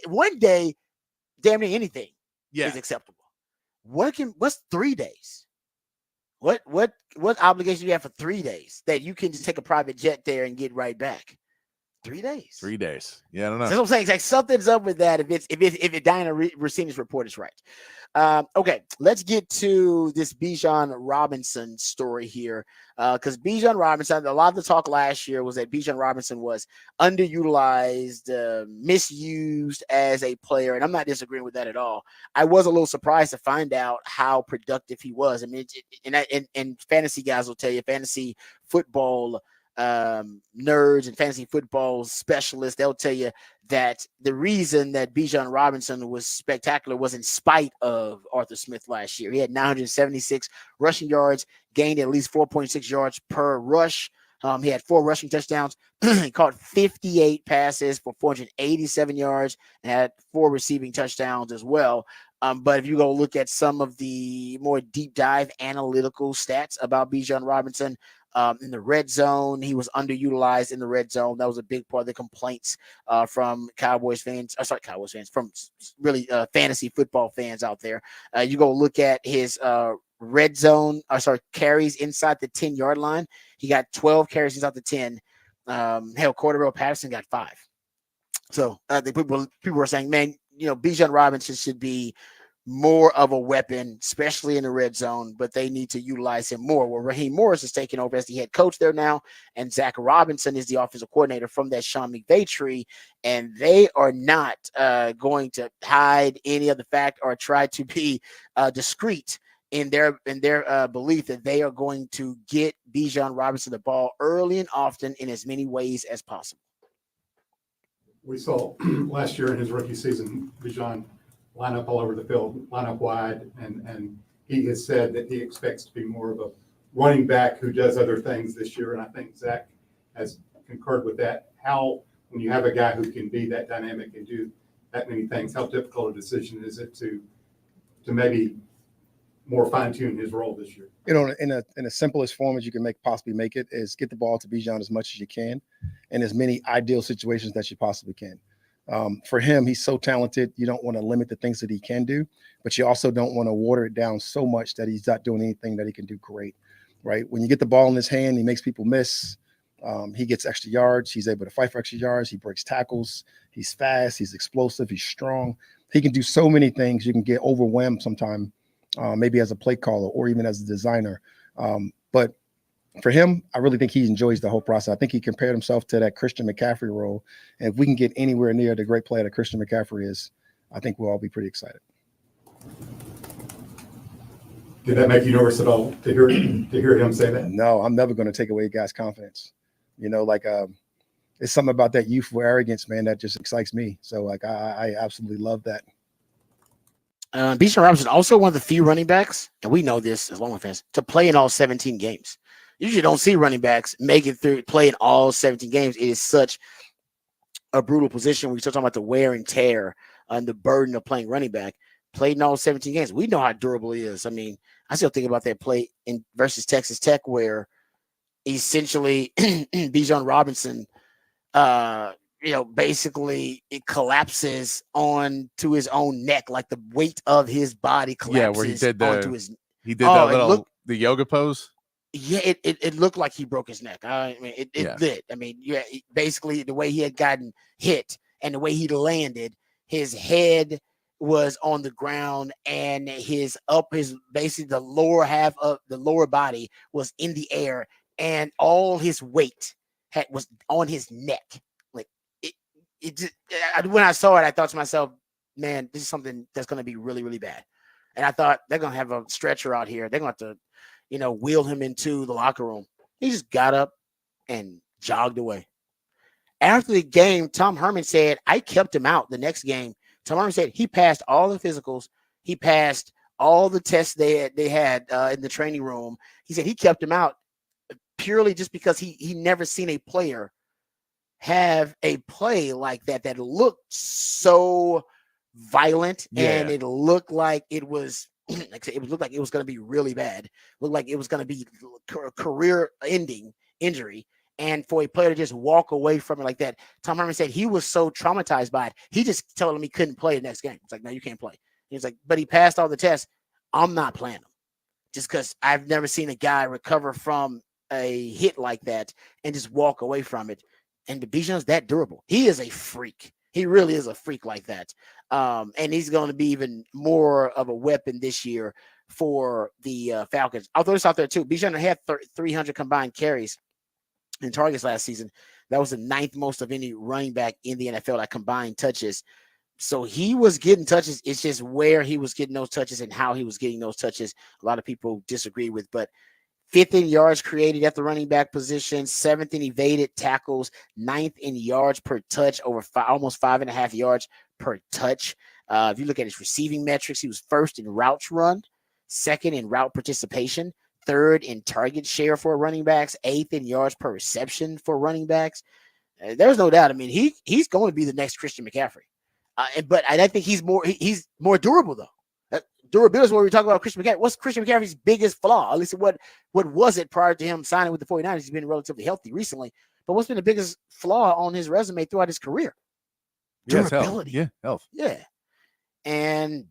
one day, damn near anything is acceptable. What's 3 days? What obligation do you have for 3 days that you can just take a private jet there and get right back? 3 days. 3 days. Yeah, I don't know. That's what I'm saying. It's like something's up with that. If Diana Rossini's report is right. Okay, let's get to this Bijan Robinson story here. Because Bijan Robinson, a lot of the talk last year was that Bijan Robinson was underutilized, misused as a player, and I'm not disagreeing with that at all. I was a little surprised to find out how productive he was. I mean, and fantasy guys will tell you, fantasy football nerds and fantasy football specialists, they'll tell you that the reason that Bijan Robinson was spectacular was in spite of Arthur Smith last year. He had 976 rushing yards, gained at least 4.6 yards per rush. He had 4 rushing touchdowns. He caught 58 passes for 487 yards and had 4 receiving touchdowns as well. But if you go look at some of the more deep dive analytical stats about Bijan Robinson, in the red zone, he was underutilized in the red zone. That was a big part of the complaints from from really fantasy football fans out there. You go look at his red zone, carries inside the 10-yard line. He got 12 carries inside the 10. Cordero Patterson got 5. So the people were saying, man, Bijan Robinson should be more of a weapon, especially in the red zone, but they need to utilize him more. Well, Raheem Morris is taking over as the head coach there now, and Zach Robinson is the offensive coordinator from that Sean McVay tree, and they are not going to hide any of the fact or try to be discreet in their belief that they are going to get Bijan Robinson the ball early and often in as many ways as possible. We saw last year in his rookie season, Bijan line up all over the field, line up wide, and he has said that he expects to be more of a running back who does other things this year, and I think Zach has concurred with that. How, when you have a guy who can be that dynamic and do that many things, how difficult a decision is it to maybe more fine-tune his role this year? In the simplest form as you can possibly make it is get the ball to Bijan as much as you can in as many ideal situations that you possibly can. For him, he's so talented. You don't want to limit the things that he can do, but you also don't want to water it down so much that he's not doing anything that he can do great, right? When you get the ball in his hand, he makes people miss. He gets extra yards. He's able to fight for extra yards. He breaks tackles. He's fast. He's explosive. He's strong. He can do so many things. You can get overwhelmed sometime, maybe as a play caller or even as a designer. But for him, I really think he enjoys the whole process. I think he compared himself to that Christian McCaffrey role. And if we can get anywhere near the great player that Christian McCaffrey is, I think we'll all be pretty excited. Did that make you nervous at all to hear him say that? No, I'm never going to take away a guy's confidence. It's something about that youthful arrogance, man, that just excites me. So I absolutely love that. Bijan Robinson, also one of the few running backs, and we know this as Longhorn fans, to play in all 17 games. You usually don't see running backs make it through, play in all 17 games. It is such a brutal position. We start talking about the wear and tear and the burden of playing running back. Played in all 17 games. We know how durable he is. I mean, I still think about that play in versus Texas Tech where essentially Bijan Robinson, basically it collapses onto his own neck, like the weight of his body collapses. Yeah, where he did the the yoga pose. Yeah, it looked like he broke his neck. I mean, it did. I mean, basically the way he had gotten hit and the way he landed, his head was on the ground and basically the lower half of the lower body was in the air and all his weight was on his neck. Like when I saw it, I thought to myself, man, this is something that's going to be really, really bad. And I thought they're going to have a stretcher out here. They're going to have to, wheel him into the locker room. He just got up and jogged away. After the game, Tom Herman said, I kept him out the next game. Tom Herman said he passed all the physicals. He passed all the tests they had in the training room. He said he kept him out purely just because he never seen a player have a play like that looked so violent, and it looked like it was looked like it was going to be really bad. It looked like it was going to be career-ending injury. And for a player to just walk away from it like that, Tom Herman said he was so traumatized by it. He just told him he couldn't play the next game. It's like, no, you can't play. He's like, but he passed all the tests. I'm not playing him just because I've never seen a guy recover from a hit like that and just walk away from it. And Bijan's that durable. He is a freak. He really is a freak like that. And he's going to be even more of a weapon this year for the Falcons. I'll throw this out there too. Bijan had 300 combined carries in targets last season. That was the 9th most of any running back in the NFL that combined touches. So he was getting touches. It's just where he was getting those touches and how he was getting those touches. A lot of people disagree with, but 5th in yards created at the running back position, 7th in evaded tackles, 9th in yards per touch, over almost 5.5 yards per touch. If you look at his receiving metrics, he was 1st in routes run, 2nd in route participation, 3rd in target share for running backs, 8th in yards per reception for running backs. There's no doubt. I mean, he's going to be the next Christian McCaffrey. But I think he's more durable though. Durability is what we're talking about. Christian McCaffrey. What's Christian McCaffrey's biggest flaw? At least what was it prior to him signing with the 49ers? He's been relatively healthy recently. But what's been the biggest flaw on his resume throughout his career? Durability. Health. Yeah. And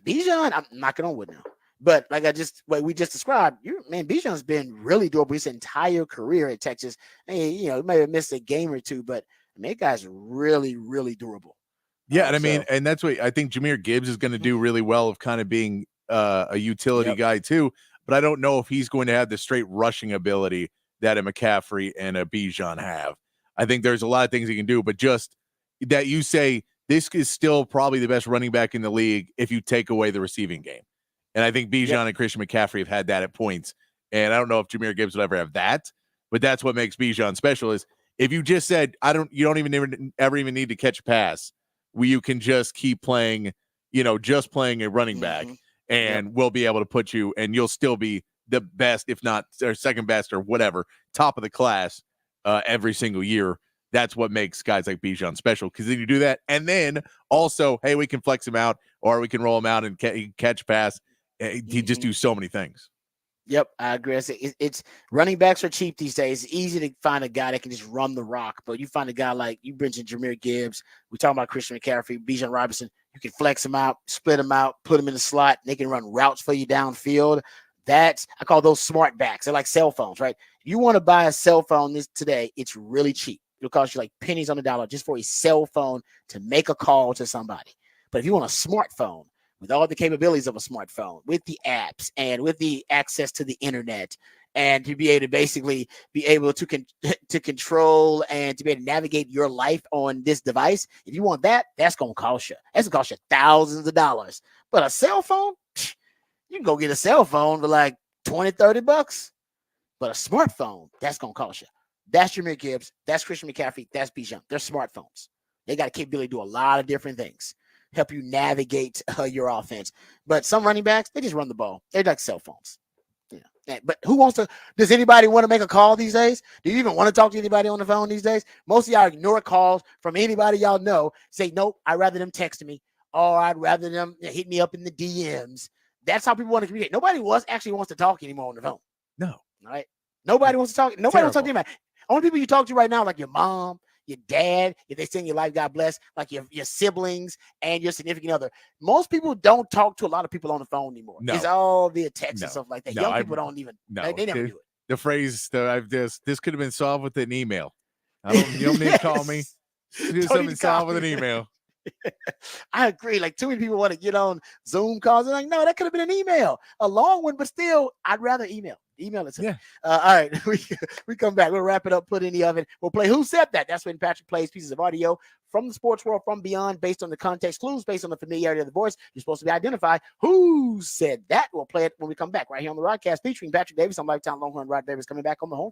Bijan, I'm knocking on wood now. But like we just described, Bijan's been really durable his entire career at Texas. And, he may have missed a game or two, but that guy's really, really durable. Yeah, and I mean, and that's what I think Jahmyr Gibbs is going to do really well of kind of being a utility guy too. But I don't know if he's going to have the straight rushing ability that a McCaffrey and a Bijan have. I think there's a lot of things he can do, but just that you say this is still probably the best running back in the league if you take away the receiving game. And I think Bijan and Christian McCaffrey have had that at points. And I don't know if Jahmyr Gibbs would ever have that, but that's what makes Bijan special is if you just said, you don't even ever even need to catch a pass, where you can just keep playing, just playing a running back, and we'll be able to put you, and you'll still be the best, if not or second best or whatever, top of the class every single year. That's what makes guys like Bijan special, because then you do that, and then also, hey, we can flex him out, or we can roll him out and catch pass. He just do so many things. Yep, I agree. It's running backs are cheap these days. It's easy to find a guy that can just run the rock, but you find a guy like you mentioned Jahmyr Gibbs. We talking about Christian McCaffrey, Bijan Robinson. You can flex him out, split him out, put him in the slot. They can run routes for you downfield. I call those smart backs. They're like cell phones, right? If you want to buy a cell phone today, it's really cheap. It'll cost you like pennies on the dollar just for a cell phone to make a call to somebody. But if you want a smartphone, with all the capabilities of a smartphone, with the apps and with the access to the internet, and to be able to basically be able to control and to be able to navigate your life on this device, if you want that, that's going to cost you. That's going to cost you thousands of dollars. But a cell phone, you can go get a cell phone for like $20-$30. But a smartphone, that's going to cost you. That's Jahmyr Gibbs. That's Christian McCaffrey. That's Bijan. They're smartphones. They got a capability to do a lot of different things. Help you navigate your offense. But some running backs, they just run the ball. They're like cell phones. Yeah. But does anybody want to make a call these days? Do you even want to talk to anybody on the phone these days? Most of y'all ignore calls from anybody y'all know. Say, nope, I'd rather them text me, or I'd rather them hit me up in the DMs. That's how people want to communicate. Nobody actually wants to talk anymore on the phone. No. All right? Nobody wants to talk. Nobody wants to talk to anybody. Only people you talk to right now, like your mom, your dad, if they send your life, God bless, like your siblings and your significant other. Most people don't talk to a lot of people on the phone anymore. No. It's all via text and stuff like that. Young people don't even, they never do it. The phrase that this could have been solved with an email. You don't need to call me. Do something solved with an email. I agree. Like too many people want to get on Zoom calls. They're like, no, that could have been an email, a long one, but still, I'd rather email. Email it to me. All right, we come back. We'll wrap it up. Put in the oven. We'll play Who Said That. That's when Patrick plays pieces of audio from the sports world, from beyond, based on the context clues, based on the familiarity of the voice. You're supposed to be identified. Who said that? We'll play it when we come back right here on the Rodcast, featuring Patrick Davis. I'm Lifetime Longhorn Rod Davis coming back on the Horn.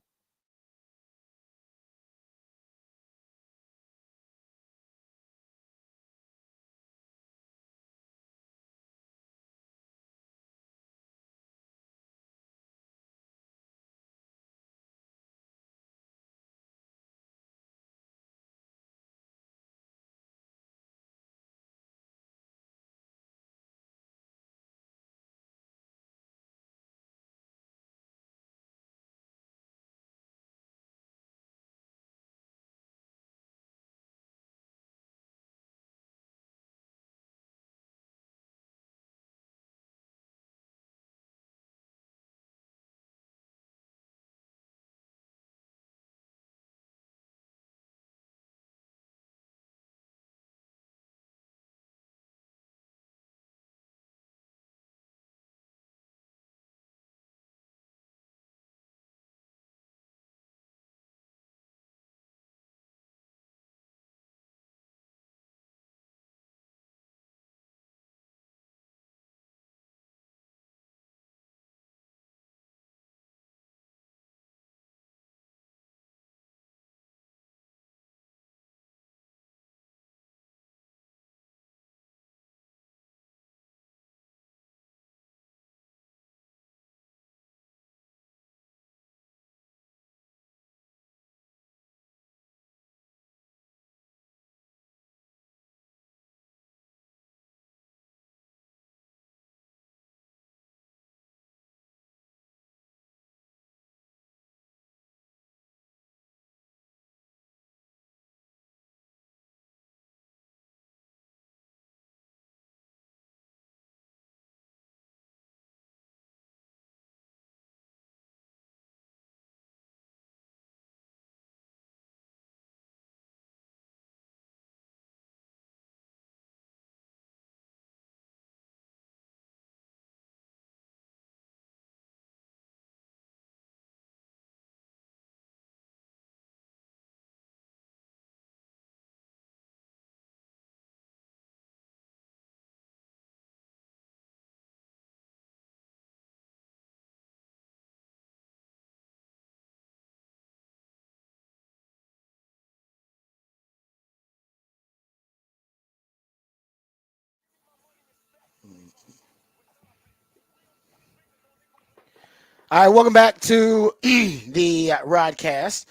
All right, welcome back to the Rodcast.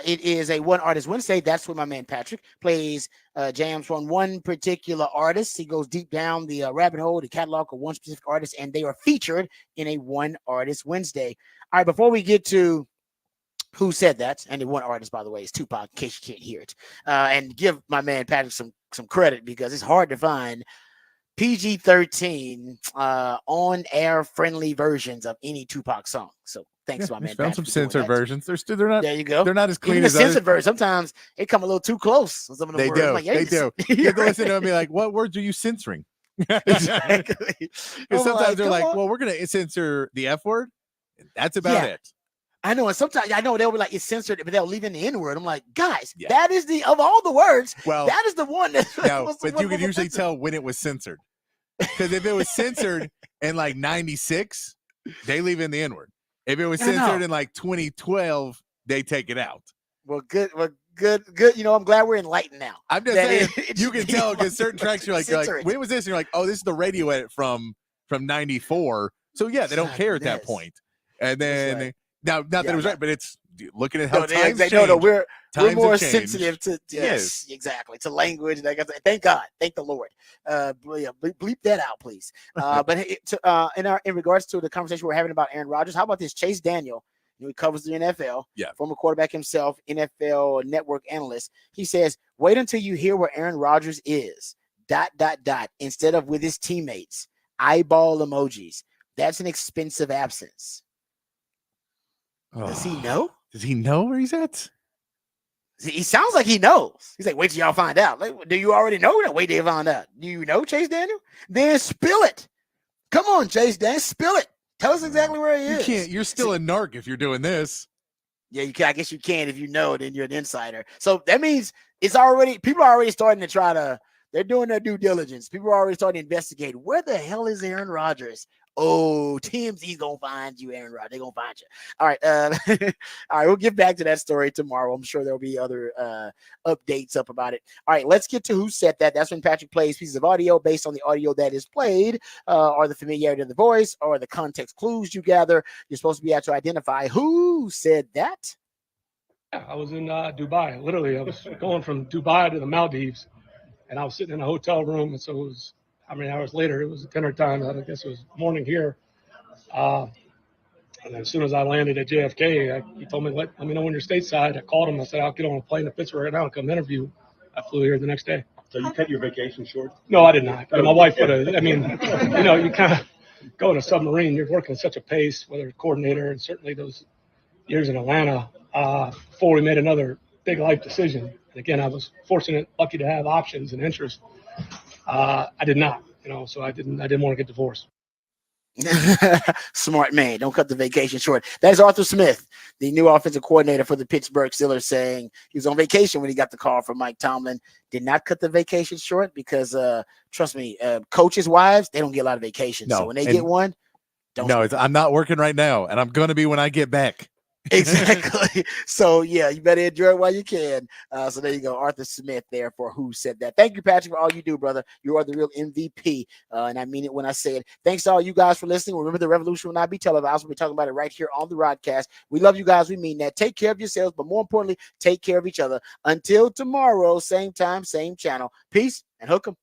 It is a One Artist Wednesday. That's where my man Patrick plays jams on one particular artist. He goes deep down the rabbit hole, the catalog of one specific artist, and they are featured in a One Artist Wednesday. All right, before we get to Who Said That, and the one artist, by the way, is Tupac, in case you can't hear it, and give my man Patrick some credit because it's hard to find PG-13 on-air friendly versions of any Tupac song. So thanks to my man. Found some censored versions. They're not. There you go. They're not as clean Even the as censored version. Sometimes it come a little too close. Some of them they words. do. Like, yeah, they do. You have to listen to them and be like, "What words are you censoring?" Exactly. Because sometimes they're like, "Well, we're gonna censor the F word." That's about it. I know, and sometimes I know they'll be like it's censored, but they'll leave in the N word. I'm like, guys, that is the of all the words. Well, that is the one that. No, but you can usually tell when it was censored. Because if it was censored in like 96, they leave in the N-word. If it was censored in like 2012, they take it out. Well, good. You know, I'm glad we're enlightened now. I'm just saying, you can tell because certain tracks you're like, when was this? And you're like, oh, this is the radio edit from 94. So yeah, they don't care at that point. And then now, not that it was right, but it's looking at how times change. No, we're more changed. sensitive to exactly to language. Like I said, thank God, thank the Lord. Bleep that out, please. But in regards to the conversation we're having about Aaron Rodgers, how about this? Chase Daniel, he covers the NFL, former quarterback himself, NFL Network analyst. He says, "Wait until you hear where Aaron Rodgers is. ... Instead of with his teammates. Eyeball emojis. That's an expensive absence." Does he know? Does he know where he's at? He sounds like he knows. He's like, wait till y'all find out. Like, do you already know? Wait till you find out. Do you know Chase Daniel? Then spill it. Come on, Chase Daniel, spill it. Tell us exactly where he is. You can't. You're still a narc if you're doing this. Yeah, you can. I guess you can if you know. Then you're an insider. So that means people are already starting to try to. They're doing their due diligence. People are already starting to investigate. Where the hell is Aaron Rodgers? Oh, TMZ's gonna find you, Aaron Rodgers. They're gonna find you. All right. All right, we'll get back to that story tomorrow. I'm sure there'll be other updates up about it. All right, let's get to Who Said That. That's when Patrick plays pieces of audio based on the audio that is played, or the familiarity of the voice, or the context clues you gather. You're supposed to be able to identify who said that. Yeah, I was in Dubai. Literally, I was going from Dubai to the Maldives, and I was sitting in a hotel room, and so it was. How many hours later? It was dinner time. I guess it was morning here. And as soon as I landed at JFK, he told me, let me know when you're stateside. I called him. I said, I'll get on a plane to Pittsburgh right now and come interview. I flew here the next day. So you cut your vacation short? No, I did not. I mean, my wife would have. I mean, you kind of go in a submarine. You're working at such a pace, whether it's coordinator, and certainly those years in Atlanta before we made another big life decision. And again, I was lucky to have options and interest. I did not, so I didn't want to get divorced. Smart man. Don't cut the vacation short. That's Arthur Smith, the new offensive coordinator for the Pittsburgh Steelers, saying he was on vacation when he got the call from Mike Tomlin. Did not cut the vacation short because, trust me, coaches' wives, they don't get a lot of vacations. So when they get one, I'm not working right now, and I'm going to be when I get back. Exactly. So yeah, you better enjoy it while you can. So there you go, Arthur Smith there for Who Said That. Thank you, Patrick, for all you do, brother. You are the real MVP, and I mean it when I say it. Thanks to all you guys for listening. Remember, the revolution will not be televised. We'll be talking about it right here on the Rodcast. We love you guys. We mean that. Take care of yourselves, but more importantly, take care of each other. Until tomorrow, same time, same channel. Peace and hook 'em.